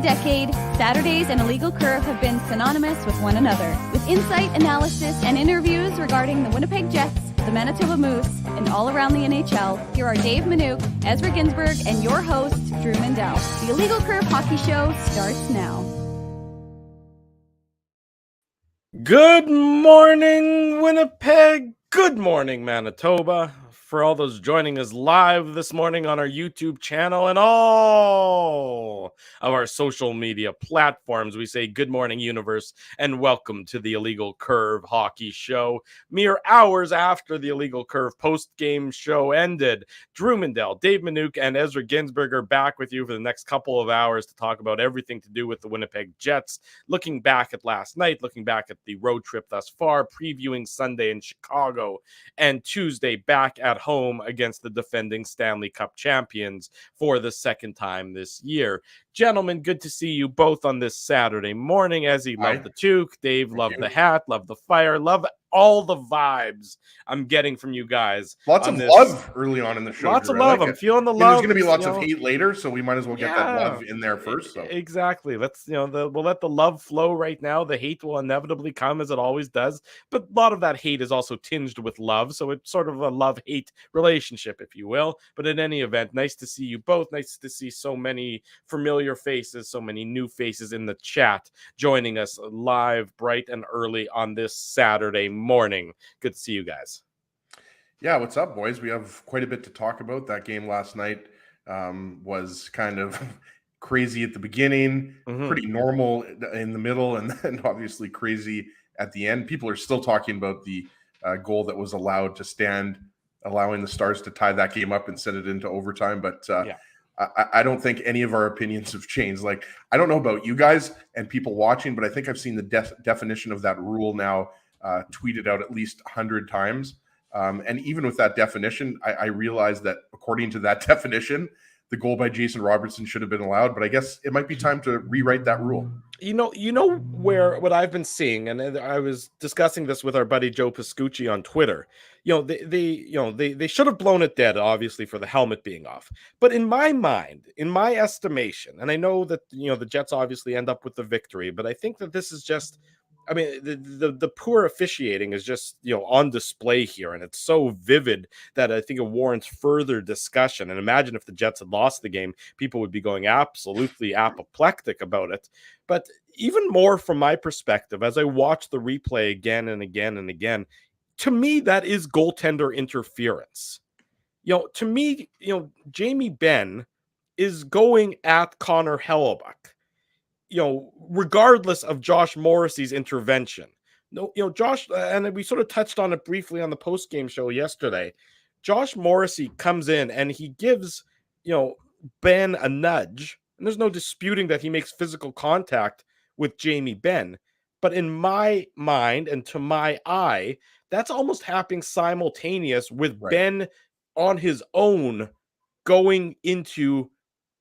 decade, Saturdays and Illegal Curve have been synonymous with one another. With insight, analysis, and interviews regarding the Winnipeg Jets, the Manitoba Moose, and all around the NHL, here are Dave Minuk, Ezra Ginsburg, and your host, Drew Mindell. The Illegal Curve Hockey Show starts now. Good morning, Winnipeg. Good morning, Manitoba. For all those joining us live this morning on our YouTube channel and all of our social media platforms, we say good morning, universe, and welcome to the Illegal Curve Hockey Show. Mere hours after the Illegal Curve post-game show ended, Drew Mindell, Dave Minuk, and Ezra Ginsburg are back with you for the next couple of hours to talk about everything to do with the Winnipeg Jets, looking back at last night, looking back at the road trip thus far, previewing Sunday in Chicago, and Tuesday back at home against the defending Stanley Cup champions for the second time this year. Gentlemen, good to see you both on this Saturday morning. Ezzy, love the toque. Dave, love the hat, love the fire, love all the vibes I'm getting from you guys. Lots of love early on in the show. Lots of love. I'm feeling the love. There's going to be lots of hate later, so we might as well get that love in there first. So. Exactly. Let's, we'll let the love flow right now. The hate will inevitably come, as it always does. But a lot of that hate is also tinged with love, so it's sort of a love-hate relationship, if you will. But in any event, nice to see you both. Nice to see so many familiar faces, so many new faces in the chat joining us live, bright and early on this Saturday morning. Good to see you guys. Yeah, what's up, boys? We have quite a bit to talk about. That game last night was kind of crazy at the beginning, pretty normal in the middle, and then obviously crazy at the end. People are still talking about the goal that was allowed to stand, allowing the Stars to tie that game up and send it into overtime. But I don't think any of our opinions have changed. Like, I don't know about you guys and people watching, but I think I've seen the definition of that rule now tweeted out at least 100 times. And even with that definition, I realized that according to that definition, the goal by Jason Robertson should have been allowed. But I guess it might be time to rewrite that rule. You know what I've been seeing, and I was discussing this with our buddy Joe Pascucci on Twitter. They should have blown it dead, obviously, for the helmet being off. But in my mind, in my estimation, and I know that the Jets obviously end up with the victory, but I think that this is just. I mean, the poor officiating is just, on display here, and it's so vivid that I think it warrants further discussion. And imagine if the Jets had lost the game, people would be going absolutely apoplectic about it. But even more from my perspective, as I watch the replay again and again and again, to me, that is goaltender interference. To me, Jamie Benn is going at Connor Hellebuyck. Regardless of Josh Morrissey's intervention. Josh, and we sort of touched on it briefly on the post-game show yesterday. Josh Morrissey comes in and he gives, Ben a nudge. And there's no disputing that he makes physical contact with Jamie Benn. But in my mind and to my eye, that's almost happening simultaneous with Ben on his own going into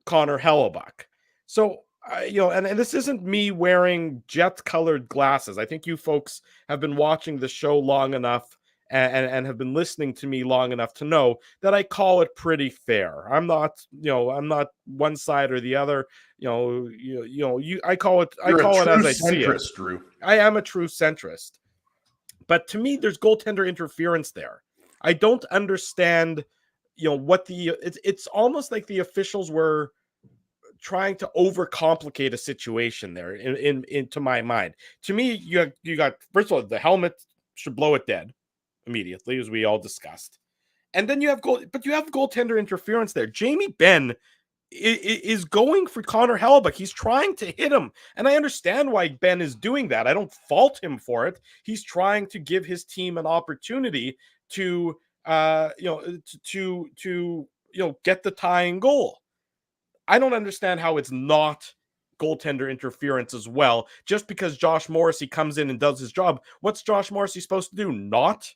Connor Hellebuyck. So, and this isn't me wearing jet-colored glasses. I think you folks have been watching the show long enough and have been listening to me long enough to know that I call it pretty fair. I'm not one side or the other. I call it as I see it. Drew. I am a true centrist. But to me, there's goaltender interference there. I don't understand, what it's almost like the officials were trying to overcomplicate a situation there into my mind. To me, you got first of all, the helmet should blow it dead immediately, as we all discussed. And then you have goaltender interference there. Jamie Benn is going for Connor Hellebuyck. He's trying to hit him. And I understand why Ben is doing that. I don't fault him for it. He's trying to give his team an opportunity to get the tying goal. I don't understand how it's not goaltender interference as well, just because Josh Morrissey comes in and does his job. What's Josh Morrissey supposed to do? Not,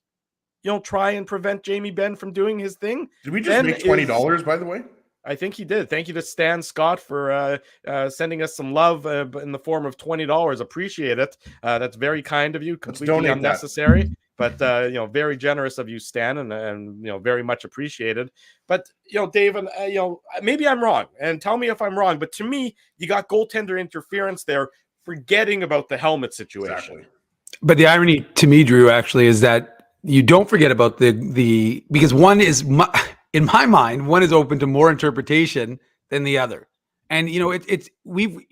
try and prevent Jamie Benn from doing his thing? Did we just make $20, by the way? I think he did. Thank you to Stan Scott for sending us some love in the form of $20. Appreciate it. That's very kind of you. Completely unnecessary. But very generous of you, Stan, and very much appreciated. But Dave, and maybe I'm wrong, and tell me if I'm wrong. But to me, you got goaltender interference there, forgetting about the helmet situation. Exactly. But the irony to me, Drew, actually, is that you don't forget about the because one is in my mind, one is open to more interpretation than the other. And we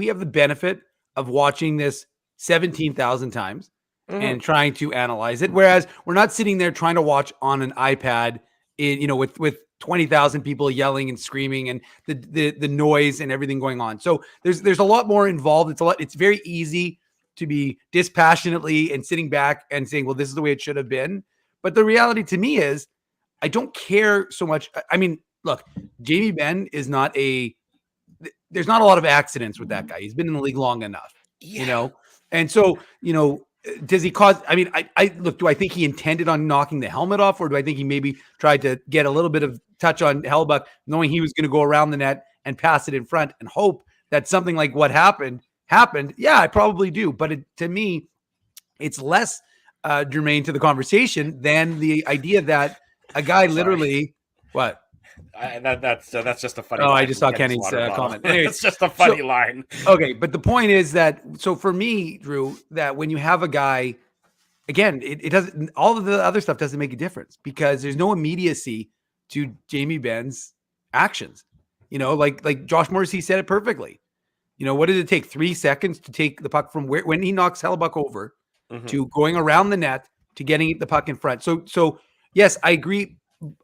have the benefit of watching this 17,000 times and trying to analyze it, whereas we're not sitting there trying to watch on an iPad with 20,000 people yelling and screaming and the noise and everything going on. So there's a lot more involved. It's very easy to be dispassionately and sitting back and saying, well, this is the way it should have been. But the reality to me is I don't care so much. I mean, look, Jamie Benn is there's not a lot of accidents with that guy. He's been in the league long enough, And so, does he cause, I mean, I look, do I think he intended on knocking the helmet off, or do I think he maybe tried to get a little bit of touch on Hellebuyck, knowing he was going to go around the net and pass it in front and hope that something like what happened? Yeah, I probably do. But to me, it's less germane to the conversation than the idea that a guy literally, what? That's just a funny line. Oh, I just saw Kenny's comment. Anyways, it's just a funny line. Okay, but the point is that, so for me, Drew, that when you have a guy, again, it doesn't, all of the other stuff doesn't make a difference because there's no immediacy to Jamie Benn's actions. Like Josh Morrissey said it perfectly. What did it take? 3 seconds to take the puck from when he knocks Hellebuyck over to going around the net to getting the puck in front. So yes, I agree.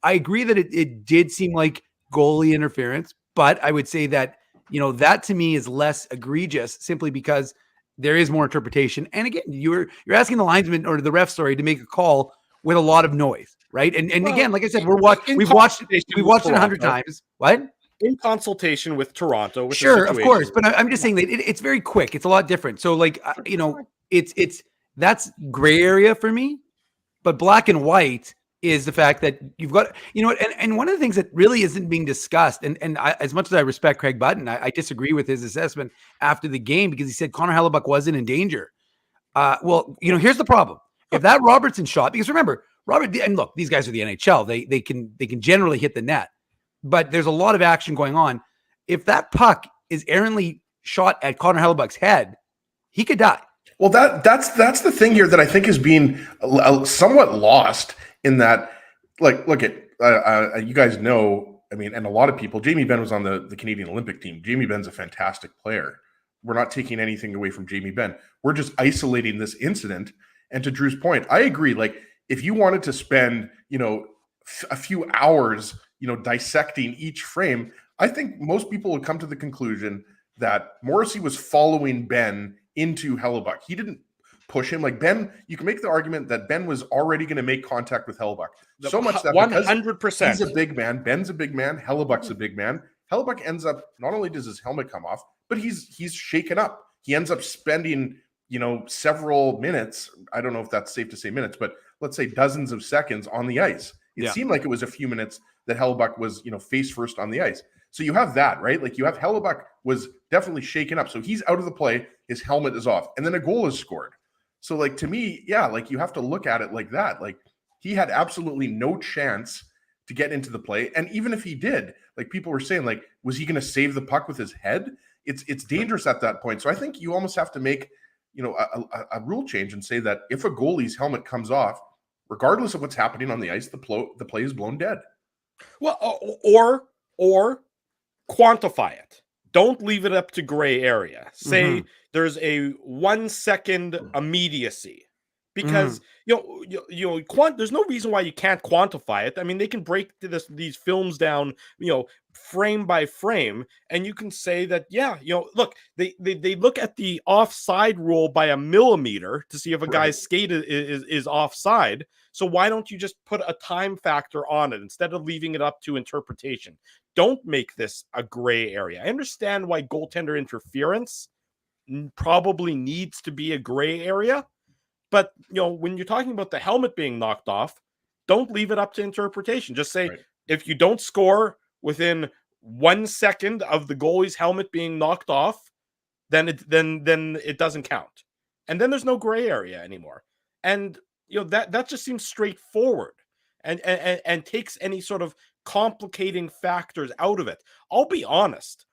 I agree that it did seem like goalie interference, but I would say that, that to me is less egregious simply because there is more interpretation. And again, you're asking the linesman or the ref, to make a call with a lot of noise, right? And again, like I said, we've watched it 100 times. What? In consultation with Toronto. Sure, of course. But I'm just saying that it's very quick. It's a lot different. So it's that's gray area for me, but black and white is the fact that you've got, and one of the things that really isn't being discussed, and I, as much as I respect Craig Button, I disagree with his assessment after the game because he said Connor Hellebuyck wasn't in danger. Well, here's the problem. If that Robertson shot, because remember, and look, these guys are the NHL. They can generally hit the net, but there's a lot of action going on. If that puck is errantly shot at Connor Hellebuyck's head, he could die. Well, that's the thing here that I think is being somewhat lost in that, look at you guys know, I mean, and a lot of people, Jamie Benn was on the Canadian Olympic team. Jamie Benn's a fantastic player. We're not taking anything away from Jamie Benn. We're just isolating this incident. And to Drew's point, I agree. Like, if you wanted to spend, a few hours, dissecting each frame, I think most people would come to the conclusion that Morrissey was following Benn into Hellebuyck. He didn't push him. Like Benn, you can make the argument that Benn was already going to make contact with Hellebuyck. So much that 100%. He's a big man. Benn's a big man. Hellebuck's a big man. Hellebuyck ends up, not only does his helmet come off, but he's shaken up. He ends up spending, several minutes. I don't know if that's safe to say minutes, but let's say dozens of seconds on the ice. It seemed like it was a few minutes that Hellebuyck was, face first on the ice. So you have that, right? Like you have Hellebuyck was definitely shaken up. So he's out of the play. His helmet is off. And then a goal is scored. So like, to me, yeah, like you have to look at it like that. Like he had absolutely no chance to get into the play. And even if he did, like people were saying, like, was he going to save the puck with his head? It's dangerous at that point. So I think you almost have to make, a rule change and say that if a goalie's helmet comes off, regardless of what's happening on the ice, the play is blown dead. Well, or quantify it. Don't leave it up to gray area. Say there's a 1 second immediacy because there's no reason why you can't quantify it. I mean, they can break these films down, frame by frame, and you can say that, look, they look at the offside rule by a millimeter to see if a guy's skate is offside. So why don't you just put a time factor on it instead of leaving it up to interpretation? Don't make this a gray area. I understand why goaltender interference probably needs to be a gray area, but when you're talking about the helmet being knocked off, don't leave it up to interpretation. Just say, if you don't score within 1 second of the goalie's helmet being knocked off, then it doesn't count. And then there's no gray area anymore. And that just seems straightforward and takes any sort of complicating factors out of it. I'll be honest.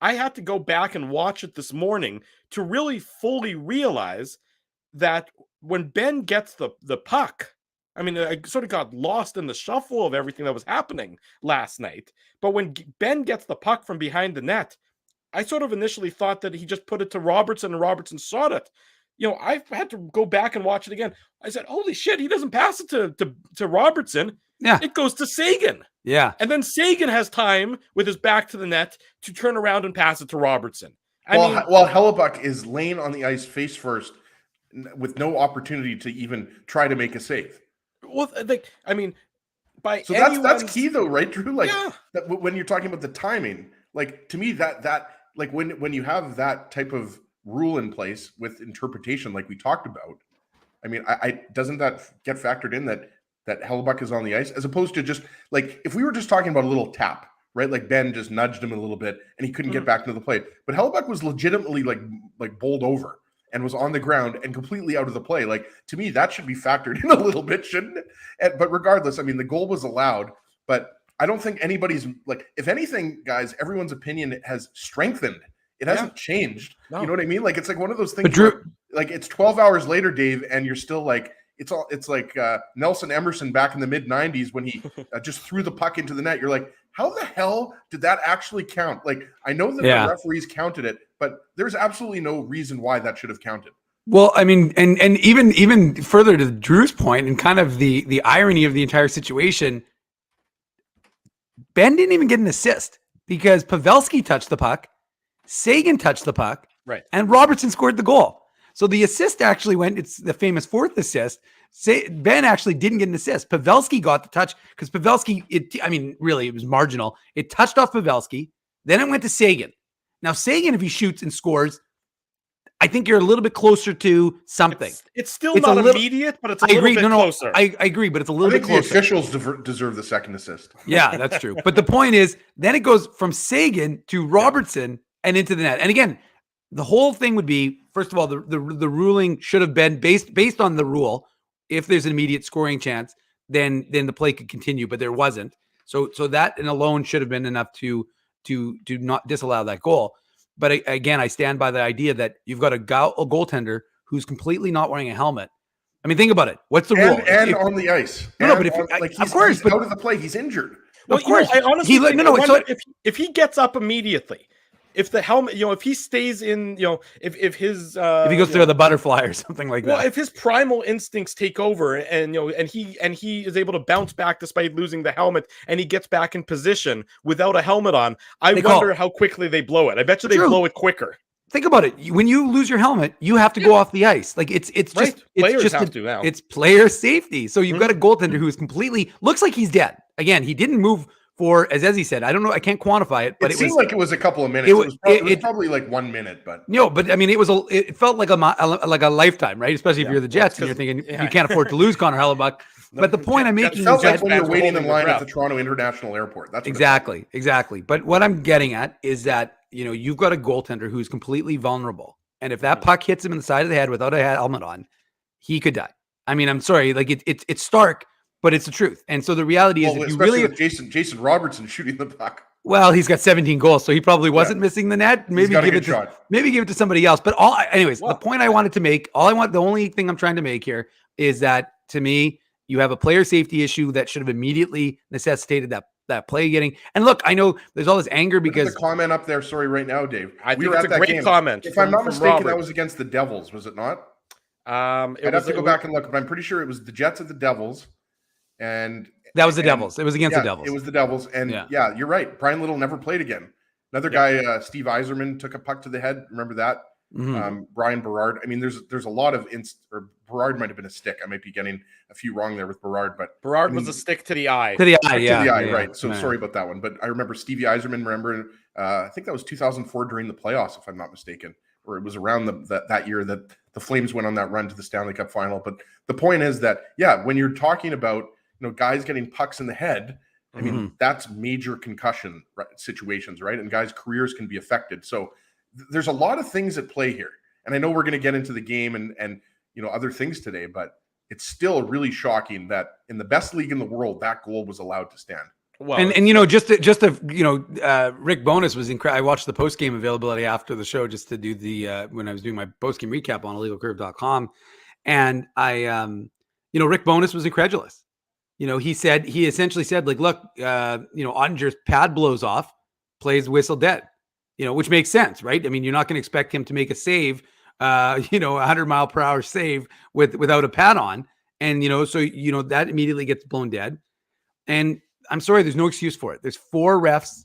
I had to go back and watch it this morning to really fully realize that when Ben gets the puck, I mean, I sort of got lost in the shuffle of everything that was happening last night. But when Ben gets the puck from behind the net, I sort of initially thought that he just put it to Robertson and Robertson saw it. I had to go back and watch it again. I said, holy shit, he doesn't pass it to Robertson. Yeah. It goes to Seguin. Yeah. And then Seguin has time with his back to the net to turn around and pass it to Robertson. While Hellebuck is laying on the ice face first with no opportunity to even try to make a save. Well, so that's key though, right, Drew? That when you're talking about the timing, like to me that like when you have that type of rule in place with interpretation, like we talked about, I mean, I doesn't that get factored in that Hellebuck is on the ice as opposed to just like if we were just talking about a little tap, right? Like Ben just nudged him a little bit and he couldn't get back into the play, but Hellebuck was legitimately like bowled over and was on the ground and completely out of the play. Like to me, that should be factored in a little bit, shouldn't it? But regardless, I mean, the goal was allowed, but I don't think anybody's like, if anything, guys, everyone's opinion has strengthened. It hasn't changed. No. You know what I mean? Like, it's like one of those things where, like it's 12 hours later, Dave, and you're still like, it's like Nelson Emerson back in the mid 90s when he just threw the puck into the net. You're like, how the hell did that actually count? Like, I know that the referees counted it, but there's absolutely no reason why that should have counted. Well, I mean, and even further to Drew's point and kind of the irony of the entire situation, Ben didn't even get an assist because Pavelski touched the puck, Seguin touched the puck, right, and Robertson scored the goal. So the assist actually went, it's the famous fourth assist. Ben actually didn't get an assist. Pavelski got the touch because Pavelski, really, it was marginal. It touched off Pavelski, then it went to Seguin. Now, Seguin, if he shoots and scores, I think you're a little bit closer to something. It's still not immediate, but it's a little bit closer. I agree, but it's a little bit closer. The officials deserve the second assist. Yeah, that's true. But the point is, then it goes from Seguin to Robertson and into the net. And again, the whole thing would be, first of all, the ruling should have been based on the rule. If there's an immediate scoring chance, then the play could continue, but there wasn't. So that and alone should have been enough to not disallow that goal. But again, I stand by the idea that you've got a goaltender who's completely not wearing a helmet. I mean, think about it. What's the rule? And on the ice. But he's out of the play. He's injured. Well, of course. I honestly think if he gets up immediately, if the helmet, if he stays in, if he goes through the butterfly or something like that. Well, if his primal instincts take over and he is able to bounce back despite losing the helmet and he gets back in position without a helmet on, I wonder how quickly they blow it. I bet you they blow it quicker. Think about it. When you lose your helmet, you have to go off the ice. Like it's player safety. So you've got a goaltender who is completely looks like he's dead. Again, he didn't move for, as Ezzy said, I don't know, I can't quantify it, but it seemed like it was a couple of minutes. It was probably like 1 minute, but no, but I mean, it felt like a lifetime, right? Especially if you're the Jets and you're thinking you can't afford to lose Connor Hellebuck. But the point I'm making is that when you're waiting in line at the Toronto International Airport. That's exactly. But what I'm getting at is that you've got a goaltender who's completely vulnerable, and if that puck hits him in the side of the head without a helmet on, he could die. I mean, I'm sorry, like it's stark. But it's the truth. And so the reality is, if you really with Jason Robertson shooting the puck. Well, he's got 17 goals, so he probably wasn't missing the net. Maybe give it to somebody else. But the point I wanted to make, the only thing I'm trying to make here is that to me, you have a player safety issue that should have immediately necessitated that play getting. And look, I know there's all this anger because the comment up there. Sorry, right now, Dave. I think it's a great comment. If I'm not mistaken, that was against the Devils, was it not? I'd have to go back and look, but I'm pretty sure it was the Jets at the Devils. And that was the Devils. It was against the Devils. It was the Devils. And you're right. Brian Little never played again. Another guy, Steve Yzerman, took a puck to the head. Remember that? Mm-hmm. Brian Berard. I mean, there's a lot of Berard might have been a stick. I might be getting a few wrong there with Berard, but Berard was a stick to the eye. To the eye, right. So sorry about that one. But I remember Stevie Yzerman. Remember, I think that was 2004 during the playoffs, if I'm not mistaken, or it was around that year that the Flames went on that run to the Stanley Cup final. But the point is that when you're talking about guys getting pucks in the head, I mean, that's major concussion situations, right? And guys' careers can be affected. So there's a lot of things at play here. And I know we're going to get into the game and other things today, but it's still really shocking that in the best league in the world, that goal was allowed to stand. Well, and Rick Bonus was incredible. I watched the post game availability after the show just to do the when I was doing my post game recap on illegalcurve.com, and Rick Bonus was incredulous. He essentially said, like, look, Ottinger's pad blows off, plays whistle dead, which makes sense, right? I mean, you're not going to expect him to make a save, 100-mile-per-hour save without a pad on. And, so that immediately gets blown dead. And I'm sorry, there's no excuse for it. There's two refs,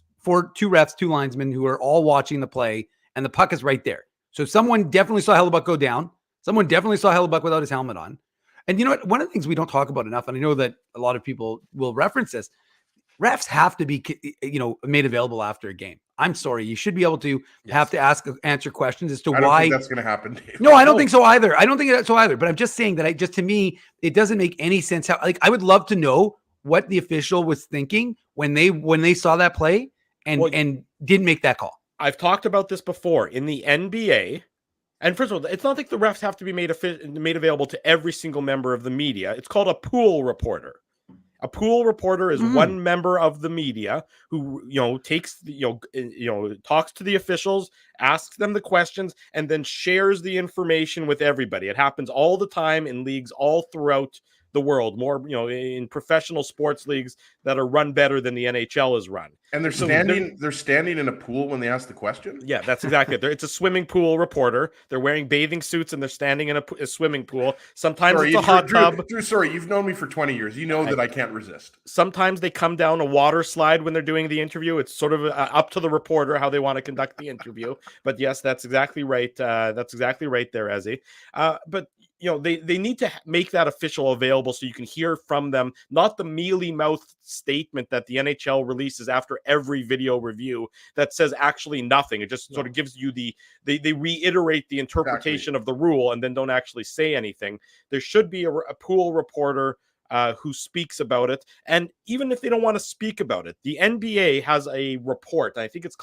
two linesmen who are all watching the play, and the puck is right there. So someone definitely saw Hellebuck go down. Someone definitely saw Hellebuck without his helmet on. And you know what? One of the things we don't talk about enough, and I know that a lot of people will reference this, refs have to be, made available after a game. I'm sorry. You should be able to have to answer questions as to why. I don't think that's going to happen, Dave. No, I don't think so either. But I'm just saying that to me, it doesn't make any sense. I would love to know what the official was thinking when they saw that play and didn't make that call. I've talked about this before in the NBA. And first of all, it's not like the refs have to be made available to every single member of the media. It's called a pool reporter. A pool reporter is one member of the media who, takes, talks to the officials, asks them the questions, and then shares the information with everybody. It happens all the time in leagues all throughout the world, more, in professional sports leagues that are run better than the NHL is run. And they're standing in a pool when they ask the question? Yeah, that's exactly it. It's a swimming pool reporter. They're wearing bathing suits and they're standing in a swimming pool. Sometimes it's a hot tub. Drew, sorry, you've known me for 20 years. You know that I can't resist. Sometimes they come down a water slide when they're doing the interview. It's sort of up to the reporter how they want to conduct the interview. But yes, that's exactly right. That's exactly right there, Ezzy. But they need to make that official available so you can hear from them, not the mealy-mouthed statement that the NHL releases after every video review that says actually nothing. It just sort of gives you they reiterate the interpretation of the rule and then don't actually say anything. There should be a pool reporter who speaks about it. And even if they don't want to speak about it, the NBA has a report. I think it's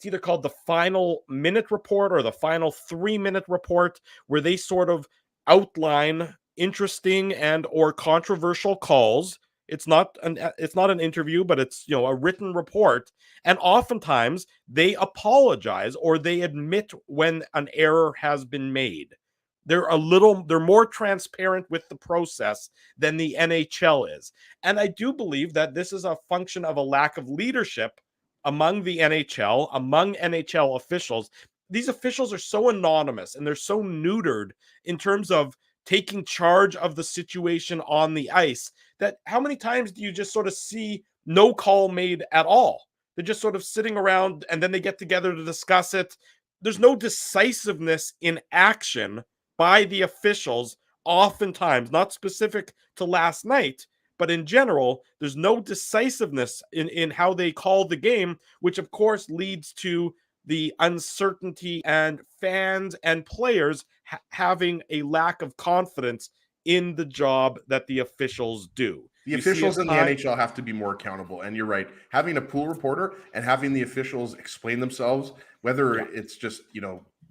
either called the final minute report or the final 3-minute report, where they sort of outline interesting and or controversial calls. It's not an interview, but it's a written report. And oftentimes they apologize or they admit when an error has been made. They're more transparent with the process than the NHL is. And I do believe that this is a function of a lack of leadership among the NHL, among NHL officials. These officials are so anonymous and they're so neutered in terms of taking charge of the situation on the ice that how many times do you just sort of see no call made at all? They're just sort of sitting around and then they get together to discuss it. There's no decisiveness in action by the officials, oftentimes, not specific to last night, but in general, there's no decisiveness in how they call the game, which of course leads to the uncertainty and fans and players having a lack of confidence in the job that the officials do. The officials in the NHL have to be more accountable. And you're right. Having a pool reporter and having the officials explain themselves, whether it's just,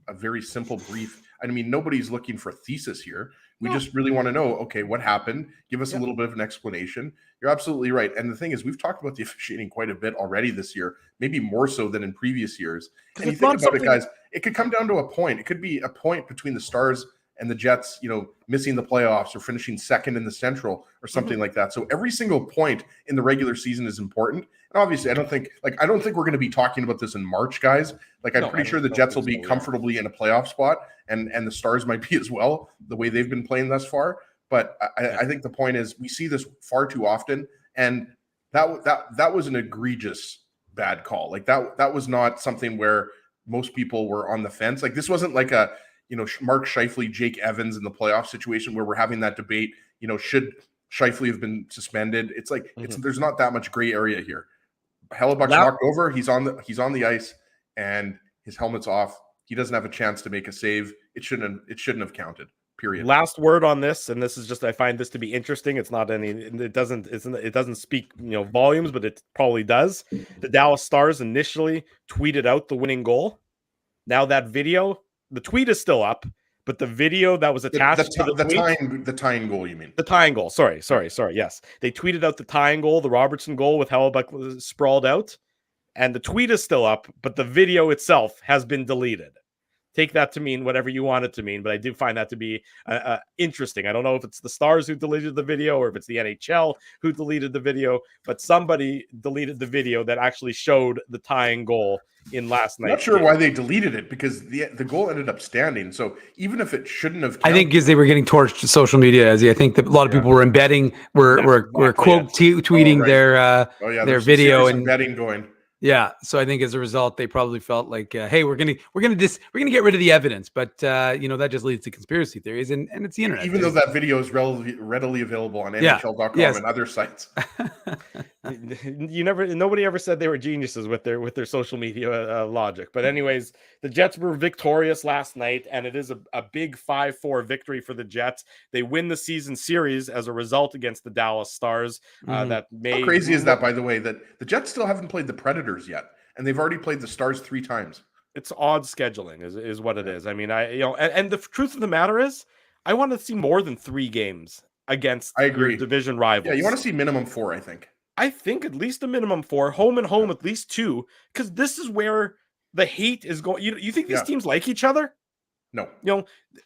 a very simple brief. I mean, nobody's looking for a thesis here. We just really want to know, okay, what happened? Give us a little bit of an explanation. You're absolutely right. And the thing is, we've talked about the officiating quite a bit already this year, maybe more so than in previous years. And you think about it, guys, it could come down to a point. It could be a point between the Stars and the Jets, missing the playoffs or finishing second in the Central or something like that. So every single point in the regular season is important. And obviously, I don't think we're going to be talking about this in March, guys. I'm pretty sure the Jets will be comfortably in a playoff spot, and the Stars might be as well, the way they've been playing thus far. But I think the point is we see this far too often, and that was an egregious bad call. That was not something where most people were on the fence. This wasn't like a Mark Scheifele, Jake Evans in the playoff situation where we're having that debate. Should Scheifele have been suspended? It's there's not that much gray area here. Hellebuck's knocked over. He's on the ice, and his helmet's off. He doesn't have a chance to make a save. It shouldn't have counted. Period. Last word on this, and this is just, I find this to be interesting. It doesn't speak volumes, but it probably does. The Dallas Stars initially tweeted out the winning goal. Now that video, the tweet is still up, but the video that was attached to the tying goal, you mean? The tying goal. Sorry. Yes. They tweeted out the tying goal, the Robertson goal with Hellebuyck sprawled out. And the tweet is still up, but the video itself has been deleted. Take that to mean whatever you want it to mean, but I do find that to be interesting. I don't know if it's the Stars who deleted the video or if it's the NHL who deleted the video, but somebody deleted the video that actually showed the tying goal in last night. Not sure why they deleted it, because the goal ended up standing. So even if it shouldn't have, I think because they were getting torched to social media, as I think that a lot of people were embedding, were quote tweeting their video and embedding going. Yeah, so I think as a result, they probably felt like, hey, we're gonna get rid of the evidence, but that just leads to conspiracy theories, and it's the internet. Even though that video is readily available on NHL.com and other sites. Nobody ever said they were geniuses with their social media logic. But anyways, the Jets were victorious last night, and it is a big 5-4 victory for the Jets. They win the season series as a result against the Dallas Stars. How crazy is that, by the way, that the Jets still haven't played the Predators yet, and they've already played the Stars 3 times. It's odd scheduling is what it is. I mean, and the truth of the matter is, I want to see more than 3 games against your division rivals. Yeah, you want to see minimum 4, I think. I think at least a minimum 4, home and home at least 2, because this is where the hate is going. You think these teams like each other? No.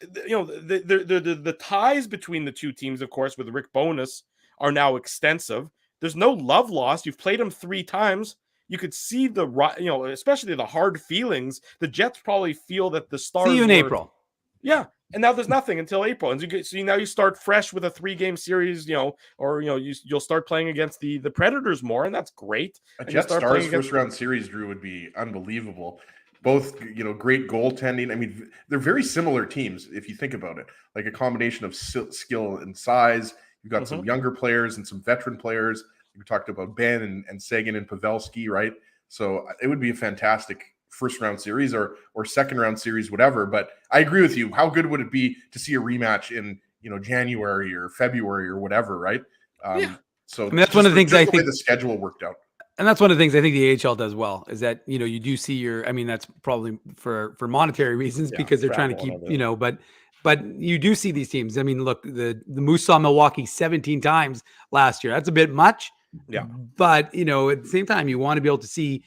The ties between the two teams, of course, with Rick Bowness are now extensive. There's no love lost. You've played them 3 times. You could see especially the hard feelings. The Jets probably feel that the Stars see you in April. Yeah. And now there's nothing until April. And now you start fresh with a 3-game series, you'll start playing against the Predators more, and that's great. A Jets Stars first round series, Drew, would be unbelievable. Both, great goaltending. I mean, they're very similar teams if you think about it. Like a combination of skill and size. You've got some younger players and some veteran players. We talked about Ben and Sagan and Pavelski, right? So it would be a fantastic first round series or second round series, whatever. But I agree with you. How good would it be to see a rematch in January or February or whatever, right? So that's one of the things I think the schedule worked out. And that's one of the things I think the AHL does well is that, you do see that's probably for monetary reasons because they're trying to keep, but you do see these teams. I mean, look, the Moose saw Milwaukee 17 times last year. That's a bit much. Yeah. But, at the same time, you want to be able to see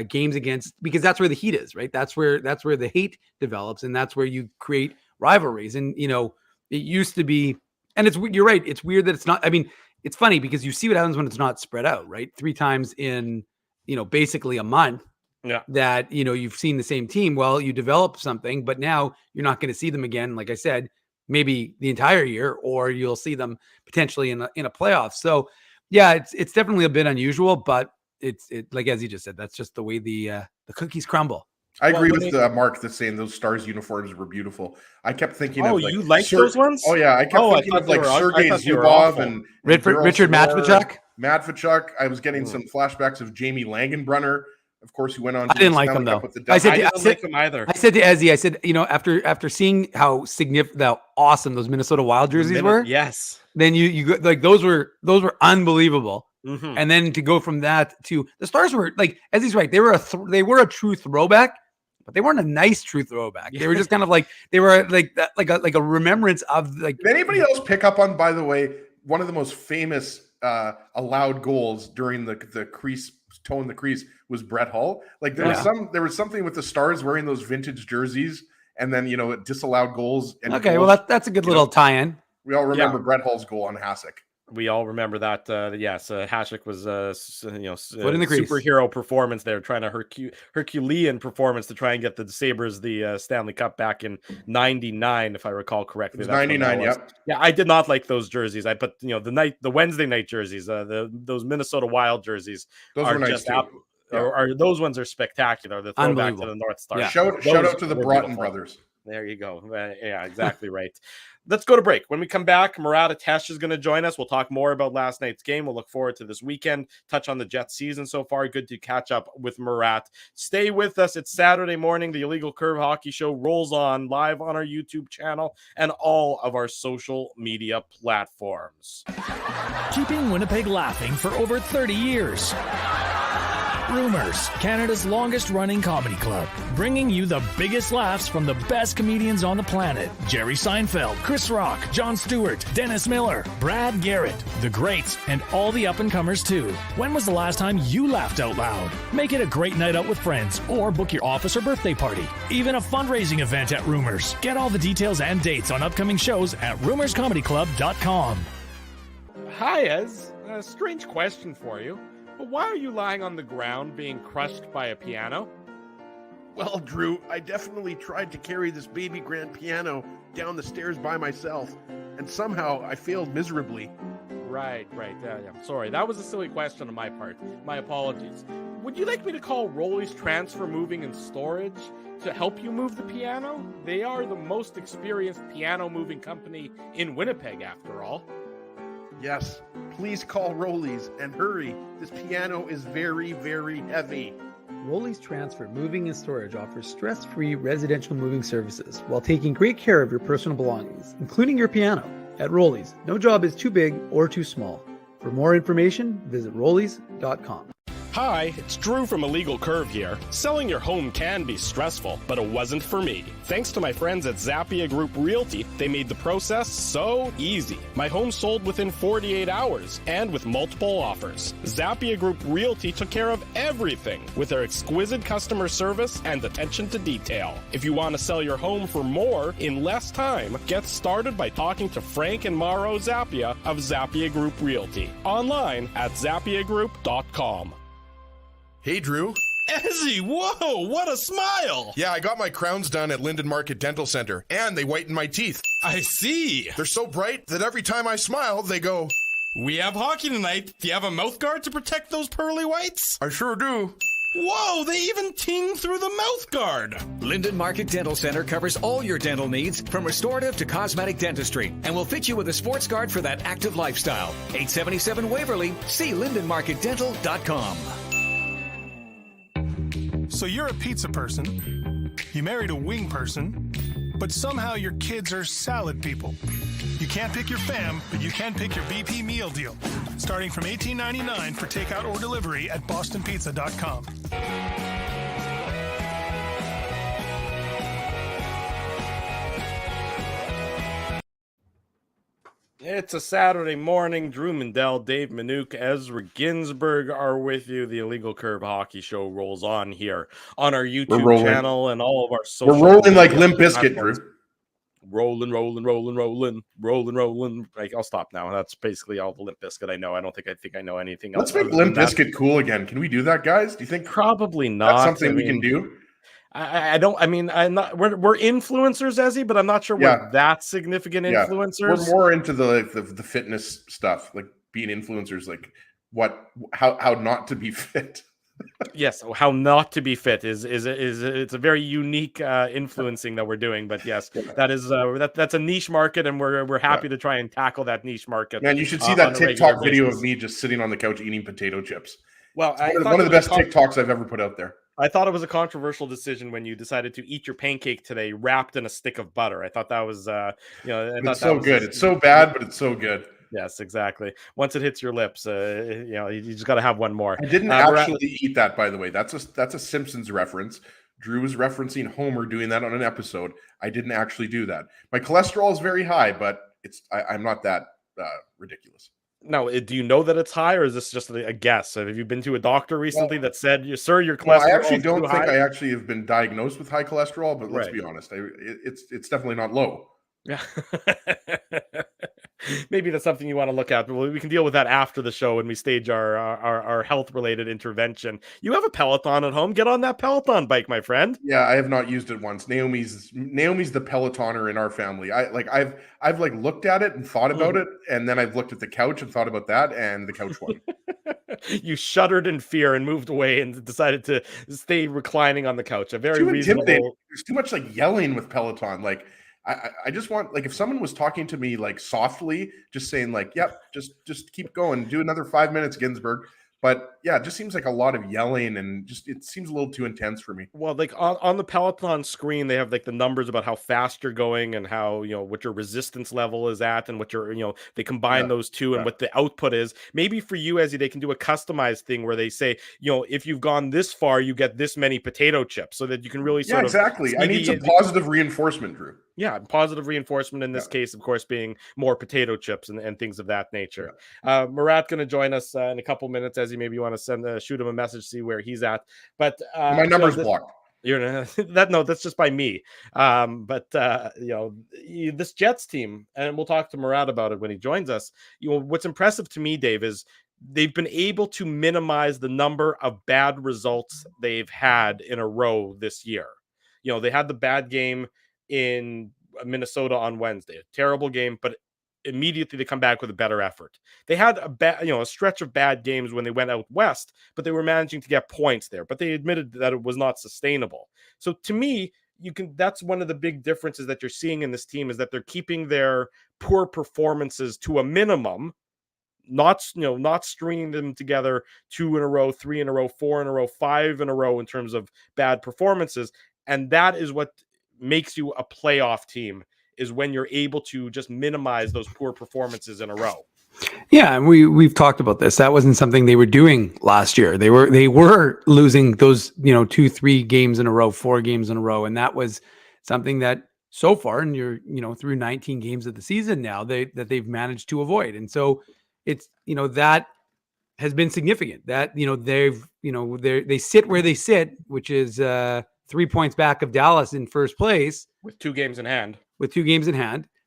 games against, because that's where the heat is, right? That's where the hate develops, and that's where you create rivalries. And, it used to be, and you're right. It's weird that it's not, I mean, it's funny because you see what happens when it's not spread out, right? 3 times in, basically a month. Yeah. That, you've seen the same team. Well, you develop something, but now you're not going to see them again. Like I said, maybe the entire year, or you'll see them potentially in a playoff. So yeah, it's definitely a bit unusual, but it's like, as you just said, that's just the way the cookies crumble. I agree with Mark that's saying those Stars uniforms were beautiful. I kept thinking of you like those ones? Oh yeah, I kept thinking of Sergei Zubov and Richard Matvichuk. I was getting some flashbacks of Jamie Langenbrunner, of course, who went on. I didn't like him though. I didn't like him either. I said to Ezzy, after seeing how awesome those Minnesota Wild jerseys were. Yes. Then you like those were unbelievable. Mm-hmm. And then to go from that to the Stars were like, Ezzy's right. They were a true throwback, but they weren't a nice true throwback. They were just kind of like, they were like that, like a remembrance of like. Did anybody else pick up on, by the way, one of the most famous allowed goals during the crease, towing the crease, was Brett Hull. Like there was something with the Stars wearing those vintage jerseys, and then disallowed goals. And well that's a good little tie-in. We all remember Brett Hull's goal on Hasek. We all remember that. Hasek was foot in the crease. Superhero performance there, trying to Herculean performance to try and get the Sabres the Stanley Cup back in '99, if I recall correctly. It was '99, yep. Yeah, I did not like those jerseys. I put the Wednesday night jerseys, those Minnesota Wild jerseys. Those are nice too. Those ones are spectacular. The throwback to the North Star. Yeah. Shout out to the Broughton brothers. There you go. Yeah, exactly right. Let's go to break. When we come back, Murat Ates is going to join us. We'll talk more about last night's game. We'll look forward to this weekend, touch on the Jets season so far. Good to catch up with Murat. Stay with us. It's Saturday morning. The Illegal Curve Hockey Show rolls on live on our YouTube channel and all of our social media platforms. Keeping Winnipeg laughing for over 30 years. Rumors, Canada's longest-running comedy club, bringing you the biggest laughs from the best comedians on the planet. Jerry Seinfeld, Chris Rock, Jon Stewart, Dennis Miller, Brad Garrett, the greats, and all the up-and-comers too. When was the last time you laughed out loud? Make it a great night out with friends, or book your office or birthday party. Even a fundraising event at Rumors. Get all the details and dates on upcoming shows at rumorscomedyclub.com. Hi, Ez. A strange question for you. But why are you lying on the ground being crushed by a piano? Well, Drew, I definitely tried to carry this baby grand piano down the stairs by myself, and somehow I failed miserably. Right. Yeah. Sorry, that was a silly question on my part. My apologies. Would you like me to call Rolly's Transfer Moving and Storage to help you move the piano? They are the most experienced piano moving company in Winnipeg, after all. Yes, please call Rolly's and hurry. This piano is very, very heavy. Rolly's Transfer Moving and Storage offers stress-free residential moving services while taking great care of your personal belongings, including your piano. At Rolly's, no job is too big or too small. For more information, visit rollys.com. Hi, it's Drew from Illegal Curve here. Selling your home can be stressful, but it wasn't for me. Thanks to my friends at Zappia Group Realty, they made the process so easy. My home sold within 48 hours and with multiple offers. Zappia Group Realty took care of everything with their exquisite customer service and attention to detail. If you want to sell your home for more in less time, get started by talking to Frank and Mauro Zappia of Zappia Group Realty. Online at zappiagroup.com. Hey, Drew. Ezzy, whoa, what a smile! Yeah, I got my crowns done at Linden Market Dental Center, and they whitened my teeth. I see. They're so bright that every time I smile, they go, We have hockey tonight. Do you have a mouth guard to protect those pearly whites? I sure do. Whoa, they even ting through the mouth guard. Linden Market Dental Center covers all your dental needs, from restorative to cosmetic dentistry, and will fit you with a sports guard for that active lifestyle. 877 Waverly. See lindenmarketdental.com. So you're a pizza person, you married a wing person, but somehow your kids are salad people. You can't pick your fam, but you can pick your BP meal deal, starting from $18.99 for takeout or delivery at bostonpizza.com. It's a Saturday morning. Drew Mindell, Dave Minuk, Ezra Ginsburg are with you. The Illegal Curve Hockey Show rolls on here on our YouTube channel and all of our social. We're rolling like Limp Bizkit, Drew. Rolling. I'll stop now. That's basically all the Limp Bizkit I know. I think I know anything else. Let's make Limp Bizkit cool again. Can we do that, guys? Do you think probably not? That's something we can do. I don't. I mean, I'm not. We're influencers, Ezzy, but I'm not sure we're that significant influencers. We're more into the fitness stuff, like being influencers, like how not to be fit. Yes, how not to be fit is it's a very unique influencing that we're doing. But yes, that is that's a niche market, and we're happy to try and tackle that niche market. Man, you should see that TikTok video of me just sitting on the couch eating potato chips. Well, one of the best TikToks I've ever put out there. I thought it was a controversial decision when you decided to eat your pancake today wrapped in a stick of butter. I thought that was, it's so good. It's so bad, but it's so good. Yes, exactly. Once it hits your lips, you just got to have one more. I didn't actually eat that, by the way. That's a Simpsons reference. Drew was referencing Homer doing that on an episode. I didn't actually do that. My cholesterol is very high, but I'm not that ridiculous. Now, do you know that it's high, or is this just a guess? Have you been to a doctor recently that said, "Sir, your cholesterol"? I actually don't think I actually have been diagnosed with high cholesterol, but let's be honest, it's definitely not low. Yeah. Maybe that's something you want to look at. But we can deal with that after the show when we stage our health-related intervention. You have a Peloton at home. Get on that Peloton bike, my friend. Yeah, I have not used it once. Naomi's the Pelotoner in our family. I've looked at it and thought about it, and then I've looked at the couch and thought about that, and the couch won. You shuddered in fear and moved away and decided to stay reclining on the couch. A very reasonable. There's too much yelling with Peloton. I just want, if someone was talking to me softly, just saying yep, just keep going, do another 5 minutes, Ginsburg. But yeah, it just seems like a lot of yelling, and just it seems a little too intense for me. Well, like on the Peloton screen, they have like the numbers about how fast you're going and how, what your resistance level is at and what your, they combine those two and what the output is. Maybe for you, Ezzy, they can do a customized thing where they say, if you've gone this far, you get this many potato chips, so that you can really sort of. Exactly. I need some positive reinforcement, Drew. Yeah, positive reinforcement in this case, of course, being more potato chips and things of that nature. Murat going to join us in a couple minutes, as you maybe want to shoot him a message, see where he's at. But my number's blocked. That's just by me. This Jets team, and we'll talk to Murat about it when he joins us. What's impressive to me, Dave, is they've been able to minimize the number of bad results they've had in a row this year. They had the bad game in Minnesota on Wednesday, a terrible game, but immediately they come back with a better effort. They had a stretch of bad games when they went out west, but they were managing to get points there, but they admitted that it was not sustainable. So to me, that's one of the big differences that you're seeing in this team, is that they're keeping their poor performances to a minimum, not stringing them together 2 in a row, 3 in a row, 4 in a row, 5 in a row in terms of bad performances. And that is what makes you a playoff team, is when you're able to just minimize those poor performances in a row. Yeah, and we've talked about this. That wasn't something they were doing last year. They were losing those 2-3 games in a row, 4 games in a row, and that was something that so far, and you're through 19 games of the season now, that they've managed to avoid. And so it's that has been significant. That they sit where they sit, which is 3 points back of Dallas in first place with 2 games in hand.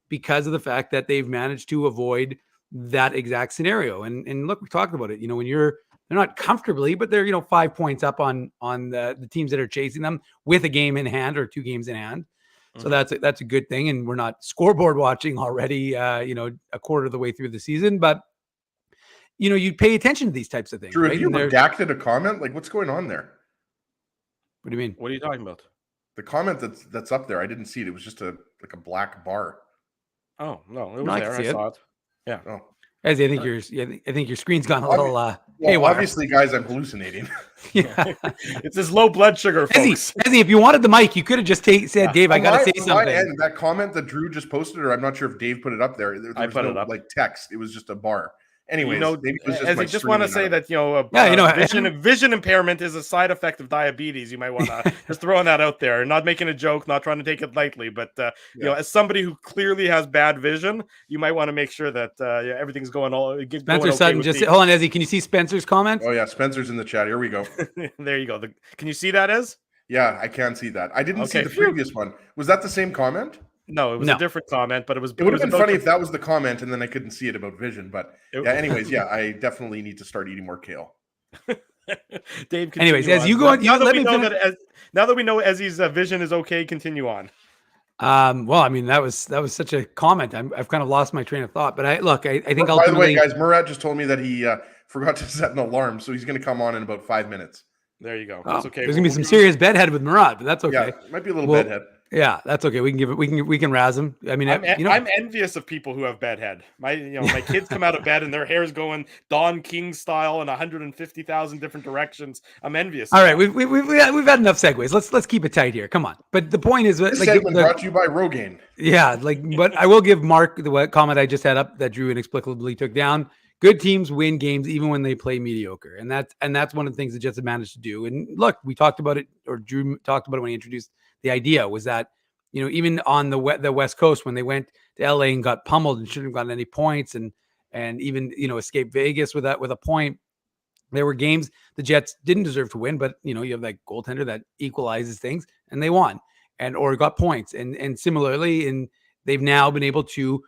Because of the fact that they've managed to avoid that exact scenario. And look, we talked about it. When they're not comfortably, but they're 5 points up on the teams that are chasing them with a game in hand or 2 games in hand. So that's a good thing. And we're not scoreboard watching already, a quarter of the way through the season, but you pay attention to these types of things. Drew, right? have you redacted a comment? Like, what's going on there? What do you mean? What are you talking about? The comment that's up there, I didn't see it. It was just a black bar. Oh no, it was there. I saw it. Yeah. Oh, Ezzy, I think your screen's gone a little. Hey, obviously, guys, I'm hallucinating. Yeah, it's this low blood sugar, folks. Ezzy, if you wanted the mic, you could have just said, "Dave, I got to say something." And that comment that Drew just posted, or I'm not sure if Dave put it up there. I put it up like text. It was just a bar. Anyways, maybe it was just as my I just want to say that vision impairment is a side effect of diabetes. You might want to just throwing that out there, not making a joke, not trying to take it lightly, but as somebody who clearly has bad vision, you might want to make sure that everything's going all. Spencer Sutton just hold on, Ezzy. Can you see Spencer's comment? Oh yeah, Spencer's in the chat. Here we go. There you go. Can you see that, Ez? Yeah, I can see that. I didn't see the previous one. Was that the same comment? No, it was a different comment, but it would have been funny if that was the comment and then I couldn't see it about vision. But anyways, I definitely need to start eating more kale. Dave, anyways, as you go on, now that we know Ezzy's vision is okay, continue on. Well, I mean, that was such a comment. I've kind of lost my train of thought, but I think by the way, guys, Murat just told me that he forgot to set an alarm, so he's going to come on in about 5 minutes. There you go. That's okay. There's gonna be some serious bedhead with Murat, but that's okay. Yeah, might be a little bedhead. Yeah, that's okay. We can razz him. I mean, I'm envious of people who have bedhead. My kids come out of bed and their hair's going Don King style in 150,000 different directions. I'm envious. All right, we've had enough segues. Let's keep it tight here. Come on. But the point is, this segment brought to you by Rogaine. Yeah, but I will give Mark the comment I just had up that Drew inexplicably took down. Good teams win games even when they play mediocre, and that's one of the things the Jets have managed to do. And look, we talked about it, or Drew talked about it when he introduced the idea, was that even on the West Coast when they went to LA and got pummeled and shouldn't have gotten any points, and even escaped Vegas with a point, there were games the Jets didn't deserve to win, but you have that goaltender that equalizes things, and they won or got points, and similarly, and they've now been able to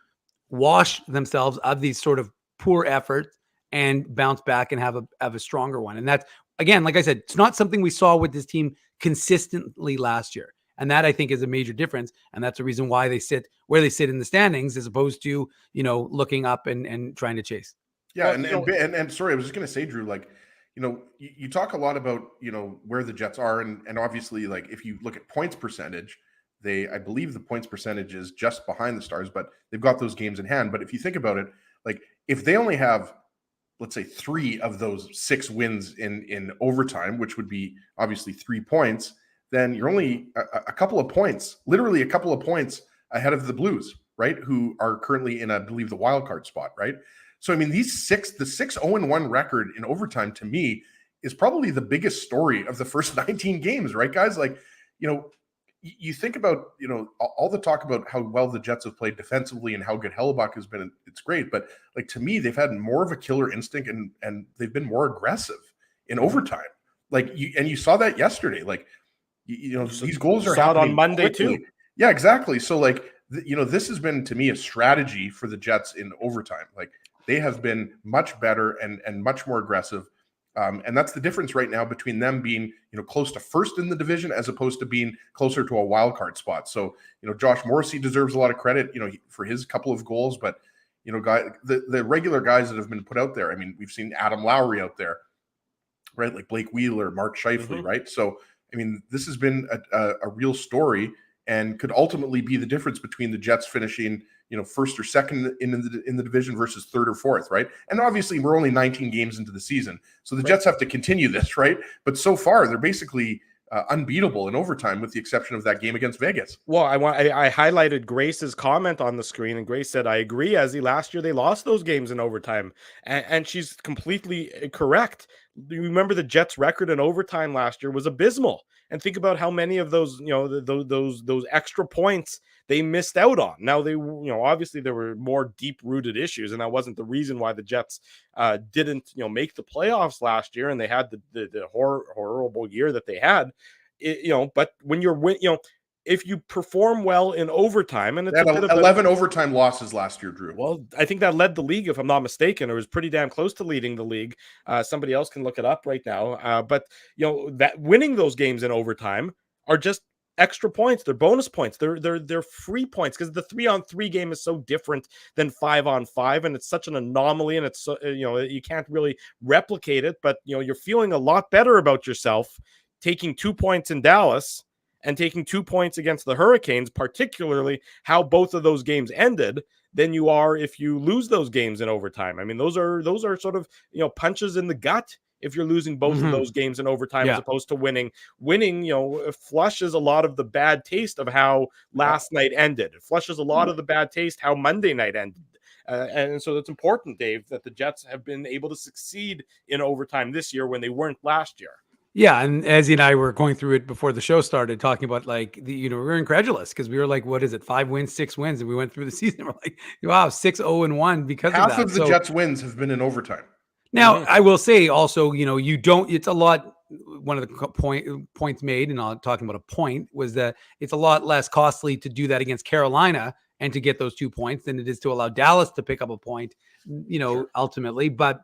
wash themselves of these sort of poor effort and bounce back and have a stronger one. And that's, again, like I said, it's not something we saw with this team consistently last year. And that, I think, is a major difference. And that's the reason why they sit where they sit in the standings, as opposed to, looking up and trying to chase. Yeah. And sorry, I was just going to say, Drew, you talk a lot about, where the Jets are. And obviously, if you look at points percentage, I believe the points percentage is just behind the Stars, but they've got those games in hand. But if you think about it, if they only have let's say 3 of those 6 wins in overtime, which would be obviously 3 points, then you're only a couple of points, literally a couple of points ahead of the Blues, right? Who are currently in, I believe, the wild card spot, right? So, I mean, the 6-0-1 record in overtime to me is probably the biggest story of the first 19 games, right, guys? Like, you think about, all the talk about how well the Jets have played defensively and how good Hellebuck has been. It's great. But like, to me, they've had more of a killer instinct and they've been more aggressive in overtime. Like you saw that yesterday. Like, these goals are happening on Monday quickly. too. Yeah, exactly. So like, this has been, to me, a strategy for the Jets in overtime. Like, they have been much better and much more aggressive. And that's the difference right now between them being, close to first in the division as opposed to being closer to a wild card spot. So, Josh Morrissey deserves a lot of credit, for his couple of goals. But, the regular guys that have been put out there, I mean, we've seen Adam Lowry out there, right? Like Blake Wheeler, Mark Scheifele, right? So, I mean, this has been a real story and could ultimately be the difference between the Jets finishing, first or second in the division versus third or fourth, right? And obviously, we're only 19 games into the season, so the Jets have to continue this, right? But so far, they're basically unbeatable in overtime, with the exception of that game against Vegas. Well, I highlighted Grace's comment on the screen, and Grace said, "I agree. As last year, they lost those games in overtime," and she's completely correct. You remember the Jets' record in overtime last year was abysmal, and think about how many of those, those extra points they missed out on. Now they, obviously there were more deep-rooted issues, and that wasn't the reason why the Jets didn't, make the playoffs last year, and they had the horrible year that they had. But when you're if you perform well in overtime, and it's they had 11 overtime losses last year, Drew. Well, I think that led the league, if I'm not mistaken, or was pretty damn close to leading the league. Somebody else can look it up right now. But that winning those games in overtime are just extra points. They're bonus points. They're free points, because the 3-on-3 game is so different than 5-on-5, and it's such an anomaly, and it's you can't really replicate it. But you're feeling a lot better about yourself taking 2 points in Dallas and taking 2 points against the Hurricanes, particularly how both of those games ended, than you are if you lose those games in overtime. I mean, those are sort of, punches in the gut if you're losing both of those games in overtime, as opposed to winning. Winning, flushes a lot of the bad taste of how last night ended. It flushes a lot of the bad taste how Monday night ended. And so it's important, Dave, that the Jets have been able to succeed in overtime this year when they weren't last year. Yeah, and Ezzy and I were going through it before the show started, talking about like we were incredulous because we were like, "What is it? 5 wins, 6 wins?" And we went through the season. We're like, "Wow, 6-0-1 because half of that." Of the Jets' wins have been in overtime. Now, I will say also, you don't. It's a lot. One of the points made, and I'm talking about a point, was that it's a lot less costly to do that against Carolina and to get those 2 points than it is to allow Dallas to pick up a point. Ultimately, but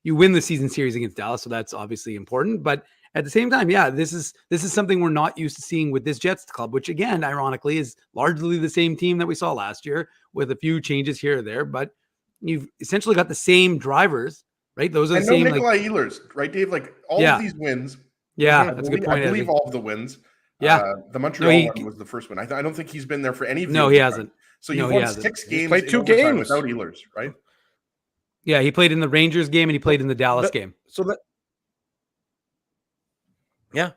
you win the season series against Dallas, so that's obviously important. But at the same time, this is something we're not used to seeing with this Jets club, which again, ironically, is largely the same team that we saw last year with a few changes here or there. But you've essentially got the same drivers, right? Those are the same. Nikolai Ehlers, right, Dave? Like all of these wins. Yeah, that's a good point. I believe all of the wins. Yeah, the Montreal one was the first one. I don't think he's been there for any of them. No, he hasn't. So you've won 6 games. He's played 2 games without Ehlers, right? Yeah, he played in the Rangers game and he played in the Dallas game.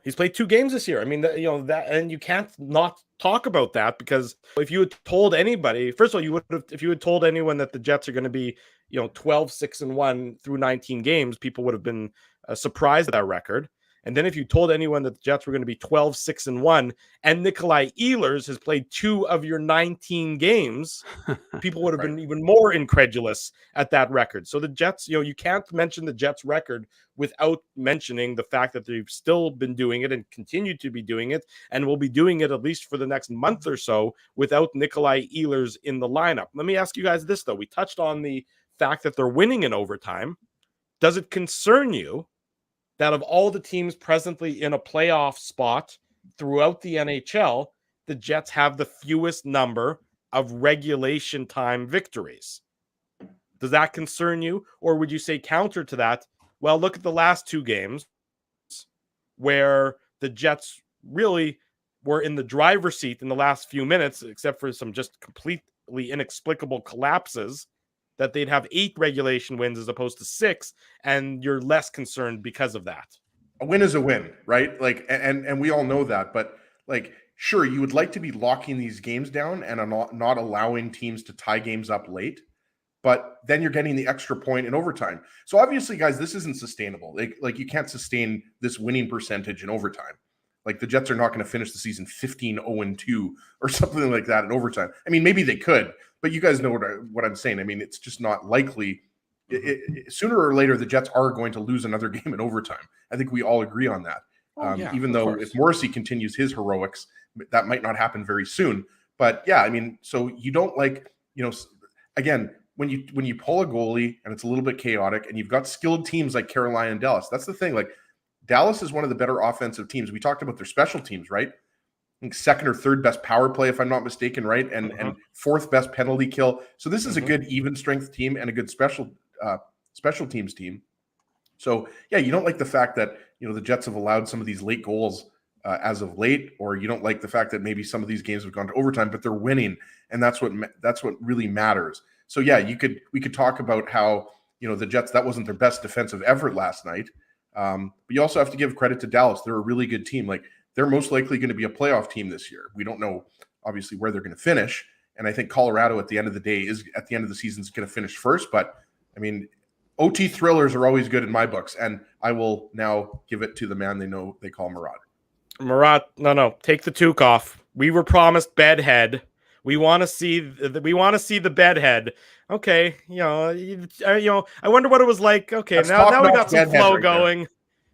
He's played 2 games this year. I mean, that, and you can't not talk about that, because if you had told anybody, first of all, if you had told anyone that the Jets are going to be, 12-6-1 through 19 games, people would have been surprised at that record. And then if you told anyone that the Jets were going to be 12-6-1 and Nikolai Ehlers has played 2 of your 19 games, people would have been even more incredulous at that record. So the Jets, you can't mention the Jets record without mentioning the fact that they've still been doing it and continue to be doing it, and will be doing it at least for the next month or so without Nikolai Ehlers in the lineup. Let me ask you guys this, though. We touched on the fact that they're winning in overtime. Does it concern you that of all the teams presently in a playoff spot throughout the NHL, the Jets have the fewest number of regulation time victories? Does that concern you? Or would you say counter to that, well, look at the last 2 games where the Jets really were in the driver's seat in the last few minutes, except for some just completely inexplicable collapses. that they'd have 8 regulation wins as opposed to 6, and you're less concerned because of that. A win is a win, right? Like, and we all know that, but like, sure, you would like to be locking these games down and not allowing teams to tie games up late, but then you're getting the extra point in overtime. So obviously, guys, this isn't sustainable. Like you can't sustain this winning percentage in overtime. Like the Jets are not going to finish the season 15-0-2 or something like that in overtime. I mean, maybe they could, but you guys know what I'm saying. I mean, it's just not likely. Sooner or later, the Jets are going to lose another game in overtime. I think we all agree on that. Even though if Morrissey continues his heroics, that might not happen very soon. But yeah, I mean, so you don't like, again, when you pull a goalie and it's a little bit chaotic and you've got skilled teams like Carolina and Dallas, that's the thing. Like Dallas is one of the better offensive teams. We talked about their special teams, right? I think second or third best power play, if I'm not mistaken, right? And fourth best penalty kill. So this is a good even strength team and a good special teams team. So yeah, you don't like the fact that the Jets have allowed some of these late goals as of late, or you don't like the fact that maybe some of these games have gone to overtime, but they're winning, and that's what really matters. So yeah, we could talk about how the Jets, that wasn't their best defensive effort last night, but you also have to give credit to Dallas. They're a really good team. Like they're most likely going to be a playoff team this year. We don't know obviously where they're going to finish, and I think Colorado at the end of the season is going to finish first. But I mean, OT thrillers are always good in my books, and I will now give it to the man they call Murat. Murat, no, take the toque off. We were promised bedhead. We want to see the bedhead. Okay, I wonder what it was like. Okay, now we got some flow going.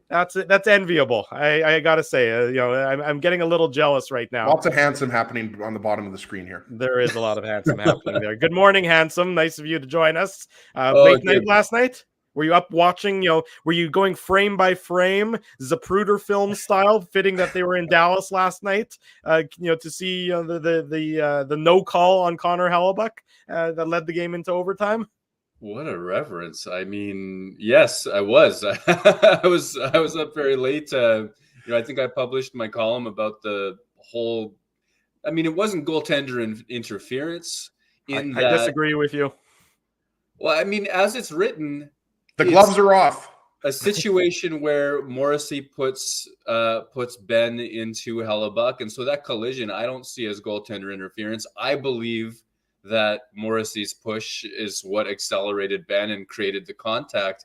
That's enviable. I gotta say, I'm getting a little jealous right now. Lots of handsome happening on the bottom of the screen here. There is a lot of handsome happening there. Good morning, handsome. Nice of you to join us. Late night last night. Were you up watching? Were you going frame by frame, Zapruder film style, fitting that they were in Dallas last night? To see the no call on Connor Hellebuck that led the game into overtime. What a reverence! I mean, yes, I was. I was up very late. I think I published my column about the whole. I mean, it wasn't goaltender interference. I disagree with you. Well, I mean, as it's written. The gloves are off. A situation where Morrissey puts Ben into Hellebuck, and so that collision I don't see as goaltender interference. I believe that Morrissey's push is what accelerated Ben and created the contact,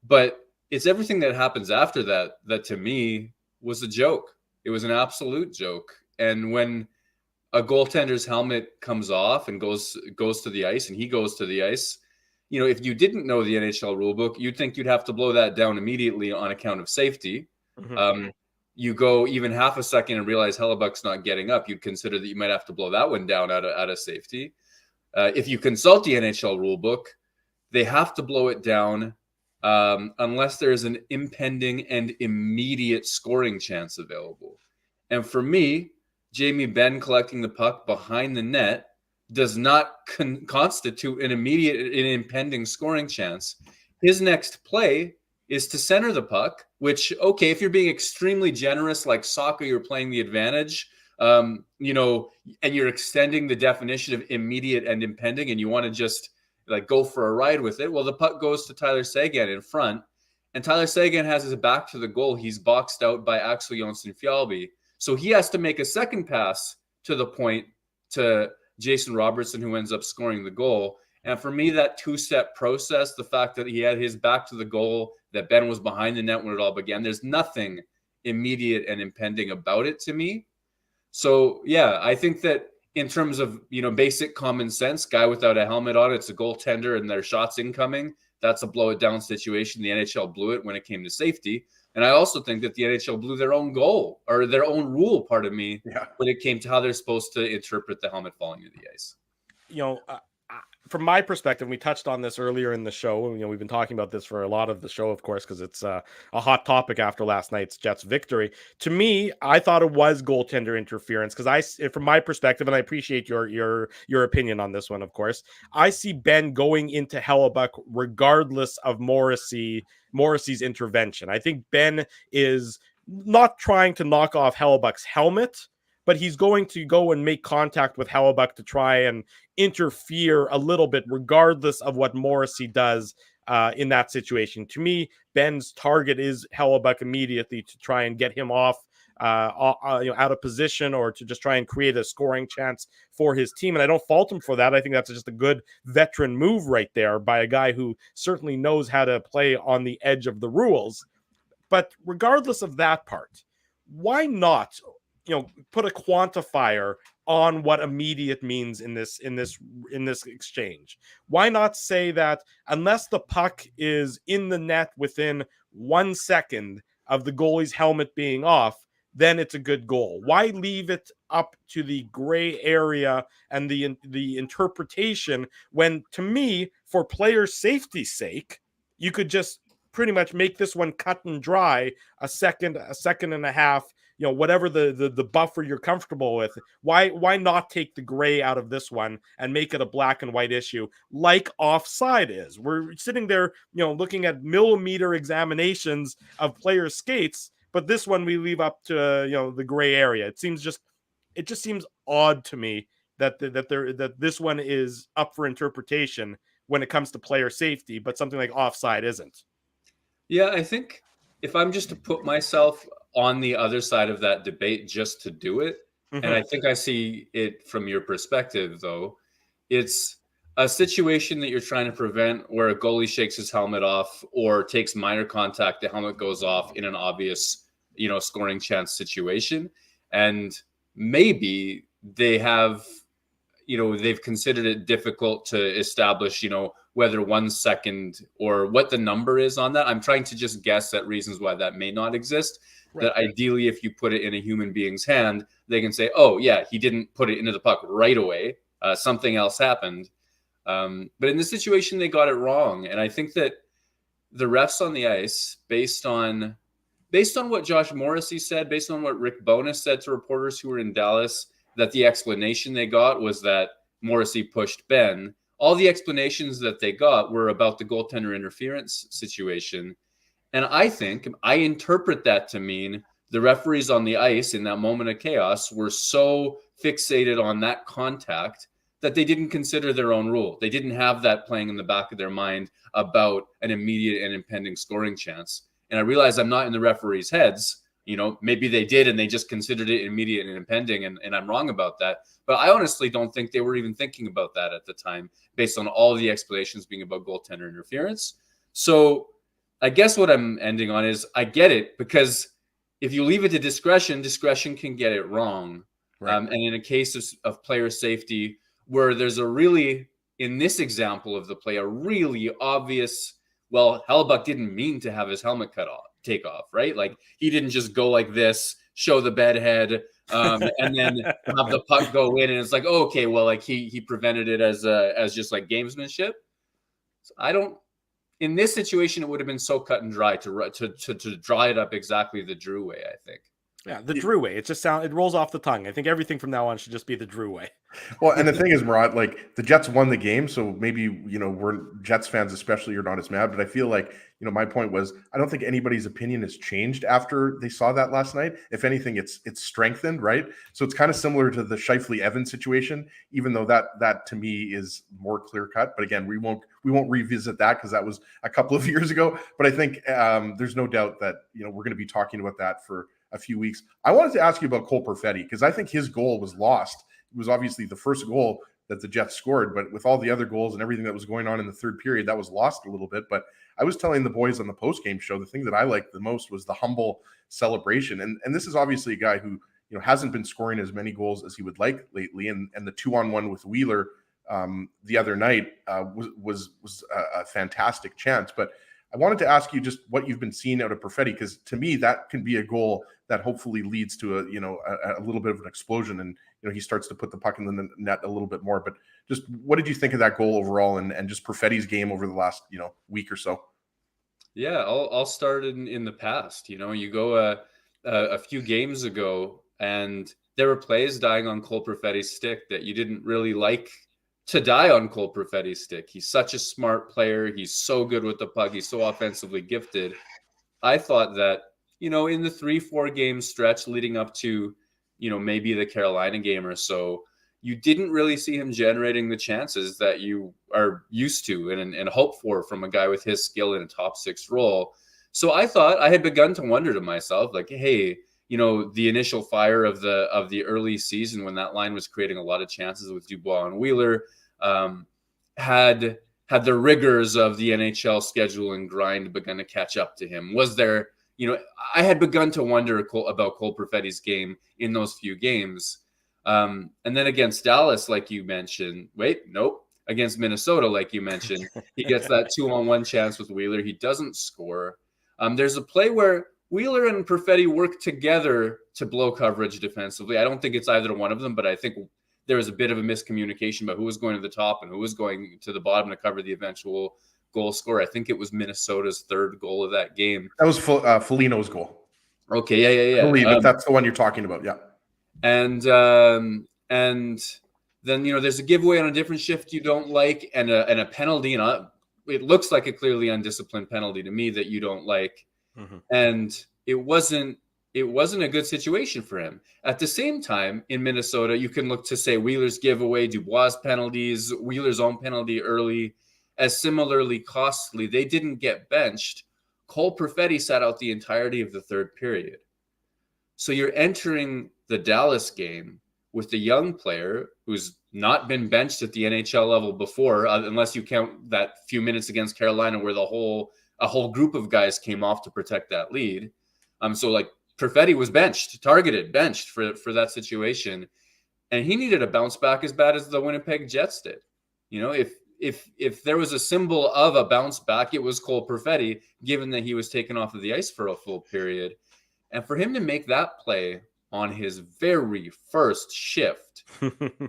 but it's everything that happens after that to me was a joke. It was an absolute joke. And when a goaltender's helmet comes off and goes to the ice, and he goes to the ice. If you didn't know the NHL rulebook, you'd think you'd have to blow that down immediately on account of safety. Mm-hmm. You go even half a second and realize Hellebuck's not getting up. You'd consider that you might have to blow that one down out of safety. If you consult the NHL rulebook, they have to blow it down unless there's an impending and immediate scoring chance available. And for me, Jamie Benn collecting the puck behind the net does not constitute an impending scoring chance. His next play is to center the puck, which, okay, if you're being extremely generous, like soccer, you're playing the advantage, and you're extending the definition of immediate and impending, and you want to just like go for a ride with it. Well, the puck goes to Tyler Seguin in front, and Tyler Seguin has his back to the goal. He's boxed out by Axel Johnson-Fiala. So he has to make a second pass to the point to Jason Robertson, who ends up scoring the goal. And for me, that two-step process, the fact that he had his back to the goal, that Ben was behind the net when it all began, there's nothing immediate and impending about it to me. So, yeah, I think that in terms of, basic common sense, guy without a helmet on, it's a goaltender and their shots incoming. That's a blow it down situation. The NHL blew it when it came to safety. And I also think that the NHL blew their own goal or their own rule, when it came to how they're supposed to interpret the helmet falling into the ice. From my perspective, we touched on this earlier in the show. We've been talking about this for a lot of the show, of course, because it's a hot topic after last night's Jets victory. To me, I thought it was goaltender interference because from my perspective, and I appreciate your opinion on this one, of course, I see Ben going into Hellebuck regardless of Morrissey's intervention. I think Ben is not trying to knock off Hellebuck's helmet, but he's going to go and make contact with Hellebuyck to try and interfere a little bit, regardless of what Morrissey does in that situation. To me, Ben's target is Hellebuyck immediately to try and get him off out of position, or to just try and create a scoring chance for his team. And I don't fault him for that. I think that's just a good veteran move right there by a guy who certainly knows how to play on the edge of the rules. But regardless of that part, why not, put a quantifier on what immediate means in this exchange? Why not say that unless the puck is in the net within 1 second of the goalie's helmet being off, then it's a good goal? Why leave it up to the gray area and the interpretation when, to me, for player safety's sake, you could just pretty much make this one cut and dry, a second and a half, whatever the buffer you're comfortable with. Why not take the gray out of this one and make it a black and white issue like offside is? We're sitting there, looking at millimeter examinations of players' skates, but this one we leave up to the gray area. It just seems odd to me that this one is up for interpretation when it comes to player safety, but something like offside isn't. Yeah, I think if I'm just to put myself on the other side of that debate just to do it, and I think I see it from your perspective, though, it's a situation that you're trying to prevent where a goalie shakes his helmet off or takes minor contact, the helmet goes off in an obvious, scoring chance situation. And maybe they have, they've considered it difficult to establish, whether 1 second or what the number is on that. I'm trying to just guess at reasons why that may not exist. Right. That ideally, if you put it in a human being's hand, they can say, oh, yeah, he didn't put it into the puck right away. Something else happened. But in this situation, they got it wrong. And I think that the refs on the ice, based on what Josh Morrissey said, based on what Rick Bowness said to reporters who were in Dallas, that the explanation they got was that Morrissey pushed Ben. All the explanations that they got were about the goaltender interference situation. And I interpret that to mean the referees on the ice in that moment of chaos were so fixated on that contact that they didn't consider their own rule. They didn't have that playing in the back of their mind about an immediate and impending scoring chance. And I realize I'm not in the referees' heads. Maybe they did and they just considered it immediate and impending, and I'm wrong about that. But I honestly don't think they were even thinking about that at the time, based on all the explanations being about goaltender interference. So I guess what I'm ending on is I get it, because if you leave it to discretion can get it wrong. Right. And in a case of player safety, where there's in this example of the play, a really obvious, Hellebuyck didn't mean to have his helmet take off, right? Like, he didn't just go like this, show the bedhead, and then have the puck go in, and it's like, oh, okay, well, like he prevented it as just like gamesmanship. So in this situation, it would have been so cut and dry to draw it up exactly the Drew way, I think. Yeah, the Drew way. It rolls off the tongue. I think everything from now on should just be the Drew way. Well, and the thing is, Murat, like, the Jets won the game, so maybe, we're Jets fans especially, you're not as mad, but I feel like, my point was, I don't think anybody's opinion has changed after they saw that last night. If anything, it's strengthened, right? So it's kind of similar to the Scheifele Evans situation, even though that to me is more clear cut. But again, we won't revisit that because that was a couple of years ago. But I think there's no doubt that we're going to be talking about that for a few weeks. I wanted to ask you about Cole Perfetti, because I think his goal was lost. It was obviously the first goal that the Jets scored, but with all the other goals and everything that was going on in the third period, that was lost a little bit. But I was telling the boys on the post-game show, the thing that I liked the most was the humble celebration. And this is obviously a guy who, hasn't been scoring as many goals as he would like lately. And the 2-on-1 with Wheeler the other night was a fantastic chance. But I wanted to ask you just what you've been seeing out of Perfetti, because to me, that can be a goal that hopefully leads to a little bit of an explosion, and he starts to put the puck in the net a little bit more. But just what did you think of that goal overall, and just Perfetti's game over the last week or so? Yeah, I'll start in the past. You go a few games ago, and there were plays dying on Cole Perfetti's stick that you didn't really like to die on Cole Perfetti's stick. He's such a smart player. He's so good with the puck. He's so offensively gifted. I thought that, in the 3-4 game stretch leading up to maybe the Carolina game or so, you didn't really see him generating the chances that you are used to and hope for from a guy with his skill in a top 6 role. So I thought, I had begun to wonder to myself, like, hey, the initial fire of the early season when that line was creating a lot of chances with Dubois and Wheeler, had the rigors of the NHL schedule and grind begun to catch up to him? Was there, I had begun to wonder about Cole Perfetti's game in those few games. And then against Dallas, like you mentioned, against Minnesota, like you mentioned, he gets that 2-on-1 chance with Wheeler. He doesn't score. There's a play where Wheeler and Perfetti work together to blow coverage defensively. I don't think it's either one of them, but I think there was a bit of a miscommunication about who was going to the top and who was going to the bottom to cover the eventual goal score. I think it was Minnesota's 3rd goal of that game. That was Foligno's goal. Okay, yeah. I believe if that's the one you're talking about, yeah. And then there's a giveaway on a different shift you don't like, and a penalty, and it looks like a clearly undisciplined penalty to me that you don't like. Mm-hmm. And it wasn't a good situation for him. At the same time, in Minnesota, you can look to say Wheeler's giveaway, Dubois' penalties, Wheeler's own penalty early as similarly costly. They didn't get benched. Cole Perfetti sat out the entirety of the 3rd period. So you're entering the Dallas game with a young player who's not been benched at the NHL level before, unless you count that few minutes against Carolina where a whole group of guys came off to protect that lead. So like Perfetti was benched for that situation, and he needed a bounce back as bad as the Winnipeg Jets did. If there was a symbol of a bounce back, it was Cole Perfetti, given that he was taken off of the ice for a full period. And for him to make that play on his very first shift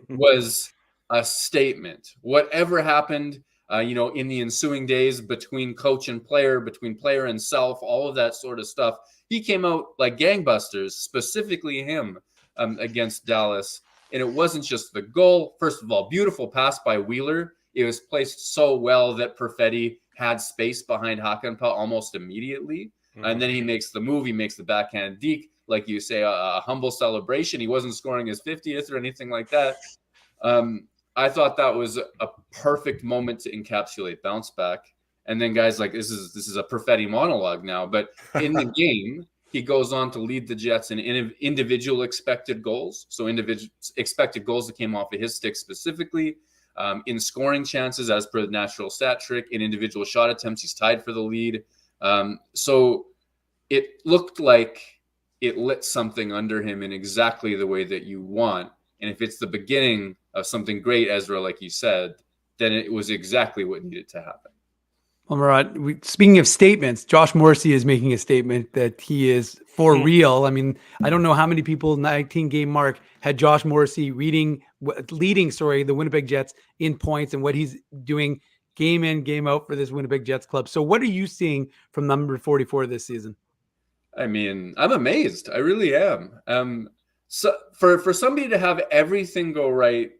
was a statement. Whatever happened, in the ensuing days between coach and player, between player and self, all of that sort of stuff, he came out like gangbusters, specifically him, against Dallas. And it wasn't just the goal. First of all, beautiful pass by Wheeler. It was placed so well that Perfetti had space behind Hakanpää almost immediately. Mm-hmm. And then he makes the move. He makes the backhand deke, like you say, a humble celebration. He wasn't scoring his 50th or anything like that. I thought that was a perfect moment to encapsulate bounce back. And then guys, like, this is a Perfetti monologue now, but in the game, he goes on to lead the Jets in individual expected goals. So individual expected goals that came off of his stick specifically, in scoring chances as per the natural stat trick, in individual shot attempts, he's tied for the lead. So it looked like it lit something under him in exactly the way that you want. And if it's the beginning of something great, Ezra, like you said, then it was exactly what needed to happen. Well, Murat, speaking of statements, Josh Morrissey is making a statement that he is for real. I mean, I don't know how many people, 19-game mark, had Josh Morrissey leading the Winnipeg Jets in points and what he's doing game in, game out for this Winnipeg Jets club. So what are you seeing from number 44 this season? I mean, I'm amazed. I really am. So for somebody to have everything go right,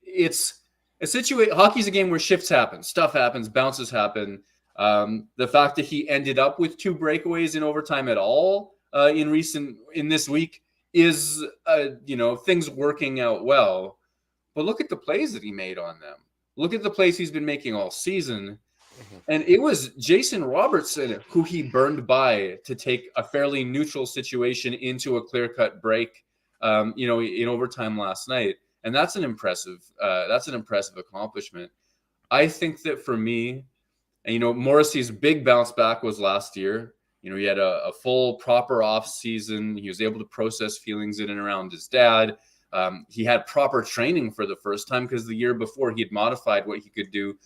it's a situation. Hockey's a game where shifts happen, stuff happens, bounces happen. The fact that he ended up with 2 breakaways in overtime at all in this week is things working out well. But look at the plays that he made on them. Look at the plays he's been making all season. And it was Jason Robertson who he burned by to take a fairly neutral situation into a clear-cut break, in overtime last night. And that's an impressive accomplishment. I think that for me, Morrissey's big bounce back was last year. He had a full proper off season. He was able to process feelings in and around his dad. He had proper training for the first time because the year before he had modified what he could do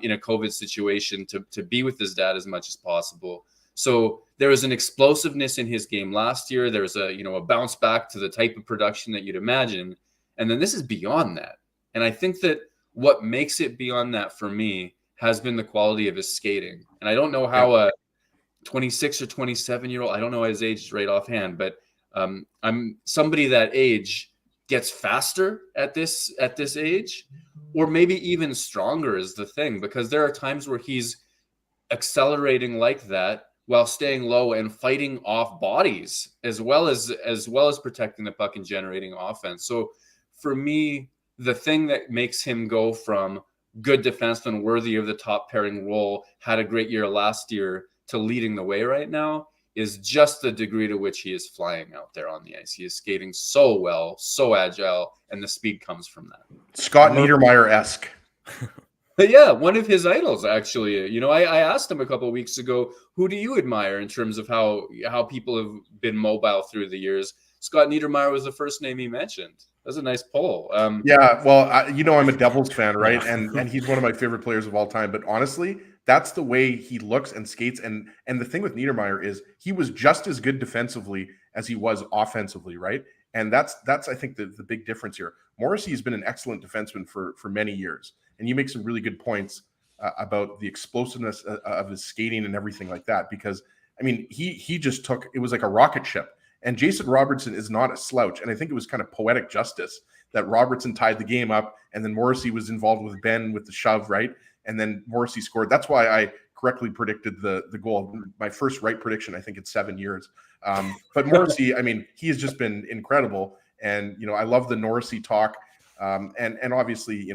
in a COVID situation to be with his dad as much as possible. So there was an explosiveness in his game last year. There was a bounce back to the type of production that you'd imagine. And then this is beyond that. And I think that what makes it beyond that for me has been the quality of his skating. And I don't know how a 26 or 27-year-old, I don't know his age right offhand, but I'm somebody that age gets faster at this age, or maybe even stronger is the thing, because there are times where he's accelerating like that while staying low and fighting off bodies as well as protecting the puck and generating offense. So for me, the thing that makes him go from good defenseman worthy of the top pairing role, had a great year last year, to leading the way right now is just the degree to which he is flying out there on the ice. He is skating so well, so agile, and the speed comes from that. Scott Niedermayer-esque. But yeah, one of his idols, actually. You know, I asked him a couple of weeks ago, who do you admire in terms of how people have been mobile through the years? Scott Niedermayer was the first name he mentioned. That was a nice poll. Yeah, well, I'm a Devils fan, right? And he's one of my favorite players of all time. But honestly, that's the way he looks and skates. And the thing with Niedermayer is he was just as good defensively as he was offensively, right? And that's I think the big difference here. Morrissey has been an excellent defenseman for many years, and you make some really good points about the explosiveness of his skating and everything like that. Because I mean, he just took it was like a rocket ship. And Jason Robertson is not a slouch. And I think it was kind of poetic justice that Robertson tied the game up, and then Morrissey was involved with Ben with the shove, right? And then Morrissey scored. That's why I correctly predicted the goal. My first right prediction, I think it's 7 years. But Morrissey, I mean, he has just been incredible. And, I love the Norrisy talk. And obviously,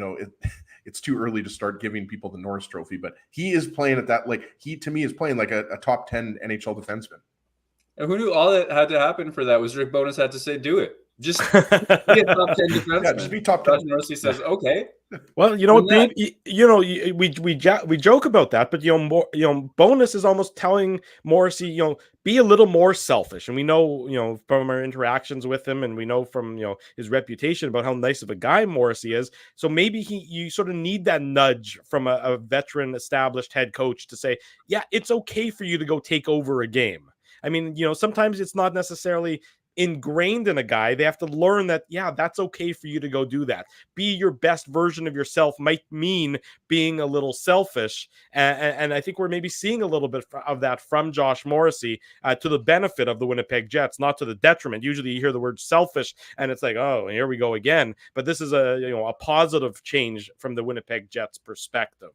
it's too early to start giving people the Norris Trophy, but he is playing at that, he to me is playing like a top 10 NHL defenseman. And who knew all that had to happen for that was Rick Bowness had to say, do it. Just be a top 10 defenseman. Yeah, just be top 10. Morrissey says, okay. Well, we joke about that, but Bowness is almost telling Morrissey, be a little more selfish. And we know, from our interactions with him, and we know from his reputation about how nice of a guy Morrissey is. So maybe you sort of need that nudge from a veteran, established head coach to say, yeah, it's okay for you to go take over a game. I mean, sometimes it's not necessarily ingrained in a guy. They have to learn that, yeah, that's okay for you to go do that. Be your best version of yourself might mean being a little selfish. And I think we're maybe seeing a little bit of that from Josh Morrissey to the benefit of the Winnipeg Jets, not to the detriment. Usually you hear the word selfish and it's like, oh, here we go again. But this is a positive change from the Winnipeg Jets perspective.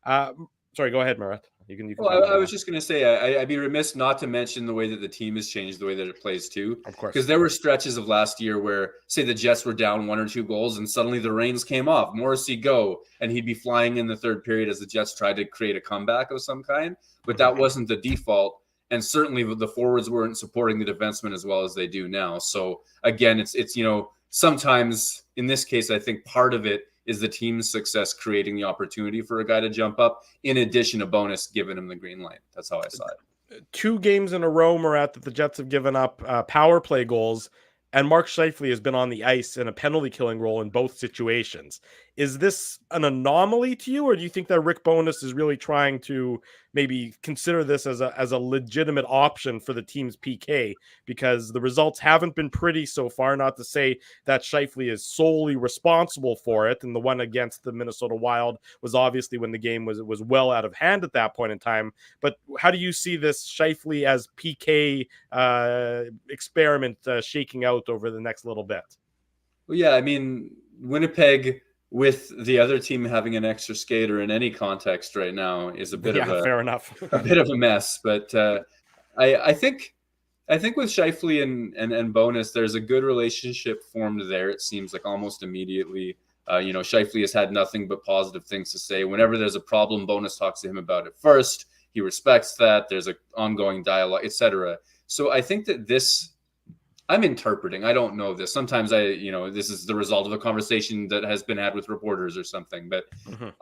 Sorry, go ahead, Murat. You can well, I was just going to say, I'd be remiss not to mention the way that the team has changed, the way that it plays too. Of course. Because there were stretches of last year where, say, the Jets were down 1 or 2 goals and suddenly the reins came off. Morrissey go, and he'd be flying in the third period as the Jets tried to create a comeback of some kind. But that wasn't the default. And certainly the forwards weren't supporting the defensemen as well as they do now. So again, it's sometimes in this case, I think part of it is the team's success creating the opportunity for a guy to jump up, in addition to Bonus giving him the green light. That's how I saw it. 2 games in a row, Murat, that the Jets have given up power play goals, and Mark Scheifele has been on the ice in a penalty killing role in both situations. Is this an anomaly to you, or do you think that Rick Bowness is really trying to maybe consider this as a legitimate option for the team's PK? Because the results haven't been pretty so far, not to say that Scheifele is solely responsible for it. And the one against the Minnesota Wild was obviously when the game was well out of hand at that point in time. But how do you see this Scheifele as PK experiment shaking out over the next little bit? Well, yeah, I mean, Winnipeg, with the other team having an extra skater in any context right now, is a bit of a fair enough. a bit of a mess. But I think with Scheifele and Bowness, there's a good relationship formed there. It seems like almost immediately. Scheifele has had nothing but positive things to say. Whenever there's a problem, Bowness talks to him about it first. He respects that. There's an ongoing dialogue, etc. So I think that this, I'm interpreting, I don't know this. Sometimes this is the result of a conversation that has been had with reporters or something, but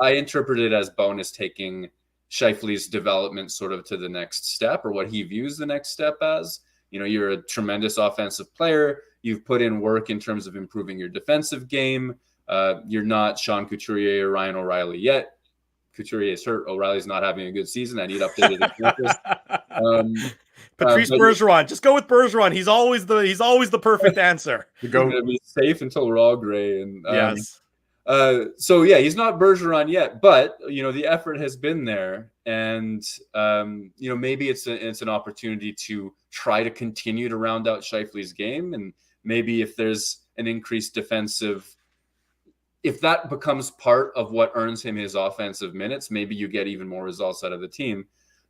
I interpret it as Bowness taking Scheifele's development sort of to the next step, or what he views the next step as. You're a tremendous offensive player. You've put in work in terms of improving your defensive game. You're not Sean Couturier or Ryan O'Reilly yet. Couturier is hurt. O'Reilly's not having a good season. I need updated campus. Patrice Bergeron. Just go with Bergeron. He's always the perfect answer. You're going to be safe until we're all gray. And yes. So yeah, he's not Bergeron yet, but the effort has been there, and maybe it's an opportunity to try to continue to round out Scheifele's game, and maybe if there's an increased defensive, if that becomes part of what earns him his offensive minutes, maybe you get even more results out of the team.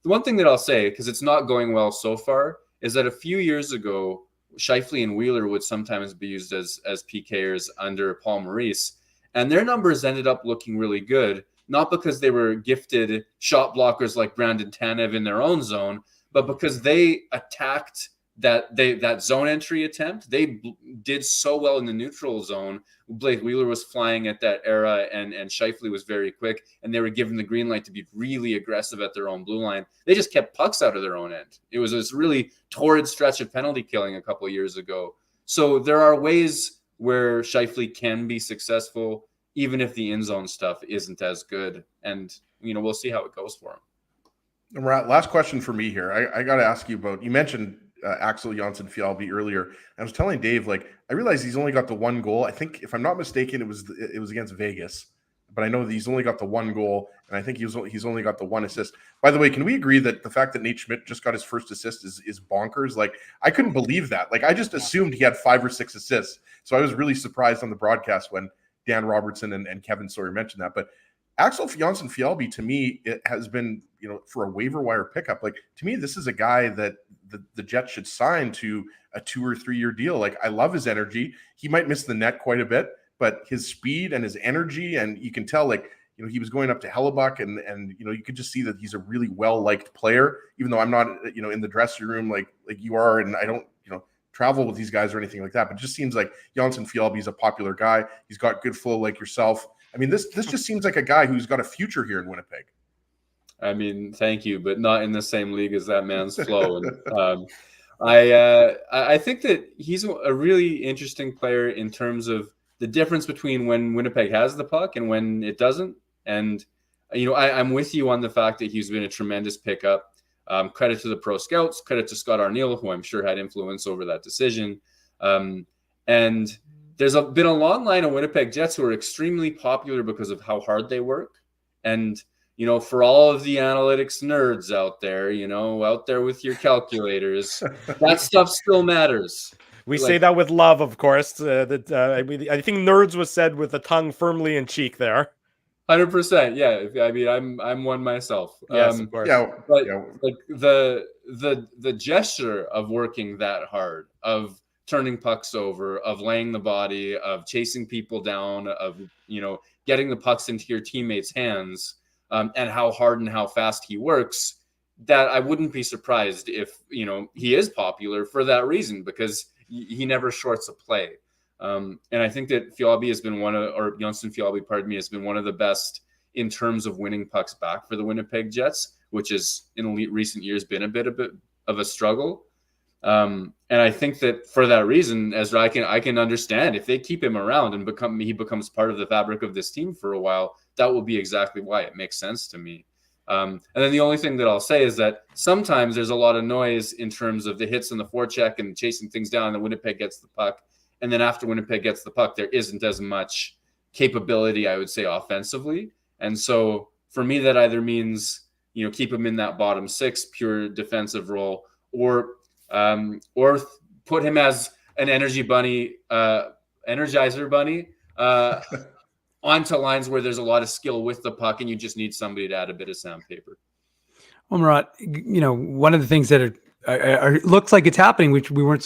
the one thing that I'll say, because it's not going well so far, is that a few years ago, Scheifele and Wheeler would sometimes be used as PKers under Paul Maurice, and their numbers ended up looking really good, not because they were gifted shot blockers like Brandon Tanev in their own zone, but because they attacked that zone entry attempt. They did so well in the neutral zone. Blake Wheeler was flying at that era, and Scheifele was very quick, and they were given the green light to be really aggressive at their own blue line. They just kept pucks out of their own end. It was this really torrid stretch of penalty killing a couple of years ago. So there are ways where Scheifele can be successful, even if the in-zone stuff isn't as good. And, we'll see how it goes for him. Last question for me here. I got to ask you about, you mentioned Axel Johnson-Fiala earlier. I was telling Dave, I realized he's only got the one goal. I think, if I'm not mistaken, it was against Vegas, but I know that he's only got the one goal, and I think he's only got the one assist. By the way, can we agree that the fact that Nate Schmidt just got his first assist is bonkers? I couldn't believe that. I just assumed he had 5 or 6 assists. So I was really surprised on the broadcast when Dan Robertson and Kevin Sawyer mentioned that. But Axel Johnson-Fiala, to me, it has been, for a waiver wire pickup. To me, this is a guy that the Jets should sign to a 2 or 3 year deal. I love his energy. He might miss the net quite a bit, but his speed and his energy, and you can tell, he was going up to Hellebuck, and you could just see that he's a really well-liked player, even though I'm not, in the dressing room like you are, and I don't, travel with these guys or anything like that. But it just seems like Johnson-Fiala is a popular guy. He's got good flow like yourself. I mean, this just seems like a guy who's got a future here in Winnipeg. I mean, thank you, but not in the same league as that man's flow. And I think that he's a really interesting player in terms of the difference between when Winnipeg has the puck and when it doesn't. And I'm with you on the fact that he's been a tremendous pickup. Credit to the pro scouts, credit to Scott Arniel, who I'm sure had influence over that decision. And there's been a long line of Winnipeg Jets who are extremely popular because of how hard they work. And, for all of the analytics nerds out there, out there with your calculators, that stuff still matters. We say that with love, of course. I think nerds was said with the tongue firmly in cheek there. 100%. Yeah. I mean, I'm one myself. Yes, of course. Yeah. But the gesture of working that hard, of turning pucks over, of laying the body, of chasing people down, of, getting the pucks into your teammates' hands, and how hard and how fast he works, that I wouldn't be surprised if, he is popular for that reason, because he never shorts a play. And I think that Johnson-Fiala, has been one of the best in terms of winning pucks back for the Winnipeg Jets, which is in recent years been a bit of a struggle. And I think that for that reason, Ezra, I can understand if they keep him around and he becomes part of the fabric of this team for a while, that will be exactly why it makes sense to me. And then the only thing that I'll say is that sometimes there's a lot of noise in terms of the hits on the forecheck and chasing things down, and Winnipeg gets the puck. And then after Winnipeg gets the puck, there isn't as much capability, I would say, offensively. And so for me, that either means, keep him in that bottom 6 pure defensive role, or put him as an energizer bunny onto lines where there's a lot of skill with the puck, and you just need somebody to add a bit of sandpaper. Well, Murat, one of the things that looks like it's happening, which we weren't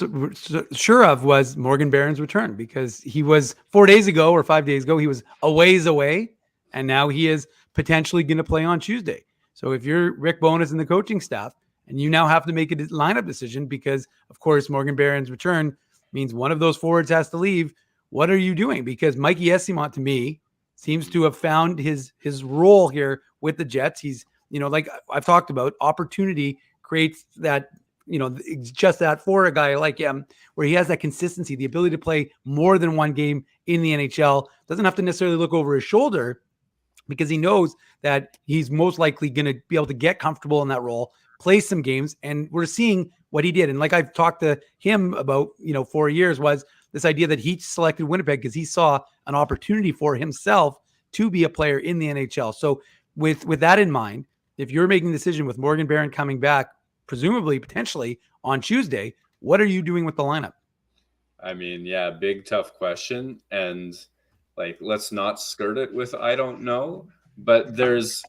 sure of, was Morgan Barron's return, because he was 4 days ago or 5 days ago, he was a ways away, and now he is potentially going to play on Tuesday. So if you're Rick Bowness and the coaching staff, and you now have to make a lineup decision because, of course, Morgan Barron's return means one of those forwards has to leave, what are you doing? Because Mikey Eyssimont, to me, seems to have found his role here with the Jets. He's, like I've talked about, opportunity creates that, just that for a guy like him, where he has that consistency, the ability to play more than one game in the NHL, doesn't have to necessarily look over his shoulder, because he knows that he's most likely going to be able to get comfortable in that role, play some games. And we're seeing what he did. And like I've talked to him about, 4 years, was this idea that he selected Winnipeg because he saw an opportunity for himself to be a player in the NHL. So with that in mind, if you're making a decision with Morgan Barron coming back, presumably, potentially on Tuesday, what are you doing with the lineup? I mean, yeah, big, tough question. And let's not skirt it with, I don't know, but there's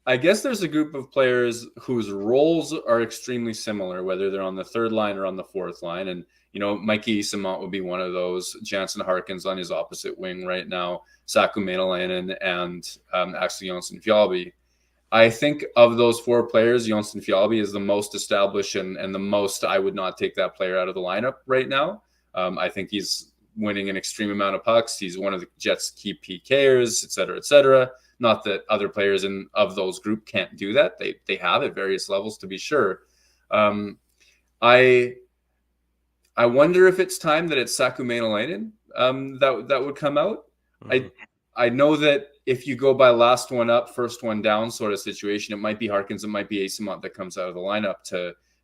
I guess there's a group of players whose roles are extremely similar, whether they're on the third line or on the fourth line. And, Mikey Eyssimont would be one of those. Jansen Harkins on his opposite wing right now, Saku Maenalainen, and actually Johnson-Fiala. I think of those four players, Johnson-Fiala is the most established and the most I would not take that player out of the lineup right now. I think he's winning an extreme amount of pucks. He's one of the Jets' key PKers, et cetera, et cetera. Not that other players of those group can't do that. They have at various levels, to be sure. I wonder if it's time that it's Saku Maenalainen that would come out. Mm-hmm. I know that if you go by last one up, first one down sort of situation, it might be Harkins, it might be Eyssimont that comes out of the lineup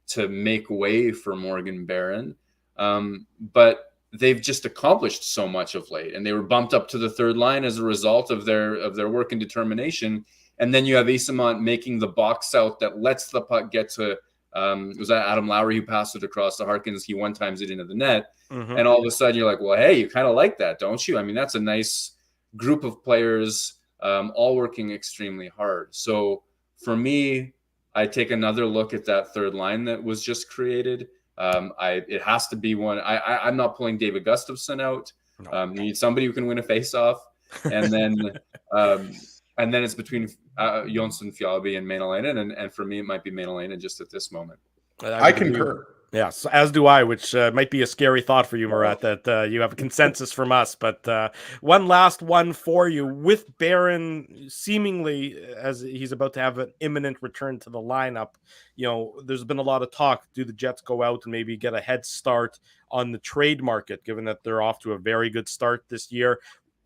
to make way for Morgan Barron. But they've just accomplished so much of late, and they were bumped up to the third line as a result of their work and determination. And then you have Eyssimont making the box out that lets the puck get to was that Adam Lowry who passed it across to Harkins? He one times it into the net, and all of a sudden you're like, well, hey, you kind of like that, don't you? I mean, that's a nice group of players, all working extremely hard. So for me, I take another look at that third line that was just created. It has to be one. I'm not pulling David Gustafsson out. No. You need somebody who can win a faceoff, and then it's between Johnson-Fiala and Maenalainen, and for me it might be Maenalainen just at this moment. I concur. Yes, as do I, which might be a scary thought for you, Murat, that you have a consensus from us. But one last one for you. With Barron seemingly, as he's about to have an imminent return to the lineup, there's been a lot of talk. Do the Jets go out and maybe get a head start on the trade market, given that they're off to a very good start this year?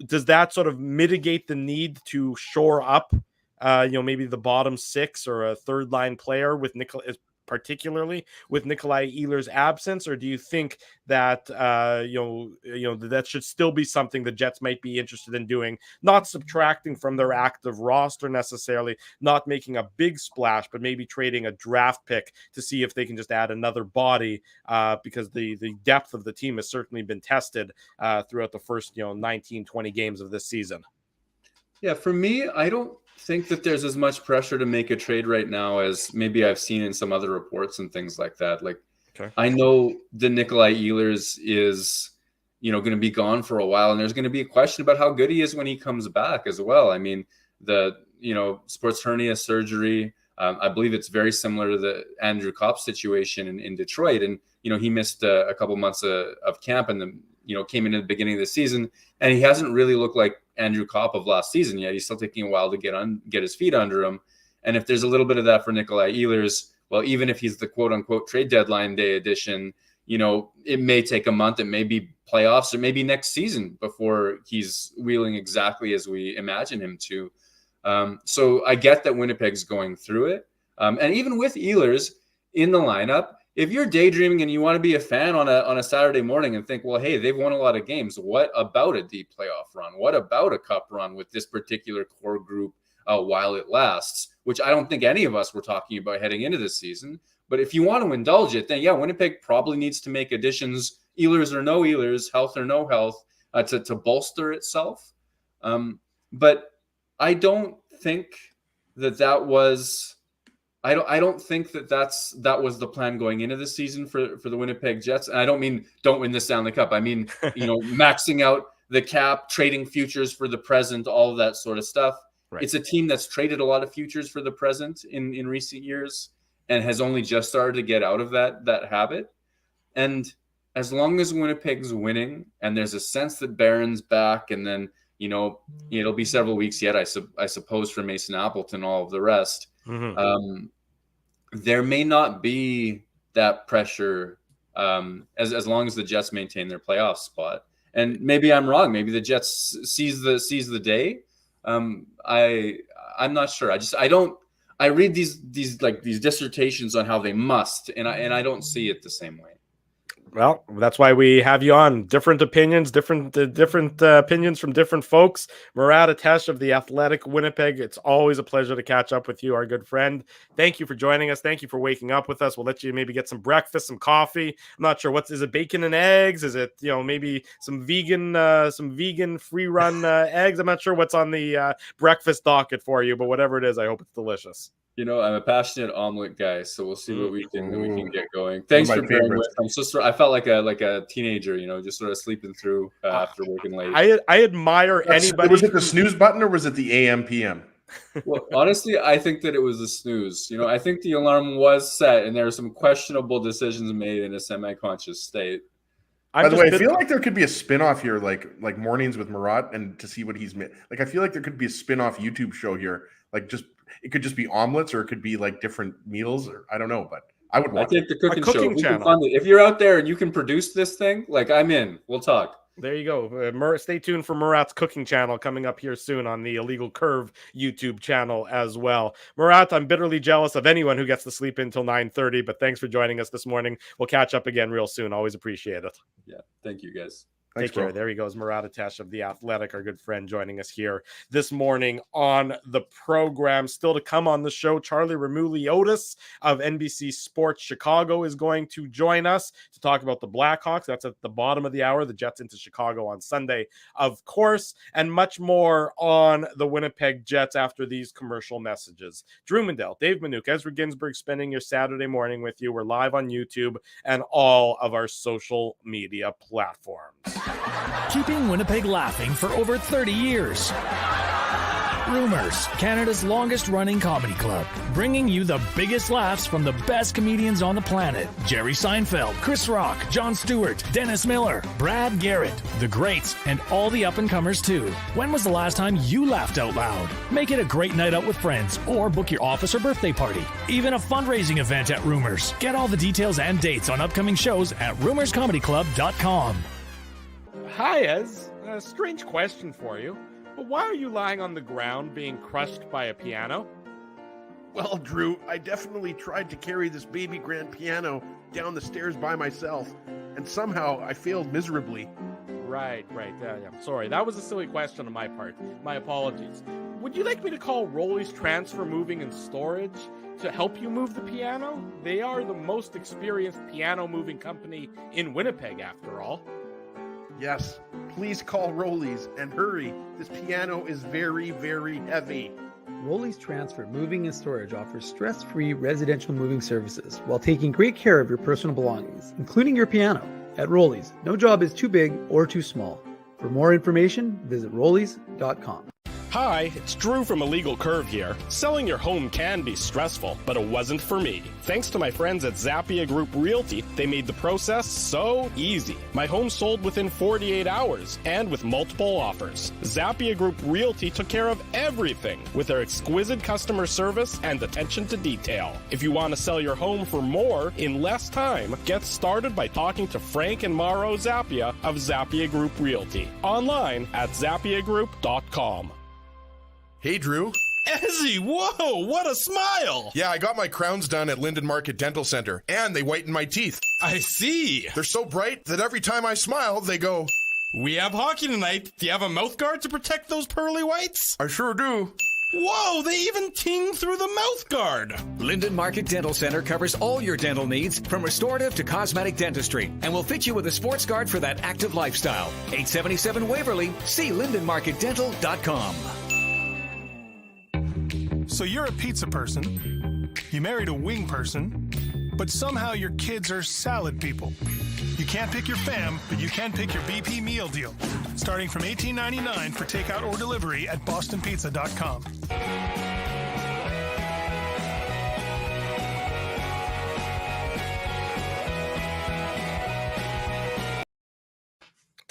Does that sort of mitigate the need to shore up, maybe the bottom six or a third line player with particularly with Nikolai Ehlers' absence, or do you think that that should still be something the Jets might be interested in doing, not subtracting from their active roster necessarily, not making a big splash, but maybe trading a draft pick to see if they can just add another body, because the depth of the team has certainly been tested throughout the first 19, 20 games of this season? Yeah, for me, I don't think that there's as much pressure to make a trade right now as maybe I've seen in some other reports and things like that. Like, okay, I know the Nikolai Ehlers is, going to be gone for a while, and there's going to be a question about how good he is when he comes back as well. I mean, the, sports hernia surgery, I believe it's very similar to the Andrew Kopp situation in Detroit. And, he missed a couple months of camp and then, came in at the beginning of the season, and he hasn't really looked like Andrew Kopp of last season yet. He's still taking a while to get his feet under him. And if there's a little bit of that for Nikolai Ehlers, well, even if he's the quote unquote trade deadline day edition, it may take a month. It may be playoffs or maybe next season before he's wheeling exactly as we imagine him to. So I get that Winnipeg's going through it. And even with Ehlers in the lineup, if you're daydreaming and you want to be a fan on a Saturday morning and think, well, hey, they've won a lot of games. What about a deep playoff run? What about a cup run with this particular core group while it lasts? Which I don't think any of us were talking about heading into this season. But if you want to indulge it, then yeah, Winnipeg probably needs to make additions, Ehlers or no Ehlers, health or no health, to bolster itself. But I don't think that was. I don't think that was the plan going into the season for the Winnipeg Jets. And I don't mean don't win the Stanley Cup. I mean, maxing out the cap, trading futures for the present, all of that sort of stuff. Right. It's a team that's traded a lot of futures for the present in recent years and has only just started to get out of that habit. And as long as Winnipeg's winning and there's a sense that Barron's back, and then, it'll be several weeks yet, I suppose, for Mason Appleton, all of the rest. Mm-hmm. There may not be that pressure as long as the Jets maintain their playoff spot. And maybe I'm wrong. Maybe the Jets seize the day. I'm not sure. I read these dissertations on how they must, and I don't see it the same way. Well, that's why we have you on. Different opinions, different opinions from different folks. Murat Ates of the Athletic Winnipeg. It's always a pleasure to catch up with you, our good friend. Thank you for joining us. Thank you for waking up with us. We'll let you maybe get some breakfast, some coffee. I'm not sure is it bacon and eggs? Is it maybe some vegan free run eggs? I'm not sure what's on the breakfast docket for you, but whatever it is, I hope it's delicious. I'm a passionate omelet guy, so we'll see what we can get going. Thanks for bearing with. I felt like a teenager, just sort of sleeping through after working late. I admire anybody. Was it the snooze button or was it the AM PM? Well, honestly, I think that it was a snooze. I think the alarm was set, and there were some questionable decisions made in a semi-conscious state. By the way, I feel like there could be a spin-off here, like Mornings with Murat, and to see what he's made. Like, I feel like there could be a spin-off YouTube show here, it could just be omelets, or it could be like different meals, or I don't know, but I would watch. I think the cooking channel. If you're out there and you can produce this thing, I'm in. We'll talk. There you go. Stay tuned for Murat's cooking channel coming up here soon on the Illegal Curve YouTube channel as well. Murat, I'm bitterly jealous of anyone who gets to sleep until 9:30, but thanks for joining us this morning. We'll catch up again real soon. Always appreciate it. Yeah, thank you, guys. Take care. There he goes, Murat Ates of the Athletic, our good friend, joining us here this morning on the program. Still to come on the show, Charlie Roumeliotis of NBC Sports Chicago is going to join us to talk about the Blackhawks. That's at the bottom of the hour. The Jets into Chicago on Sunday, of course, and much more on the Winnipeg Jets after these commercial messages. Drew Mindell, Dave Minuk, Ezra Ginsburg, spending your Saturday morning with you. We're live on YouTube and all of our social media platforms. Keeping Winnipeg laughing for over 30 years. Rumors, Canada's longest running comedy club, bringing you the biggest laughs from the best comedians on the planet. Jerry Seinfeld, Chris Rock, Jon Stewart, Dennis Miller, Brad Garrett, the greats, and all the up-and-comers too. When was the last time you laughed out loud? Make it a great night out with friends, or book your office or birthday party. Even a fundraising event at Rumors. Get all the details and dates on upcoming shows at rumorscomedyclub.com. Hi, Ez. A strange question for you, but why are you lying on the ground being crushed by a piano? Well, Drew, I definitely tried to carry this baby grand piano down the stairs by myself, and somehow I failed miserably. Right. Yeah, I'm sorry. That was a silly question on my part. My apologies. Would you like me to call Rolly's Transfer Moving and Storage to help you move the piano? They are the most experienced piano moving company in Winnipeg, after all. Yes, please call Rolly's and hurry. This piano is very, very heavy. Rolly's Transfer Moving and Storage offers stress-free residential moving services while taking great care of your personal belongings, including your piano. At Rolly's, no job is too big or too small. For more information, visit rollys.com. Hi, it's Drew from Illegal Curve here. Selling your home can be stressful, but it wasn't for me. Thanks to my friends at Zappia Group Realty, they made the process so easy. My home sold within 48 hours and with multiple offers. Zappia Group Realty took care of everything with their exquisite customer service and attention to detail. If you want to sell your home for more in less time, get started by talking to Frank and Mauro Zappia of Zappia Group Realty. Online at zappiagroup.com. Hey, Drew. Ezzy, whoa, what a smile! Yeah, I got my crowns done at Linden Market Dental Center, and they whiten my teeth. I see. They're so bright that every time I smile, they go, "We have hockey tonight. Do you have a mouth guard to protect those pearly whites?" I sure do. Whoa, they even ting through the mouth guard. Linden Market Dental Center covers all your dental needs from restorative to cosmetic dentistry and will fit you with a sports guard for that active lifestyle. 877 Waverly. See lindenmarketdental.com. So you're a pizza person, you married a wing person, but somehow your kids are salad people. You can't pick your fam, but you can pick your BP meal deal, starting from $18.99 for takeout or delivery at bostonpizza.com.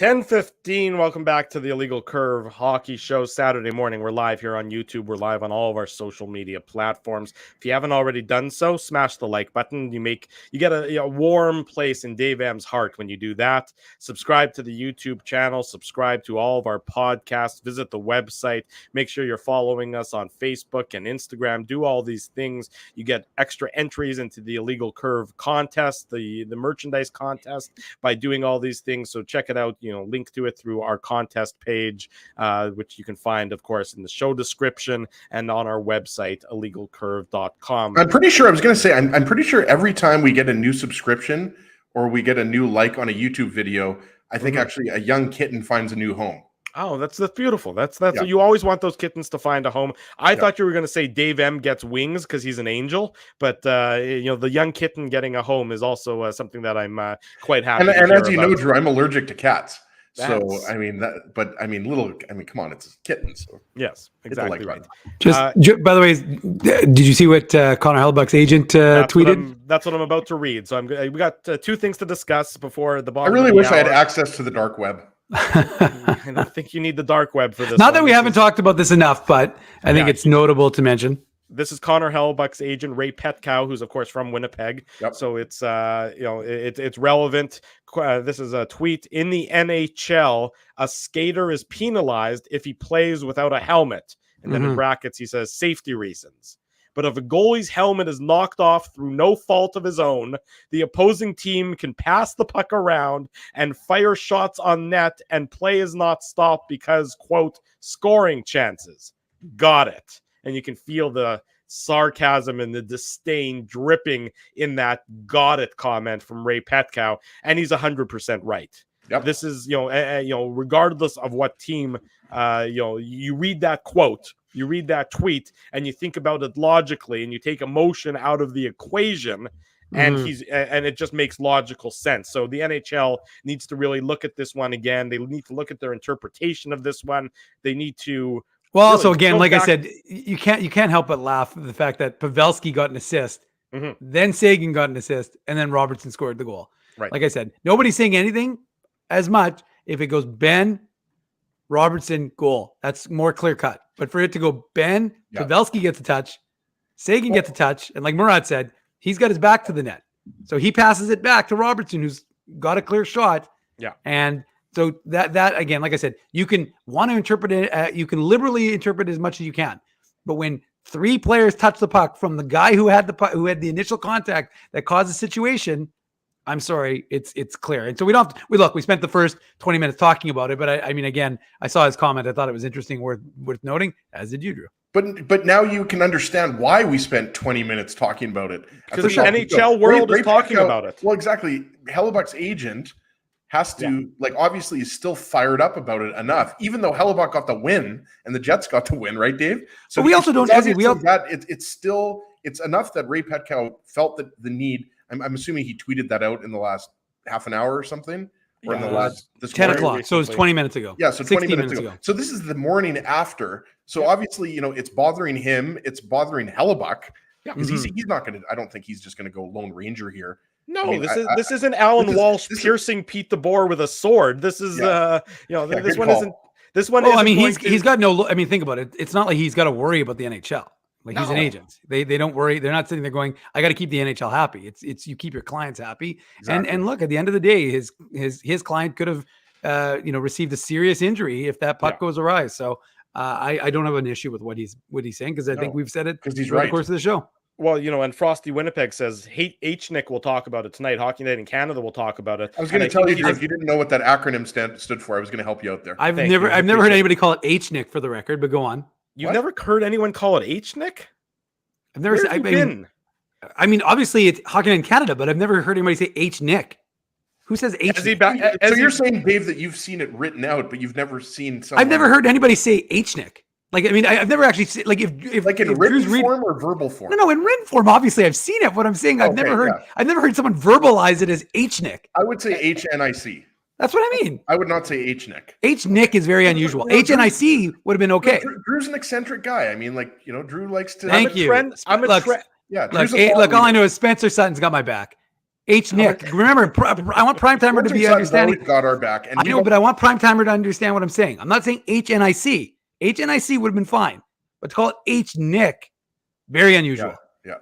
10:15. Welcome back to the Illegal Curve Hockey Show. Saturday morning. We're live here on YouTube. We're live on all of our social media platforms. If you haven't already done so, smash the like button. You get a warm place in Dave M's heart when you do that. Subscribe to the YouTube channel. Subscribe to all of our podcasts. Visit the website. Make sure you're following us on Facebook and Instagram. Do all these things. You get extra entries into the Illegal Curve contest, the merchandise contest, by doing all these things. So check it out. Link to it through our contest page, which you can find, of course, in the show description and on our website, illegalcurve.com. I'm pretty sure, I was going to say, I'm pretty sure every time we get a new subscription or we get a new like on a YouTube video, I think actually a young kitten finds a new home. Oh, that's beautiful. That's you always want those kittens to find a home. I thought you were going to say Dave M gets wings because he's an angel, but the young kitten getting a home is also something that I'm quite happy. And as you know, Drew, I'm allergic to cats. So come on, it's kittens. So yes, exactly right. By the way, did you see what Connor Hellebuyck's agent tweeted? That's what I'm about to read. So we got two things to discuss before the bottom. I really wish I had access to the dark web. I don't think you need the dark web for this. Not that we haven't talked about this enough, but I think it's notable to mention. This is Connor Hellebuyck's agent, Ray Petkow, who's of course from Winnipeg. Yep. So it's it's relevant. This is a tweet. In the NHL, a skater is penalized if he plays without a helmet, and then in brackets he says safety reasons. But if a goalie's helmet is knocked off through no fault of his own, the opposing team can pass the puck around and fire shots on net, and play is not stopped because, quote, scoring chances. Got it. And you can feel the sarcasm and the disdain dripping in that "got it" comment from Ray Petkow, and he's 100% right. Yep. This is regardless of what team you read that quote, you read that tweet, and you think about it logically, and you take emotion out of the equation, and it just makes logical sense. So the NHL needs to really look at this one again. They need to look at their interpretation of this one. They need to. Well, also again, like I said, you can't help but laugh at the fact that Pavelski got an assist, then Sagan got an assist, and then Robertson scored the goal. Right. Like I said, nobody's saying anything as much if it goes Ben, Robertson, goal. That's more clear cut. But for it to go Ben, Pavelski gets a touch, Sagan gets a touch, and like Murat said, he's got his back to the net, so he passes it back to Robertson, who's got a clear shot. Yeah, and. So that again, like I said, you can want to interpret it. You can liberally interpret as much as you can, but when three players touch the puck from the guy who had the puck, who had the initial contact that caused the situation, I'm sorry, it's clear. And so we don't. We spent the first 20 minutes talking about it, but I mean, again, I saw his comment. I thought it was interesting, worth noting, as did you, Drew. But now you can understand why we spent 20 minutes talking about it. Because the NHL world is talking about it. Well, exactly. Hellebuyck's agent has to, obviously he's still fired up about it enough, even though Hellebuyck got the win and the Jets got the win, right, Dave? So but we also don't it's enough that Ray Petkow felt that the need. I'm assuming he tweeted that out in the last half an hour or something, or in the last 10 o'clock. So it was 20 minutes ago. Yeah, so 20 minutes ago. So this is the morning after. So obviously, it's bothering him. It's bothering Hellebuyck because he's not going to. I don't think he's just going to go Lone Ranger here. No, this isn't Alan Walsh piercing Pete DeBoer with a sword. This is this one isn't. This one. Well, I mean, he's got no. I mean, think about it. It's not like he's got to worry about the NHL. Like he's an agent. They don't worry. They're not sitting there going, "I got to keep the NHL happy." It's you keep your clients happy. Exactly. And look, at the end of the day, his client could have received a serious injury if that puck goes awry. So I don't have an issue with what he's saying, because I think we've said it because he's throughout the course of the show. Well, and Frosty Winnipeg says HNIC will talk about it tonight. Hockey Night in Canada will talk about it. I was going to tell you, if you didn't know what that acronym stood for, I was going to help you out there. I've never heard anybody call it HNIC, for the record, but go on. You've never heard anyone call it HNIC? I've never seen. I mean, obviously it's Hockey Night in Canada, but I've never heard anybody say HNIC. Who says HNIC? So you're saying, Dave, that you've seen it written out, but you've never seen someone. I've never heard anybody say HNIC. Like, I mean, I've never actually seen, like, if like in written form or verbal form. No, in written form. Obviously, I've seen it. What I'm saying, I've never heard someone verbalize it as HNIC. I would say HNIC. That's what I mean. I would not say HNIC. HNIC is very unusual. HNIC would have been okay. Drew's an eccentric guy. I mean, Drew likes to. I'm a trend. Yeah. Look, all I know is Spencer Sutton's got my back. HNIC. Remember, I want prime timer to be understanding. Got our back. And I know, but I want prime timer to understand what I'm saying. I'm not saying HNIC. HNIC would have been fine, but to call it HNIC, very unusual. Yeah.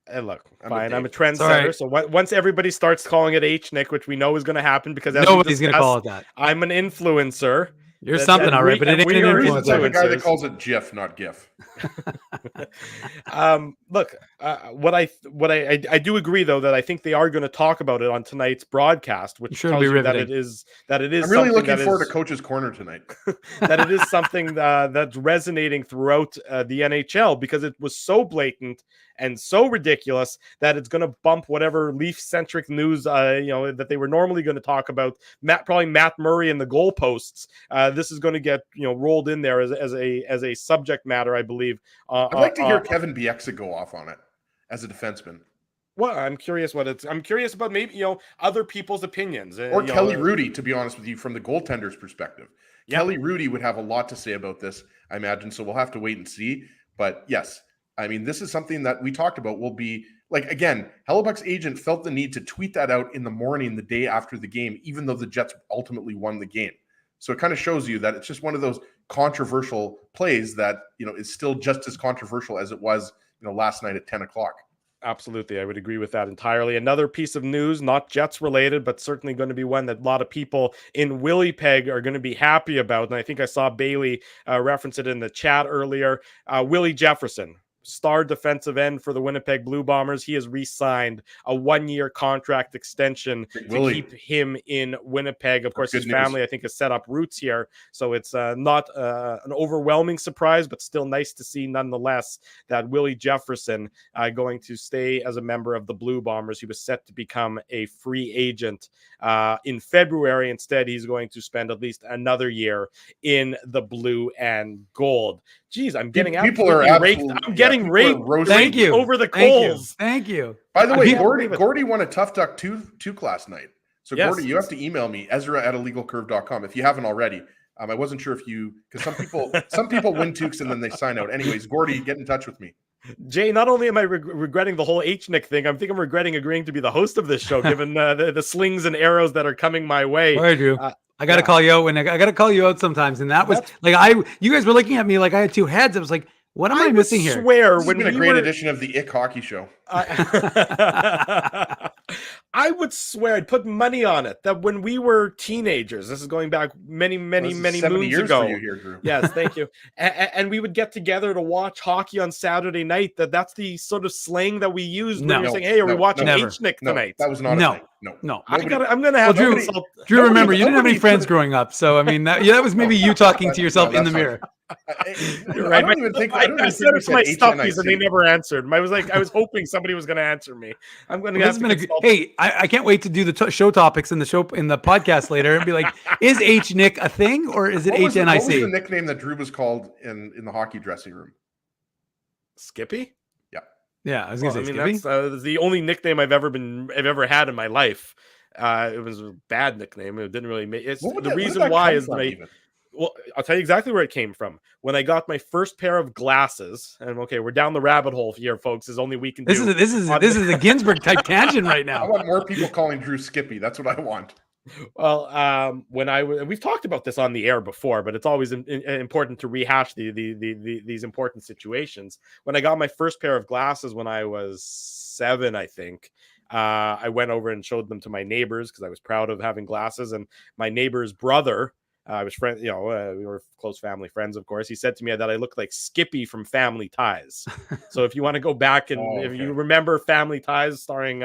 And look, fine. I'm a trendsetter. So once everybody starts calling it HNIC, which we know is going to happen because nobody's going to call it that. I'm an influencer. You're something, all right, but it ain't an influencer. The guy that calls it GIF, not GIF. Look, what I do agree though that I think they are going to talk about it on tonight's broadcast, which tells you that it is. I'm really looking forward to Coach's Corner tonight. That it is something that's resonating throughout the NHL because it was so blatant and so ridiculous that it's going to bump whatever Leaf-centric news, that they were normally going to talk about. Probably Matt Murray and the goalposts. This is going to get rolled in there as a subject matter, I believe. I'd like to hear Kevin Bieksa go off on it as a defenseman. Well, I'm curious about maybe other people's opinions or Kelly Rudy. To be honest with you, from the goaltender's perspective, Kelly Rudy would have a lot to say about this, I imagine. So we'll have to wait and see. But yes. I mean, this is something that we talked about will be like, again, Hellebuck's agent felt the need to tweet that out in the morning, the day after the game, even though the Jets ultimately won the game. So it kind of shows you that it's just one of those controversial plays that, is still just as controversial as it was, last night at 10 o'clock. Absolutely. I would agree with that entirely. Another piece of news, not Jets related, but certainly going to be one that a lot of people in Winnipeg are going to be happy about. And I think I saw Bailey reference it in the chat earlier. Willie Jefferson, star defensive end for the Winnipeg Blue Bombers. He has re-signed a 1-year contract extension to keep him in Winnipeg. Of course, his family, I think, has set up roots here. So it's not an overwhelming surprise, but still nice to see nonetheless that Willie Jefferson going to stay as a member of the Blue Bombers. He was set to become a free agent in February. Instead, he's going to spend at least another year in the blue and gold. Geez, I'm getting absolutely raked. I'm getting raked. Thank you. Over the coals. Thank you. By the way, Gordy won a Tough Duck 2 last night. So yes. Gordy, you have to email me, Ezra@illegalcurve.com if you haven't already. I wasn't sure if you, because some people win toques and then they sign out. Anyways, Gordy, get in touch with me. Jay, not only am I regretting the whole HNIC thing, I'm regretting agreeing to be the host of this show, given the slings and arrows that are coming my way. All right, Drew. I got to call you out I got to call you out sometimes. And that was you guys were looking at me like I had two heads. I was like, what am I missing here? This has been a great edition of the Ick Hockey Show. I would swear, I'd put money on it that when we were teenagers, this is going back many moons ago. For you here, Drew. Yes, thank you. And we would get together to watch hockey on Saturday night. That's the sort of slang that we used when we were saying, "Hey, are we watching HNIC tonight?" That was not a thing. No. I'm gonna have Drew. Remember, you didn't have any friends growing up, so I mean, that was maybe you talking to yourself in the mirror. You're right. I said it to my stuffies and they never answered. I was hoping somebody was going to answer me. I'm going to have to Hey, I can't wait to do the show topics in the podcast later and be like, is HNIC a thing or is it HNIC? What was the nickname that Drew was called in the hockey dressing room? Skippy? Yeah, I was going to say Skippy. That's the only nickname I've ever had in my life. It was a bad nickname. It didn't really make it. The reason why is well, I'll tell you exactly where it came from. When I got my first pair of glasses, and okay, we're down the rabbit hole here, folks. Is only we can do. This is a Ginsburg type tangent right now. I want more people calling Drew Skippy. That's what I want. Well, we've talked about this on the air before, but it's always important to rehash these important situations. When I got my first pair of glasses when I was 7, I think. I went over and showed them to my neighbors because I was proud of having glasses, and my neighbor's brother. I was friend, we were close family friends, of course. He said to me that I looked like Skippy from Family Ties. So if you want to go back and if you remember Family Ties starring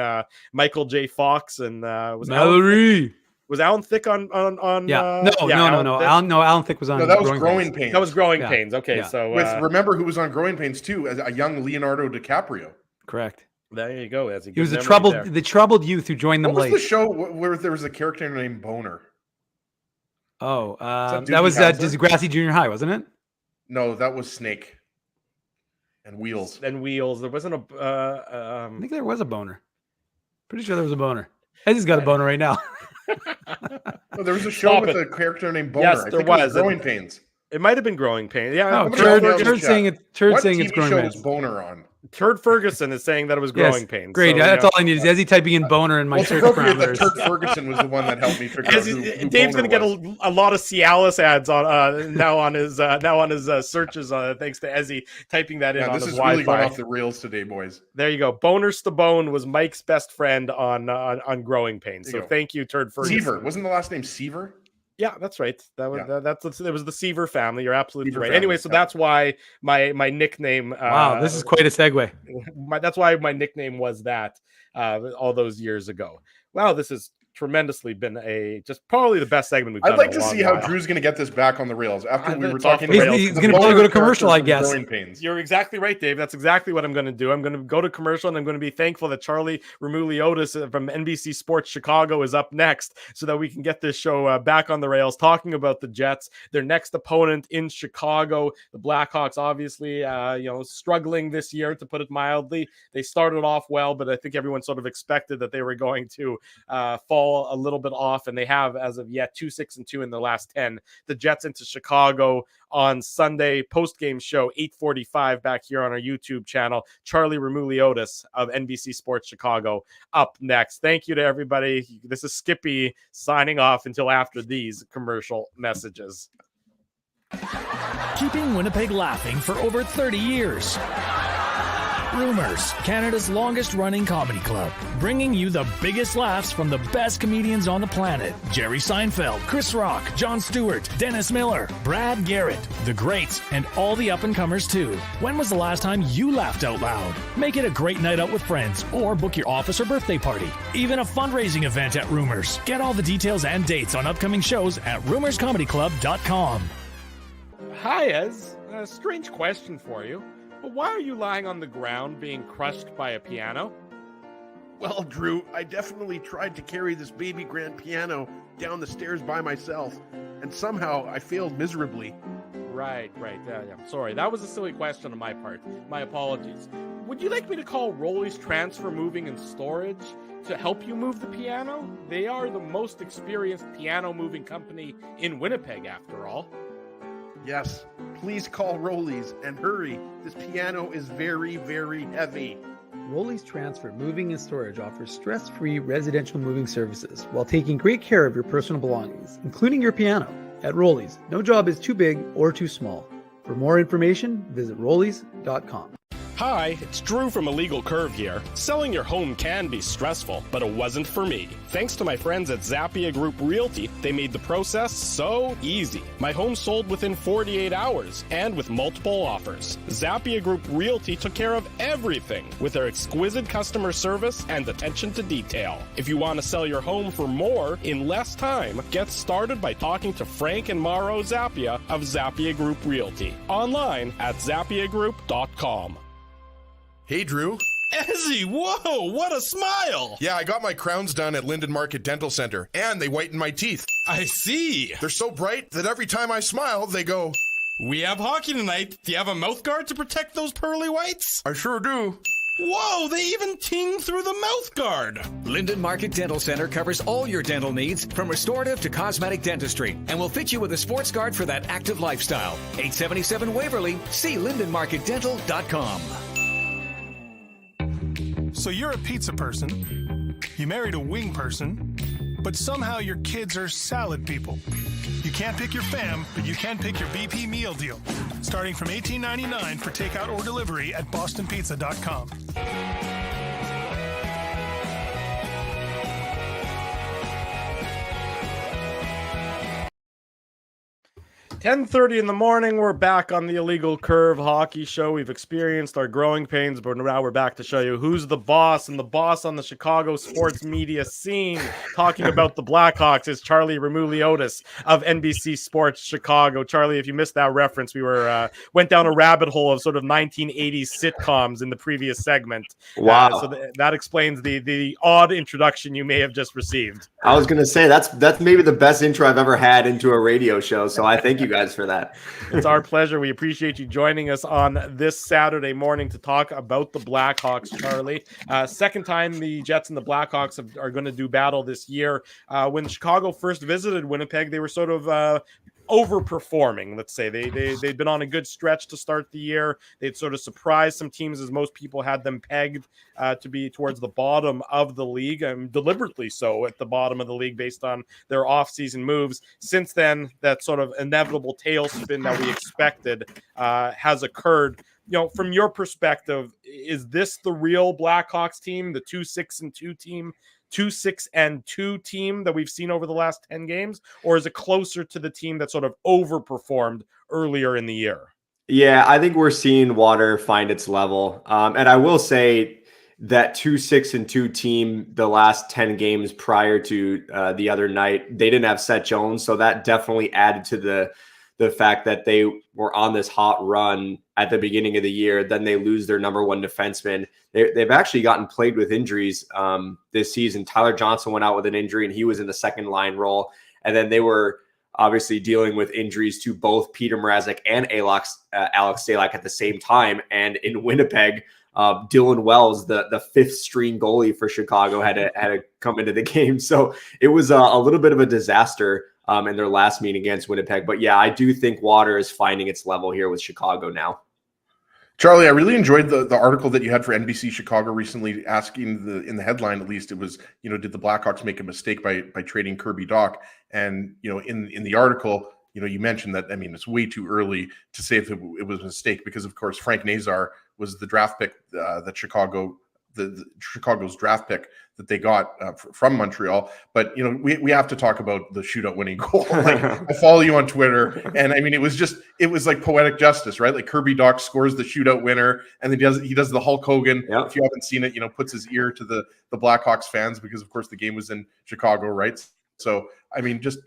Michael J. Fox and Mallory. Was Alan Thicke on No. Alan Thicke was on. No, that was Growing Pains. That was Growing Pains. Okay, so remember who was on Growing Pains too? As a young Leonardo DiCaprio. Correct. There you go. He was the troubled youth who joined them late. What was the show where there was a character named Boner? Oh, that was Degrassi Junior High, wasn't it? No, that was Snake and Wheels. There wasn't a. I think there was a boner. Pretty sure there was a boner. I just got a boner right now. No, there was a show with a character named Boner. Yes, there was. Growing Pains. It might have been Growing Pains. Yeah. Turd saying it's Growing Pains. What TV show was Boner on? Turd Ferguson is saying that it was growing pains. Great. So, That's all I need. Is Ezzy typing in boner in my search parameters? Turd Ferguson was the one that helped me figure out who Dave's going to get was. a lot of Cialis ads on now on his searches thanks to Ezzy typing that in on his This is Wi-Fi. really going off the rails today, boys. There you go. Boners to Bone was Mike's best friend on growing pains. So thank you, Turd Ferguson. Seaver. Wasn't the last name Seaver? Yeah, that's right. That was it was the Seaver family. You're absolutely Seaver right. family, Anyway, so that's why my nickname. Wow, this is quite a segue. That's why my nickname was that all those years ago. Wow, this has tremendously been just probably the best segment we've done. I'd like in a to long see how while. Drew's going to get this back on the rails after we were It's off talking. the rails. He's going to probably go to commercial, I guess. You're exactly right, Dave. That's exactly what I'm going to do. I'm going to go to commercial, and I'm going to be thankful that Charlie Roumeliotis from NBC Sports Chicago is up next, so that we can get this show back on the rails, talking about the Jets, their next opponent in Chicago, the Blackhawks. Obviously, struggling this year, to put it mildly. They started off well, but I think everyone sort of expected that they were going to fall a little bit off, and they have, as of yet, 2-6-2 in the last 10. The Jets into Chicago on Sunday, post-game show, 8:45 back here on our YouTube channel. Charlie Roumeliotis of NBC Sports Chicago up next. Thank you to everybody. This is Skippy signing off until after these commercial messages. Keeping Winnipeg laughing for over 30 years. Rumors, Canada's longest-running comedy club, bringing you the biggest laughs from the best comedians on the planet. Jerry Seinfeld, Chris Rock, Jon Stewart, Dennis Miller, Brad Garrett, the greats, and all the up-and-comers too. When was the last time you laughed out loud? Make it a great night out with friends, or book your office or birthday party. Even a fundraising event at Rumors. Get all the details and dates on upcoming shows at rumorscomedyclub.com. Hi, Ez. A strange question for you. But why are you lying on the ground being crushed by a piano? Well, Drew, I definitely tried to carry this baby grand piano down the stairs by myself, and somehow I failed miserably. Right. Yeah. Sorry, that was a silly question on my part. My apologies. Would you like me to call Rolly's Transfer Moving and Storage to help you move the piano? They are the most experienced piano moving company in Winnipeg, after all. Yes, please call Rolly's and hurry. This piano is very, very heavy. Rolly's Transfer Moving and Storage offers stress-free residential moving services while taking great care of your personal belongings, including your piano. At Rolly's, no job is too big or too small. For more information, visit rollys.com. Hi, it's Drew from Illegal Curve here. Selling your home can be stressful, but it wasn't for me. Thanks to my friends at Zappia Group Realty, they made the process so easy. My home sold within 48 hours and with multiple offers. Zappia Group Realty took care of everything with their exquisite customer service and attention to detail. If you want to sell your home for more in less time, get started by talking to Frank and Mauro Zappia of Zappia Group Realty. Online at zappiagroup.com. Hey, Drew. Ezzy, whoa, what a smile! Yeah, I got my crowns done at Linden Market Dental Center, and they whiten my teeth. I see. They're so bright that every time I smile, they go, We have hockey tonight. Do you have a mouth guard to protect those pearly whites? I sure do. Whoa, they even ting through the mouth guard. Linden Market Dental Center covers all your dental needs, from restorative to cosmetic dentistry, and will fit you with a sports guard for that active lifestyle. 877 Waverly. See lindenmarketdental.com. So you're a pizza person, you married a wing person, but somehow your kids are salad people. You can't pick your fam, but you can pick your BP meal deal. Starting from $18.99 for takeout or delivery at bostonpizza.com. 10:30 in the morning, we're back on the Illegal Curve Hockey Show. We've experienced our growing pains, but now we're back to show you who's the boss. And the boss on the Chicago sports media scene, talking about the Blackhawks, is Charlie Roumeliotis of NBC Sports Chicago. Charlie, if you missed that reference, we went down a rabbit hole of sort of 1980s sitcoms in the previous segment. Wow. So that explains the odd introduction you may have just received. I was going to say that's maybe the best intro I've ever had into a radio show. So I thank you guys for that. It's our pleasure. We appreciate you joining us on this Saturday morning to talk about the Blackhawks, Charlie. Second time the Jets and the Blackhawks are going to do battle this year. When Chicago first visited Winnipeg, they were sort of overperforming. Let's say they'd been on a good stretch to start the year. They'd sort of surprised some teams, as most people had them pegged to be towards the bottom of the league, and deliberately so at the bottom of the league based on their offseason moves. Since then, that sort of inevitable tailspin that we expected has occurred. From your perspective, is this the real Blackhawks team, the 2-6-2 team, 2-6-2 team that we've seen over the last 10 games, or is it closer to the team that sort of overperformed earlier in the year? Yeah, I think we're seeing water find its level. And I will say that 2-6-2 team, the last 10 games prior to the other night, they didn't have Seth Jones. So that definitely added to the fact that they were on this hot run at the beginning of the year. Then they lose their number one defenseman. They've actually gotten plagued with injuries this season. Tyler Johnson went out with an injury, and he was in the second line role. And then they were obviously dealing with injuries to both Peter Mrazek and Alex Stalock at the same time. And in Winnipeg, Dylan Wells, the fifth string goalie for Chicago, had to come into the game. So it was a little bit of a disaster in their last meeting against Winnipeg. But yeah, I do think water is finding its level here with Chicago now. Charlie, I really enjoyed the article that you had for NBC Chicago recently, asking in the headline, at least, it was, did the Blackhawks make a mistake by trading Kirby Dach? And, in the article, you mentioned that, it's way too early to say if it was a mistake, because of course, Frank Nazar was the draft pick that Chicago's draft pick that they got from Montreal. But, we have to talk about the shootout winning goal. Like, I follow you on Twitter, and it was like poetic justice, right? Like, Kirby Dach scores the shootout winner, and then he does the Hulk Hogan. Yep. If you haven't seen it, puts his ear to the Blackhawks fans, because of course the game was in Chicago, right? So, just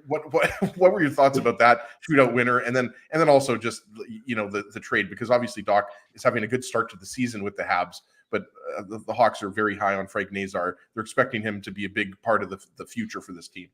what were your thoughts about that shootout winner? And then also just, the trade, because obviously Dach is having a good start to the season with the Habs, but the Hawks are very high on Frank Nazar. They're expecting him to be a big part of the future for this team.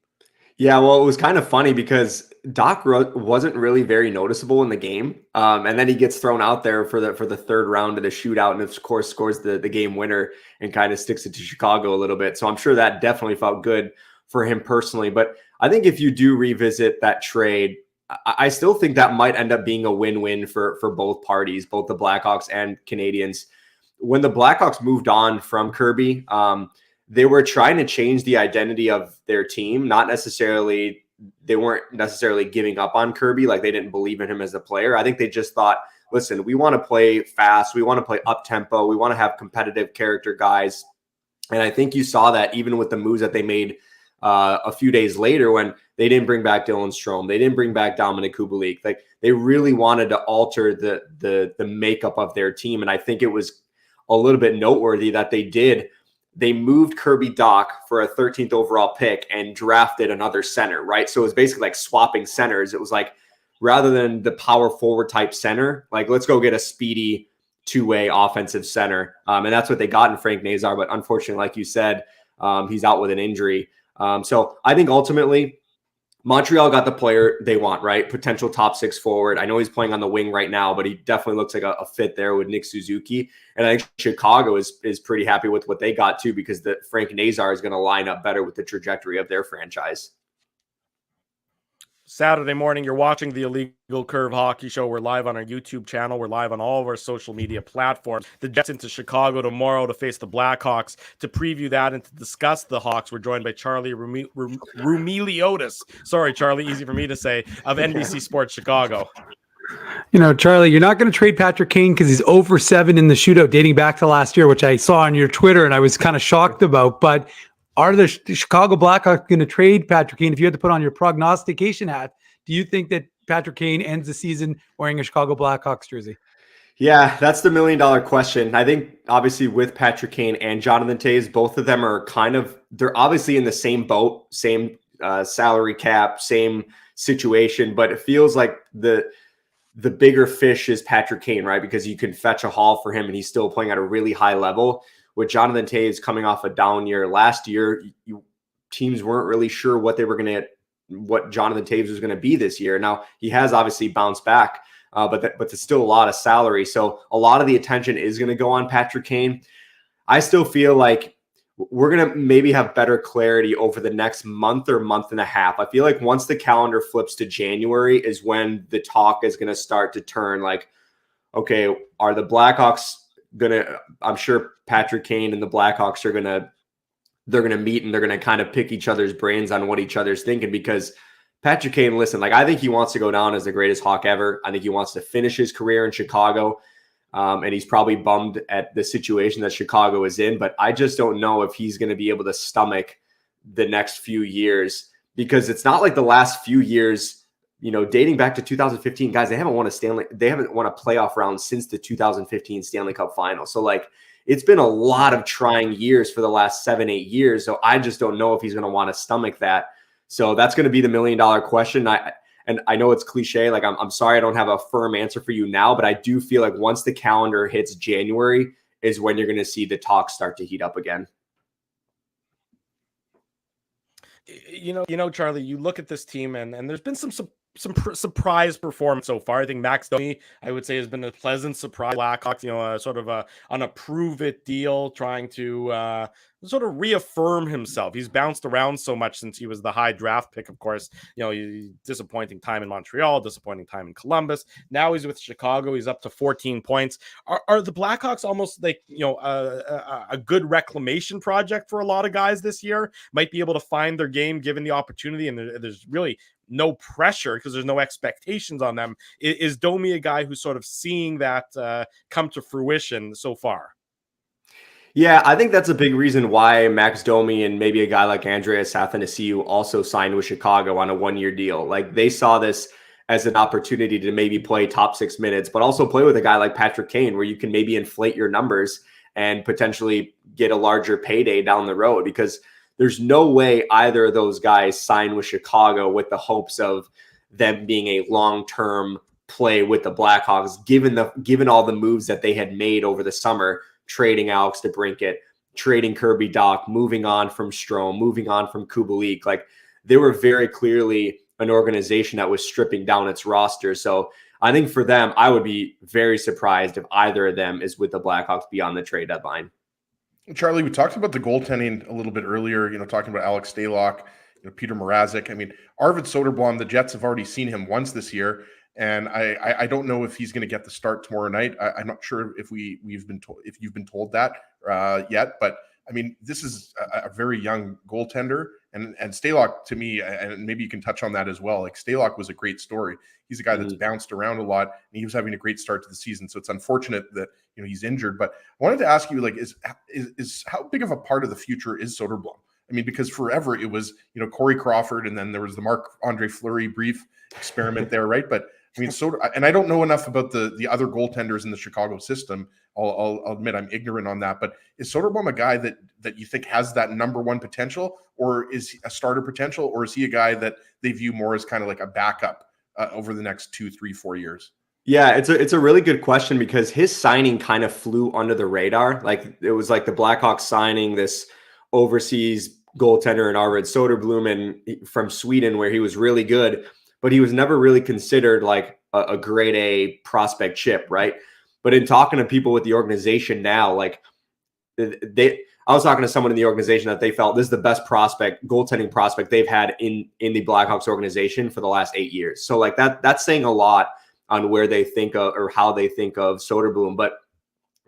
Yeah, well, it was kind of funny because Dach wasn't really very noticeable in the game, and then he gets thrown out there for the third round of the shootout, and of course scores the game winner and kind of sticks it to Chicago a little bit. So I'm sure that definitely felt good for him personally. But I think if you do revisit that trade, I still think that might end up being a win-win for both parties, both the Blackhawks and Canadians. When the Blackhawks moved on from Kirby, they were trying to change the identity of their team. They weren't necessarily giving up on Kirby. Like, they didn't believe in him as a player. I think they just thought, listen, we want to play fast. We want to play up tempo. We want to have competitive character guys. And I think you saw that even with the moves that they made a few days later, when they didn't bring back Dylan Strome, they didn't bring back Dominik Kubalik. Like, they really wanted to alter the makeup of their team. And I think it was a little bit noteworthy that they moved Kirby Dach for a 13th overall pick and drafted another center, right? So it was basically like swapping centers. It was like, rather than the power forward type center, like, let's go get a speedy two-way offensive center. And that's what they got in Frank Nazar. But unfortunately, like you said, he's out with an injury. So I think ultimately Montreal got the player they want, right? Potential top six forward. I know he's playing on the wing right now, but he definitely looks like a fit there with Nick Suzuki. And I think Chicago is pretty happy with what they got too, because the Frank Nazar is going to line up better with the trajectory of their franchise. Saturday morning, you're watching the Illegal Curve Hockey Show. We're live on our YouTube channel. We're live on all of our social media platforms. The Jets into Chicago tomorrow to face the Blackhawks. To preview that and to discuss the Hawks, we're joined by Charlie Roumeliotis. Sorry, Charlie, easy for me to say, of NBC Sports Chicago. Charlie, you're not going to trade Patrick Kane because he's 0-7 in the shootout dating back to last year, which I saw on your Twitter and I was kind of shocked about. But are the Chicago Blackhawks going to trade Patrick Kane? If you had to put on your prognostication hat, do you think that Patrick Kane ends the season wearing a Chicago Blackhawks jersey? Yeah, that's the $1 million question. I think obviously with Patrick Kane and Jonathan Toews, both of them are they're obviously in the same boat, same salary cap, same situation, but it feels like the bigger fish is Patrick Kane, right? Because you can fetch a haul for him and he's still playing at a really high level. With Jonathan Toews coming off a down year last year, teams weren't really sure what Jonathan Toews was going to be this year. Now he has obviously bounced back, but there's still a lot of salary. So a lot of the attention is going to go on Patrick Kane. I still feel like we're going to maybe have better clarity over the next month or month and a half. I feel like once the calendar flips to January is when the talk is going to start to turn like, okay, are the Blackhawks going to, I'm sure Patrick Kane and the Blackhawks are they're going to meet and they're going to kind of pick each other's brains on what each other's thinking, because Patrick Kane, listen, like I think he wants to go down as the greatest Hawk ever. I think he wants to finish his career in Chicago. And he's probably bummed at the situation that Chicago is in, but I just don't know if he's going to be able to stomach the next few years, because it's not like the last few years, you know, dating back to 2015, guys, they haven't won a playoff round since the 2015 Stanley Cup final. So like, it's been a lot of trying years for the last 7-8 years. So I just don't know if he's going to want to stomach that. So that's going to be the $1 million question. And I know it's cliche. Like, I'm sorry I don't have a firm answer for you now, but I do feel like once the calendar hits January is when you're going to see the talk start to heat up again. You know, Charlie, you look at this team and there's been some surprise performance so far. I think Max Domi, I would say, has been a pleasant surprise. Blackhawks, you know, sort of on a prove it deal, trying to sort of reaffirm himself. He's bounced around so much since he was the high draft pick. Of course, you know, disappointing time in Montreal, disappointing time in Columbus. Now he's with Chicago. He's up to 14 points. Are the Blackhawks almost like, you know, a good reclamation project for a lot of guys this year? Might be able to find their game given the opportunity, and there's really no pressure because there's no expectations on them. Is Domi a guy who's sort of seeing that come to fruition so far? Yeah, I think that's a big reason why Max Domi and maybe a guy like Andreas Athanasiou also signed with Chicago on a 1-year deal. Like, they saw this as an opportunity to maybe play top 6 minutes, but also play with a guy like Patrick Kane, where you can maybe inflate your numbers and potentially get a larger payday down the road, because there's no way either of those guys signed with Chicago with the hopes of them being a long-term play with the Blackhawks, given all the moves that they had made over the summer, trading Alex DeBrincat, trading Kirby Dach, moving on from Strome, moving on from Kubalik. Like, they were very clearly an organization that was stripping down its roster. So I think for them, I would be very surprised if either of them is with the Blackhawks beyond the trade deadline. Charlie, we talked about the goaltending a little bit earlier, you know, talking about Alex Stalock, you know, Peter Mrazek. I mean, Arvid Soderblom, the Jets have already seen him once this year, and I don't know if he's going to get the start tomorrow night. I'm not sure if you've been told that yet, but I mean, this is a very young goaltender, and Stalock, to me, and maybe you can touch on that as well. Like, Stalock was a great story. He's a guy that's bounced around a lot, and he was having a great start to the season. So it's unfortunate that, you know, he's injured. But I wanted to ask you, like, is how big of a part of the future is Soderblom? I mean, because forever it was, you know, Corey Crawford, and then there was the Marc-Andre Fleury brief experiment there, right? But I mean, and I don't know enough about the other goaltenders in the Chicago system. I'll admit I'm ignorant on that. But is Soderblom a guy that you think has that number one potential, or is he a starter potential, or is he a guy that they view more as kind of like a backup over the next 2, 3, 4 years? Yeah, it's a really good question, because his signing kind of flew under the radar. Like, it was like the Blackhawks signing this overseas goaltender in Arvid Soderblom from Sweden, where he was really good, but he was never really considered like a grade A prospect chip, right? But in talking to people with the organization now, like, I was talking to someone in the organization that they felt this is the best goaltending prospect they've had in the Blackhawks organization for the last 8 years. So like that's saying a lot on where they think of, or how they think of Soderblom. But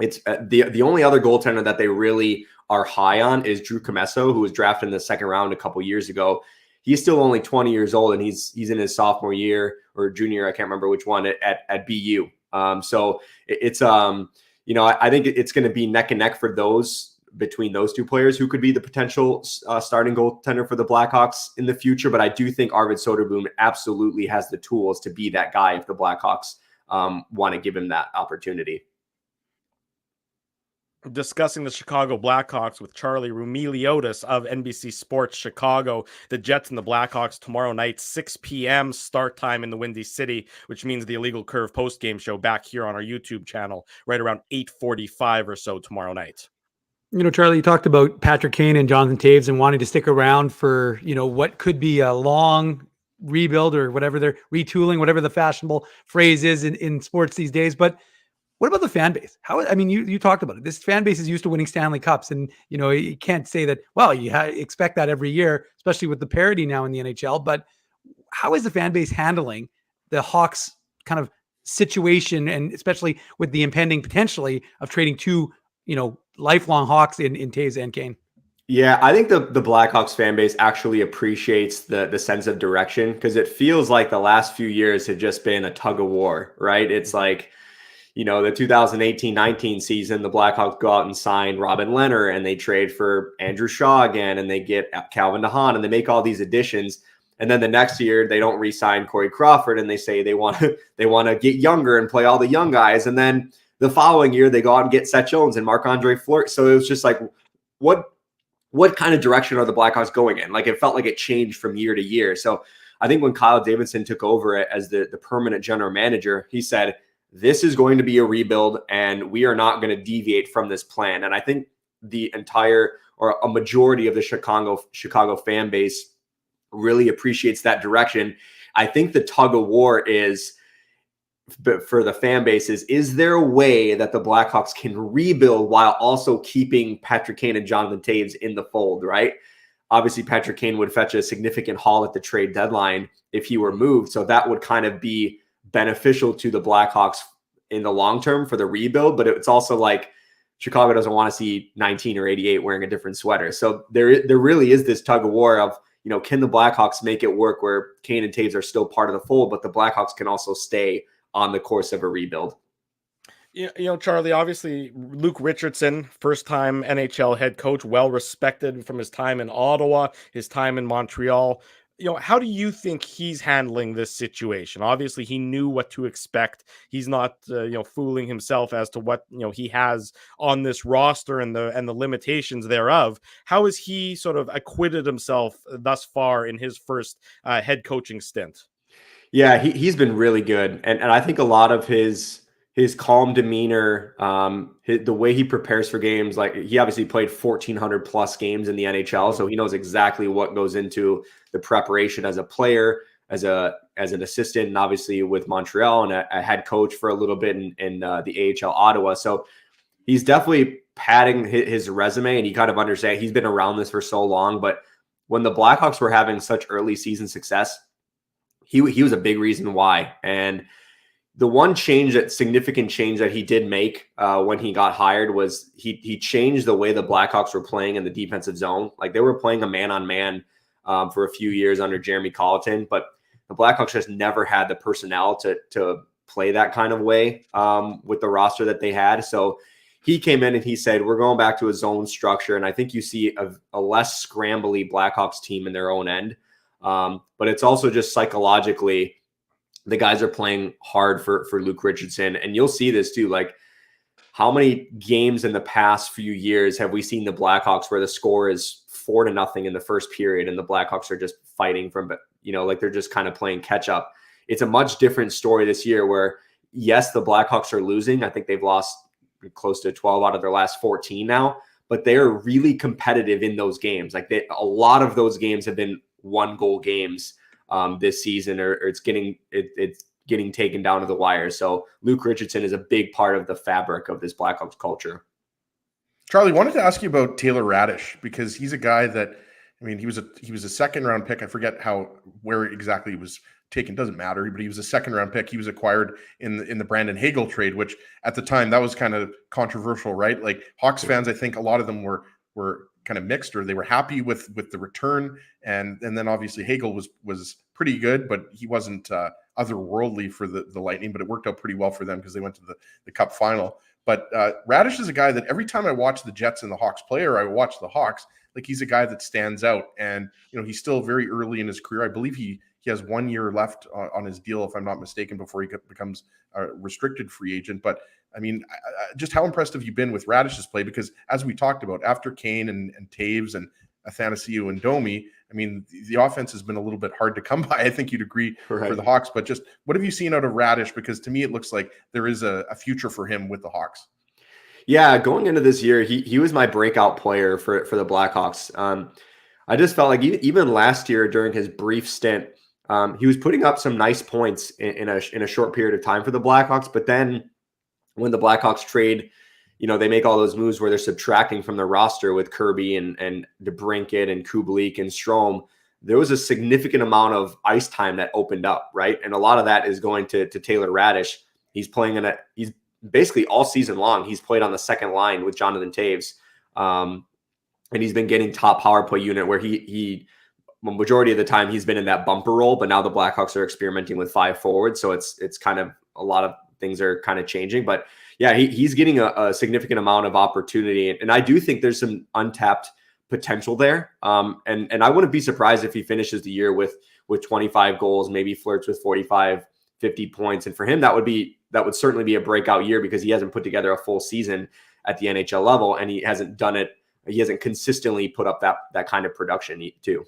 it's the only other goaltender that they really are high on is Drew Commesso, who was drafted in the second round a couple years ago. He's still only 20 years old, and he's in his sophomore year or junior, I can't remember which one, at BU. So it's you know, I think it's going to be neck and neck between those two players who could be the potential starting goaltender for the Blackhawks in the future. But I do think Arvid Soderblom absolutely has the tools to be that guy if the Blackhawks want to give him that opportunity. Discussing the Chicago Blackhawks with Charlie Roumeliotis of NBC Sports Chicago. The Jets and the Blackhawks tomorrow night, 6 p.m. start time in the Windy City, which means the Illegal Curve post-game show back here on our YouTube channel right around 8:45 or so tomorrow night. You know, Charlie, you talked about Patrick Kane and Jonathan Toews and wanting to stick around for, you know, what could be a long rebuild or whatever they're retooling, whatever the fashionable phrase is in sports these days. But What about the fan base? I mean, you talked about it. This fan base is used to winning Stanley Cups, and you can't say that. Well, you expect that every year, especially with the parity now in the NHL. But how is the fan base handling the Hawks kind of situation, and especially with the impending potentially of trading two, lifelong Hawks in Toews and Kane? Yeah, I think the Blackhawks fan base actually appreciates the sense of direction, because it feels like the last few years have just been a tug of war, right? It's like, the 2018-19 season, the Blackhawks go out and sign Robin Lehner, and they trade for Andrew Shaw again, and they get Calvin DeHaan, and they make all these additions. And then the next year, they don't re-sign Corey Crawford, and they say they want to get younger and play all the young guys. And then the following year, they go out and get Seth Jones and Marc-Andre Fleury. So it was just like, what kind of direction are the Blackhawks going in? Like, it felt like it changed from year to year. So I think when Kyle Davidson took over as the permanent general manager, he said, this is going to be a rebuild, and we are not going to deviate from this plan. And I think the entire, or a majority of the Chicago fan base really appreciates that direction. I think the tug of war is, for the fan base, is there a way that the Blackhawks can rebuild while also keeping Patrick Kane and Jonathan Toews in the fold, right? Obviously, Patrick Kane would fetch a significant haul at the trade deadline if he were moved. So that would kind of be beneficial to the Blackhawks in the long term for the rebuild. But it's also like Chicago doesn't want to see 19 or 88 wearing a different sweater. So there really is this tug of war of, can the Blackhawks make it work where Kane and Toews are still part of the fold, but the Blackhawks can also stay on the course of a rebuild? Charlie, obviously Luke Richardson, first-time NHL head coach, well-respected from his time in Ottawa, his time in Montreal. How do you think he's handling this situation? Obviously, he knew what to expect. He's not, fooling himself as to what, he has on this roster and the limitations thereof. How has he sort of acquitted himself thus far in his first head coaching stint? Yeah, he's been really good. And I think a lot of his calm demeanor, the way he prepares for games, like he obviously played 1,400 plus games in the NHL. So he knows exactly what goes into the preparation as a player, as an assistant, and obviously with Montreal and a head coach for a little bit in the AHL Ottawa. So he's definitely padding his resume, and he kind of understands he's been around this for so long. But when the Blackhawks were having such early season success, he was a big reason why. And the one significant change that he did make when he got hired was he changed the way the Blackhawks were playing in the defensive zone. Like, they were playing a man-on-man for a few years under Jeremy Colleton, but the Blackhawks just never had the personnel to play that kind of way with the roster that they had. So he came in and he said, we're going back to a zone structure. And I think you see a less scrambly Blackhawks team in their own end. But it's also just psychologically, the guys are playing hard for Luke Richardson. And you'll see this too. Like, how many games in the past few years have we seen the Blackhawks where the score is 4-0 in the first period and the Blackhawks are just fighting from, like they're just kind of playing catch up. It's a much different story this year where, yes, the Blackhawks are losing. I think they've lost close to 12 out of their last 14 now, but they are really competitive in those games. Like, a lot of those games have been 1-goal games this season, or it's getting taken down to the wire. So Luke Richardson is a big part of the fabric of this Blackhawks culture. Charlie, wanted to ask you about Taylor Raddysh, because he's a guy that, he was a second round pick. I forget where exactly he was taken. Doesn't matter, but he was a second round pick. He was acquired in the Brandon Hagel trade, which at the time that was kind of controversial, right? Like, Hawks fans, I think a lot of them were kind of mixed, or they were happy with the return, and then obviously Hagel was pretty good, but he wasn't otherworldly for the Lightning. But it worked out pretty well for them because they went to the Cup final. But Raddysh is a guy that every time I watch the Jets and the Hawks play, or I watch the Hawks, like, he's a guy that stands out. And he's still very early in his career. I believe he has 1 year left on his deal, if I'm not mistaken, before he becomes a restricted free agent. But just how impressed have you been with Raddysh's play? Because as we talked about, after Kane and Toews and Athanasiou and Domi, the offense has been a little bit hard to come by. I think you'd agree for the Hawks. But just what have you seen out of Raddysh? Because to me, it looks like there is a future for him with the Hawks. Yeah, going into this year, he was my breakout player for the Blackhawks. I just felt like even last year during his brief stint, he was putting up some nice points in a short period of time for the Blackhawks. But then when the Blackhawks trade, they make all those moves where they're subtracting from the roster with Kirby and DeBrincat and Kubalik and Strome. There was a significant amount of ice time that opened up, right? And a lot of that is going to Taylor Raddysh. He's playing he's basically all season long. He's played on the second line with Jonathan Toews. And he's been getting top power play unit where he majority of the time he's been in that bumper role, but now the Blackhawks are experimenting with 5 forwards. So it's kind of a lot of things are kind of changing, but yeah, he's getting a significant amount of opportunity. And I do think there's some untapped potential there. And I wouldn't be surprised if he finishes the year with 25 goals, maybe flirts with 45, 50 points. And for him, that would certainly be a breakout year because he hasn't put together a full season at the NHL level, and he hasn't done it. He hasn't consistently put up that kind of production too.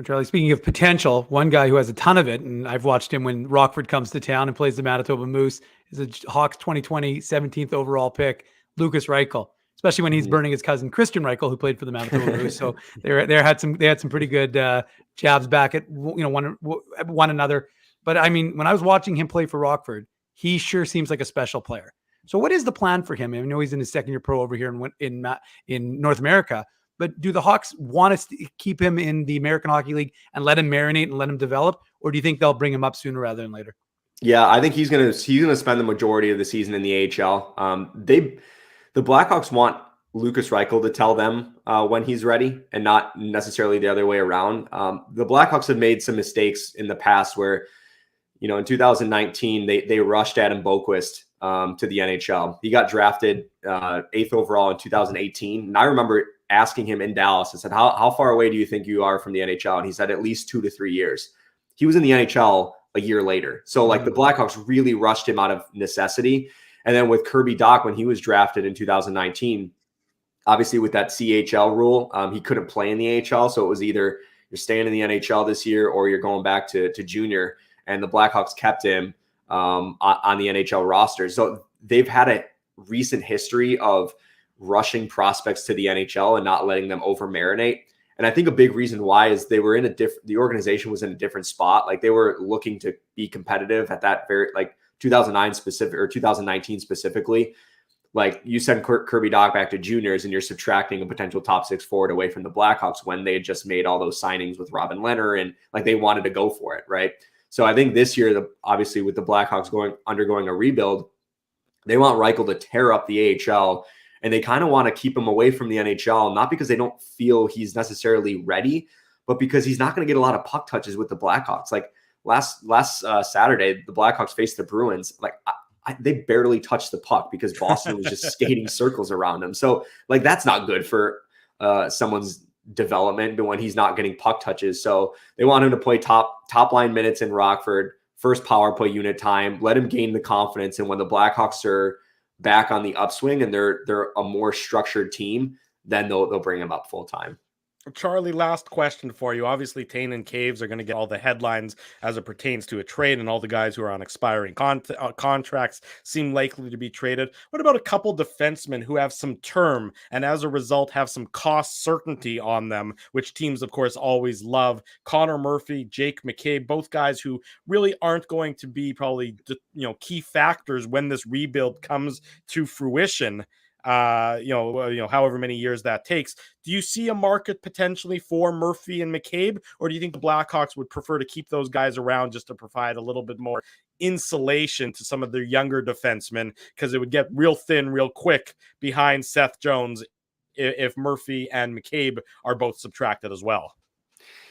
Charlie, speaking of potential, one guy who has a ton of it, and I've watched him when Rockford comes to town and plays the Manitoba Moose, is a Hawks 2020 17th overall pick, Lukas Reichel, especially when he's burning his cousin Christian Reichel, who played for the Manitoba Moose. So they had some pretty good jabs back at one another. But I mean, when I was watching him play for Rockford, he sure seems like a special player. So what is the plan for him? I know he's in his second year pro over here in North America. But do the Hawks want us to keep him in the American Hockey League and let him marinate and let him develop? Or do you think they'll bring him up sooner rather than later? Yeah, I think he's gonna spend the majority of the season in the AHL. The Blackhawks want Lukas Reichel to tell them when he's ready and not necessarily the other way around. The Blackhawks have made some mistakes in the past where, in 2019, they rushed Adam Boqvist to the NHL. He got drafted 8th overall in 2018. And I remember asking him in Dallas, I said, how far away do you think you are from the NHL? And he said, at least 2 to 3 years. He was in the NHL a year later. So the Blackhawks really rushed him out of necessity. And then with Kirby Dach, when he was drafted in 2019, obviously with that CHL rule, he couldn't play in the AHL. So it was either you're staying in the NHL this year or you're going back to junior. And the Blackhawks kept him on the NHL roster. So they've had a recent history of rushing prospects to the NHL and not letting them over marinate. And I think a big reason why is they were the organization was in a different spot. Like they were looking to be competitive at that very 2009 specific or 2019 specifically. Like you send Kirby Dach back to juniors and you're subtracting a potential top 6 forward away from the Blackhawks when they had just made all those signings with Robin Lehner and they wanted to go for it. Right. So I think this year, obviously with the Blackhawks undergoing a rebuild, they want Reichel to tear up the AHL. And they kind of want to keep him away from the NHL, not because they don't feel he's necessarily ready, but because he's not going to get a lot of puck touches with the Blackhawks. Like last Saturday, the Blackhawks faced the Bruins. They barely touched the puck because Boston was just skating circles around him. So that's not good for someone's development, but when he's not getting puck touches. So they want him to play top line minutes in Rockford, first power play unit time, let him gain the confidence. And when the Blackhawks are back on the upswing and they're a more structured team, then they'll bring him up full time. Charlie, last question for you. Obviously, Kane and Toews are going to get all the headlines as it pertains to a trade, and all the guys who are on expiring contracts seem likely to be traded. What about a couple defensemen who have some term and as a result have some cost certainty on them, which teams, of course, always love? Connor Murphy, Jake McCabe, both guys who really aren't going to be probably key factors when this rebuild comes to fruition. However many years that takes. Do you see a market potentially for Murphy and McCabe, or do you think the Blackhawks would prefer to keep those guys around just to provide a little bit more insulation to some of their younger defensemen, because it would get real thin real quick behind Seth Jones if Murphy and McCabe are both subtracted as well?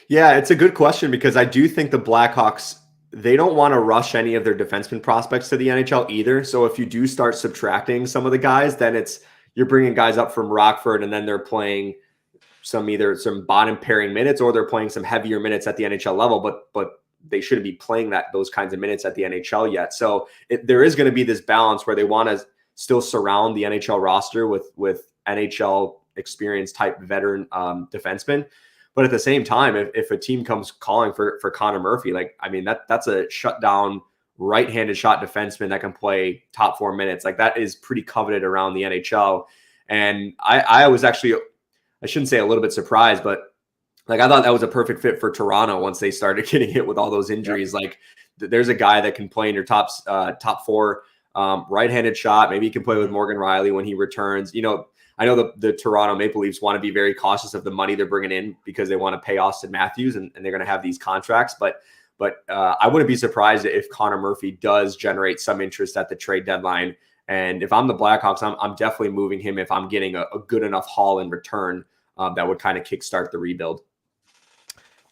Yeah, it's a good question because I do think the Blackhawks, they don't want to rush any of their defenseman prospects to the NHL either. So if you do start subtracting some of the guys, then you're bringing guys up from Rockford and then they're playing either some bottom pairing minutes or they're playing some heavier minutes at the NHL level, but they shouldn't be playing those kinds of minutes at the NHL yet. So there is going to be this balance where they want to still surround the NHL roster with NHL experience type veteran defensemen. But at the same time, if a team comes calling for Connor Murphy, that's a shutdown right-handed shot defenseman that can play top 4 minutes. That is pretty coveted around the NHL. And I was actually, I shouldn't say a little bit surprised, but I thought that was a perfect fit for Toronto once they started getting hit with all those injuries. Yep. There's a guy that can play in your top 4 Right-handed shot. Maybe he can play with Morgan Rielly when he returns. I know the Toronto Maple Leafs want to be very cautious of the money they're bringing in because they want to pay Austin Matthews and they're going to have these contracts. But I wouldn't be surprised if Connor Murphy does generate some interest at the trade deadline. And if I'm the Blackhawks, I'm definitely moving him if I'm getting a good enough haul in return that would kind of kickstart the rebuild.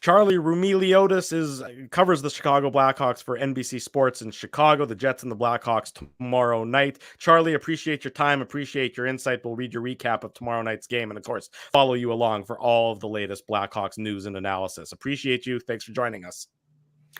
Charlie Roumeliotis covers the Chicago Blackhawks for NBC Sports in Chicago, the Jets and the Blackhawks tomorrow night. Charlie, appreciate your time, appreciate your insight. We'll read your recap of tomorrow night's game and, of course, follow you along for all of the latest Blackhawks news and analysis. Appreciate you. Thanks for joining us.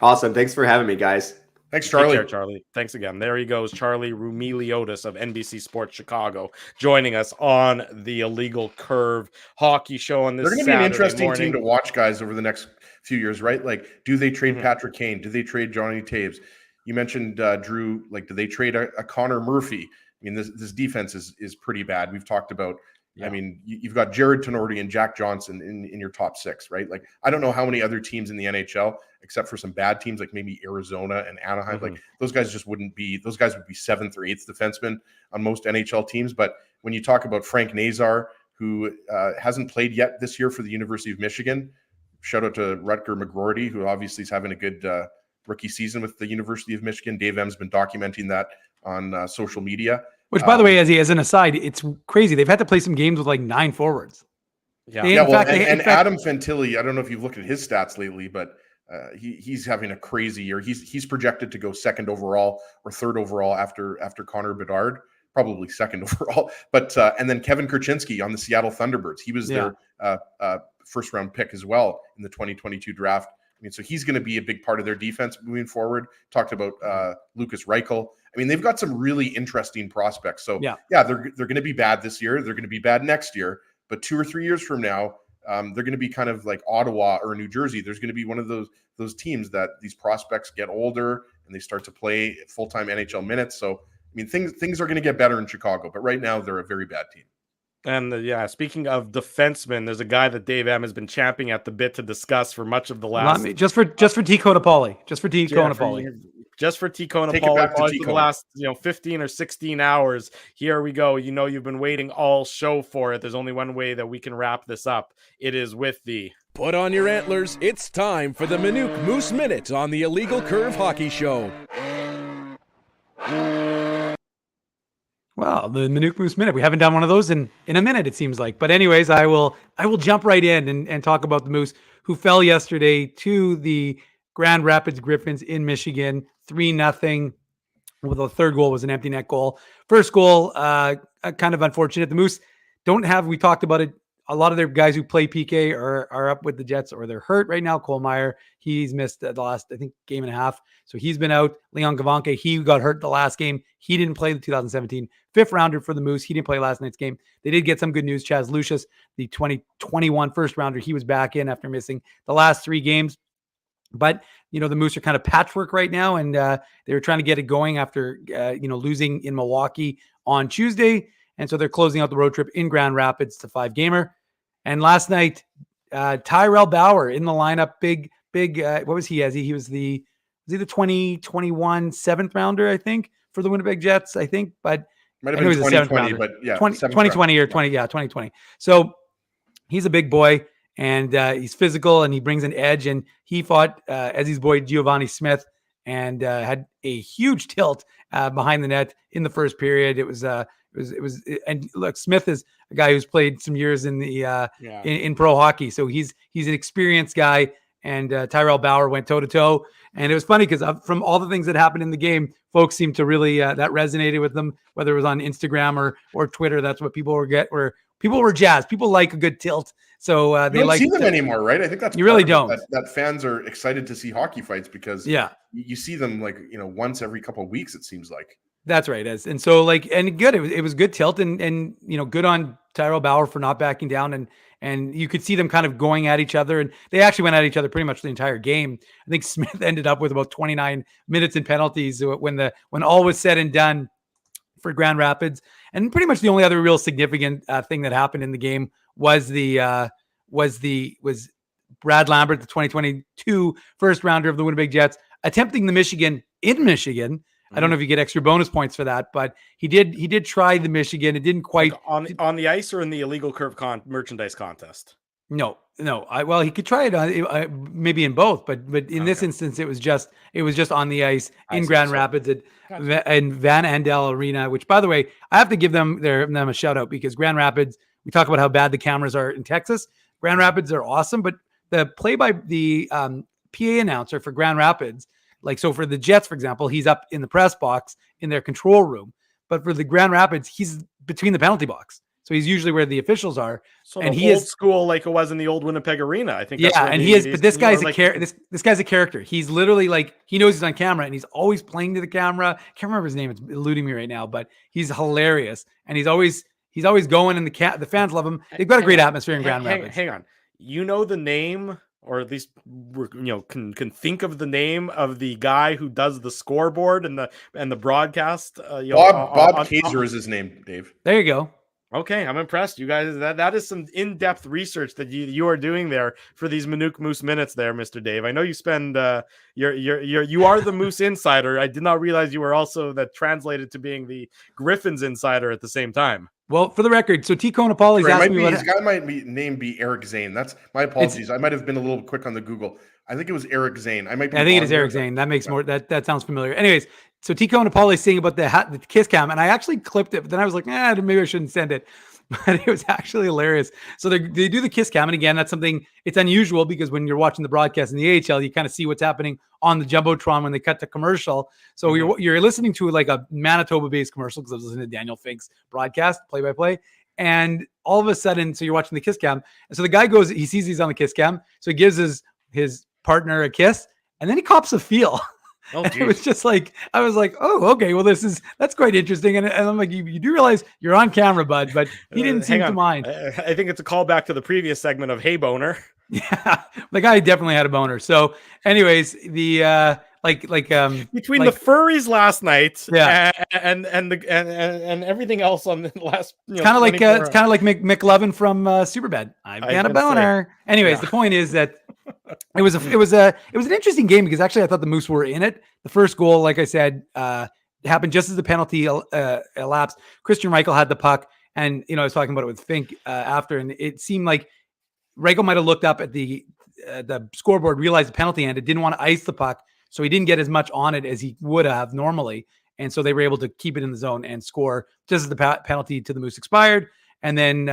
Awesome. Thanks for having me, guys. Thanks, Charlie. Take care, Charlie. Thanks again. There he goes, Charlie Roumeliotis of NBC Sports Chicago, joining us on the Illegal Curve hockey show on this They're going to be an interesting morning. team to watch, guys, over the next few years, right? Like, do they trade Patrick Kane? Do they trade Johnny Toews? You mentioned Drew. Like, do they trade a Connor Murphy? I mean, this defense is pretty bad. We've talked about. Yeah. I mean, you've got Jared Tenorti and Jack Johnson in your top six, right? Like, I don't know how many other teams in the NHL, except for some bad teams like maybe Arizona and Anaheim, like those guys just wouldn't be. Those guys would be seventh or eighth defensemen on most NHL teams. But when you talk about Frank Nazar, who hasn't played yet this year for the University of Michigan, shout out to Rutger McGroarty, who obviously is having a good rookie season with the University of Michigan. Dave M's been documenting that on social media. Which, by the way, as an aside, it's crazy. They've had to play some games with like 9 forwards. Adam Fantilli, I don't know if you've looked at his stats lately, but he's having a crazy year. He's projected to go second overall or third overall after Connor Bedard, probably second overall. But and then Kevin Kurchinski on the Seattle Thunderbirds. He was their first round pick as well in the 2022 draft. I mean, so he's going to be a big part of their defense moving forward. Talked about Lucas Reichel. I mean, they've got some really interesting prospects. So they're going to be bad this year. They're going to be bad next year. But 2 or 3 years from now, they're going to be kind of like Ottawa or New Jersey. There's going to be one of those teams that these prospects get older and they start to play full-time NHL minutes. So, I mean, things are going to get better in Chicago. But right now, they're a very bad team. And speaking of defensemen, there's a guy that Dave M has been champing at the bit to discuss for much of the last. Just for Tico Napoli. Just for Tico Napoli. Just for Tico Napoli for the last 15 or 16 hours. Here we go. You've been waiting all show for it. There's only one way that we can wrap this up. It is with the Put on your antlers. It's time for the Minuk Moose Minute on the Illegal Curve Hockey Show. Well, the Minuk Moose Minute. We haven't done one of those in a minute, it seems like. But anyways, I will jump right in and talk about the Moose, who fell yesterday to the Grand Rapids Griffins in Michigan, 3-0. With the third goal was an empty net goal. First goal, kind of unfortunate. The Moose don't have, we talked about it, a lot of their guys who play PK are up with the Jets or they're hurt right now. Cole Meyer, he's missed the last, I think, game and a half. So he's been out. Leon Gavanke, he got hurt the last game. He didn't play the 2017 fifth rounder for the Moose. He didn't play last night's game. They did get some good news. Chaz Lucius, the 2021 first rounder, he was back in after missing the last 3 games. But, the Moose are kind of patchwork right now, and they were trying to get it going after, losing in Milwaukee on Tuesday. And so they're closing out the road trip in Grand Rapids to 5-gamer. And last night, Tyrell Bauer in the lineup, big, what was he as? He was the 2021 7th rounder, I think, for the Winnipeg Jets, I think. But might have been 2020, but 2020 or 2020. So he's a big boy. And he's physical, and he brings an edge. And he fought Ezzy's boy Giovanni Smith, and had a huge tilt behind the net in the first period. It was. And look, Smith is a guy who's played some years in the in pro hockey, so he's an experienced guy. And Tyrell Bauer went toe to toe, and it was funny because from all the things that happened in the game, folks seemed to really that resonated with them. Whether it was on Instagram or Twitter, that's what people were people were jazzed. People like a good tilt. So they don't see them anymore, right? I think that's you really don't. That fans are excited to see hockey fights because you see them once every couple of weeks. It seems like that's right. And so and good. It was good tilt and good on Tyrell Bauer for not backing down and you could see them kind of going at each other, and they actually went at each other pretty much the entire game. I think Smith ended up with about 29 minutes in penalties when all was said and done for Grand Rapids. And pretty much the only other real significant thing that happened in the game was Brad Lambert, the 2022 first rounder of the Winnipeg Jets, attempting the Michigan in Michigan I don't know if you get extra bonus points for that, but he did try the Michigan. It didn't quite on the ice or in the illegal curve merchandise contest. No. Well, he could try it maybe in both, but in this instance, it was just on the ice in Grand Rapids and Van Andel Arena. Which, by the way, I have to give them a shout out, because Grand Rapids. We talk about how bad the cameras are in Texas. Grand Rapids are awesome, but the play by the PA announcer for Grand Rapids, like so for the Jets, for example, he's up in the press box in their control room, but for the Grand Rapids, he's between the penalty box. So he's usually where the officials are, so and he is school like it was in the old Winnipeg Arena. I think. Yeah, and he is. But this guy's this guy's a character. He's literally like he knows he's on camera, and he's always playing to the camera. I can't remember his name; it's eluding me right now. But he's hilarious, and he's always going, and the fans love him. They've got a great atmosphere in Grand Rapids. Hang on, you know the name, or at least can think of the name of the guy who does the scoreboard and the broadcast. Bob Kaiser is his name, Dave. There you go. Okay, I'm impressed, you guys. That is some in-depth research that you are doing there for these Minuk Moose minutes, there, Mr. Dave. I know you spend you are the Moose insider. I did not realize you were also that translated to being the Griffins insider at the same time. Well, for the record, so T. Conapoli's asked me his guy might be Eric Zane. That's my apologies. I might have been a little quick on the Google. I think it was Eric Zane. I think it is Eric Zane. That makes more. That sounds familiar. Anyways, so Tico Napoli's saying about the kiss cam, and I actually clipped it, but then I was like, maybe I shouldn't send it. But it was actually hilarious. So they do the kiss cam, and again, that's something, it's unusual because when you're watching the broadcast in the AHL, you kind of see what's happening on the Jumbotron when they cut to commercial. So you're listening to like a Manitoba-based commercial, because I was listening to Daniel Fink's broadcast, play-by-play, and all of a sudden, so you're watching the kiss cam, and so the guy goes, he sees he's on the kiss cam, so he gives his partner a kiss, and then he cops a feel. Oh, it was just like, I was like, oh, okay, well, that's quite interesting. And I'm like, you do realize you're on camera, bud, but he didn't seem to mind. I think it's a callback to the previous segment of Hey Boner. Yeah, the guy definitely had a boner. So anyways, the between the furries last night, and everything else on the last, kind of like it's kind of like McLovin from Superbad. I've got a boner. Anyways, the point is that it was an interesting game, because actually I thought the Moose were in it. The first goal, like I said, happened just as the penalty elapsed. Christian Reichel had the puck, and I was talking about it with Fink after, and it seemed like Reichel might have looked up at the scoreboard, realized the penalty ended, didn't want to ice the puck, so he didn't get as much on it as he would have normally, and so they were able to keep it in the zone and score just as the penalty to the Moose expired. And then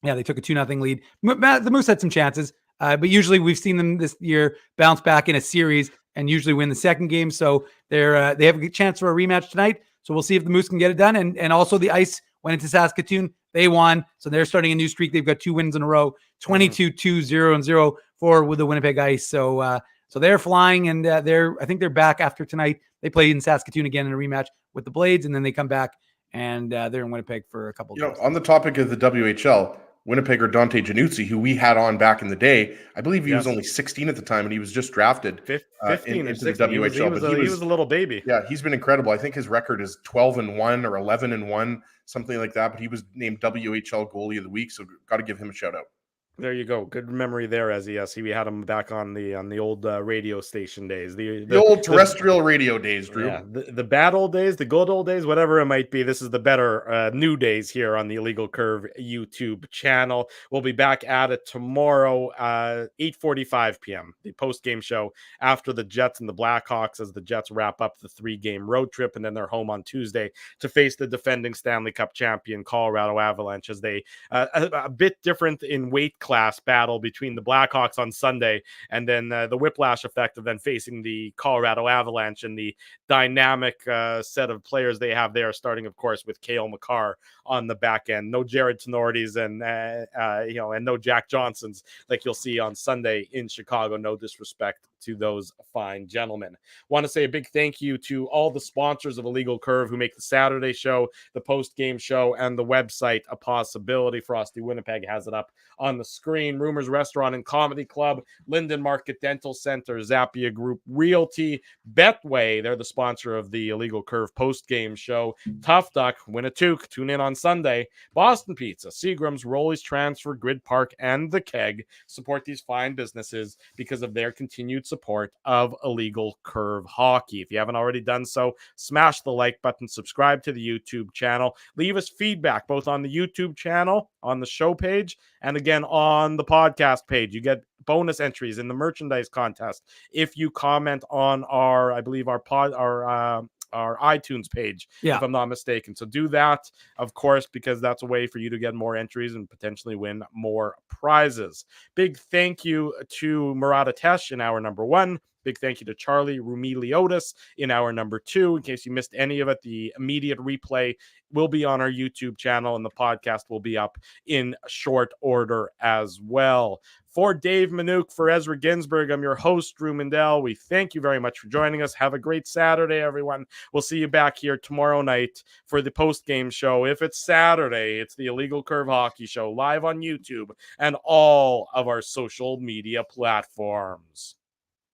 they took a 2-0 lead. The Moose had some chances, but usually we've seen them this year bounce back in a series and usually win the second game. So they have a good chance for a rematch tonight. So we'll see if the Moose can get it done. And also the Ice went into Saskatoon. They won. So they're starting a new streak. They've got 2 wins in a row, 22-2-0-0 with the Winnipeg Ice. So they're flying, and I think they're back after tonight. They play in Saskatoon again in a rematch with the Blades, and then they come back, and they're in Winnipeg for a couple of days. On the topic of the WHL, Winnipegger Dante Januzzi, who we had on back in the day, I believe he was only 16 at the time, and he was just drafted 15 into the WHL. He was a little baby. Yeah, he's been incredible. I think his record is 12-1 or 11-1, something like that. But he was named WHL Goalie of the Week, so got to give him a shout out. There you go. Good memory there, as we had him back on the old radio station days, the old terrestrial radio days, Drew. Yeah, the bad old days, the good old days, whatever it might be. This is the better new days here on the Illegal Curve YouTube channel. We'll be back at it tomorrow, 8:45 p.m. The post game show after the Jets and the Blackhawks, as the Jets wrap up the 3-game road trip, and then they're home on Tuesday to face the defending Stanley Cup champion Colorado Avalanche, as they a bit different in weight class battle between the Blackhawks on Sunday, and then the whiplash effect of then facing the Colorado Avalanche and the dynamic set of players they have there, starting of course with Cale Makar on the back end. No Jared Tenordis and and no Jack Johnsons like you'll see on Sunday in Chicago. No disrespect to those fine gentlemen. Want to say a big thank you to all the sponsors of Illegal Curve who make the Saturday show, the post-game show, and the website a possibility. Frosty Winnipeg has it up on the screen. Rumors Restaurant and Comedy Club, Linden Market Dental Center, Zappia Group Realty, Betway, they're the sponsor of the Illegal Curve post-game show. Tough Duck, Winnetook, tune in on Sunday. Boston Pizza, Seagram's, Rolly's Transfer, Grid Park, and The Keg support these fine businesses because of their continued support support of Illegal Curve Hockey. If you haven't already done so, smash the like button, subscribe to the YouTube channel, leave us feedback both on the YouTube channel, on the show page, and again on the podcast page. You get bonus entries in the merchandise contest if you comment on our, I believe, our iTunes page, if I'm not mistaken. So do that, of course, because that's a way for you to get more entries and potentially win more prizes. Big thank you to Murat Ates in hour number 1. Big thank you to Charlie Roumeliotis in hour number 2. In case you missed any of it, the immediate replay will be on our YouTube channel, and the podcast will be up in short order as well. For Dave Minuk, for Ezra Ginsburg, I'm your host, Drew Mindell. We thank you very much for joining us. Have a great Saturday, everyone. We'll see you back here tomorrow night for the post-game show. If it's Saturday, it's the Illegal Curve Hockey Show live on YouTube and all of our social media platforms.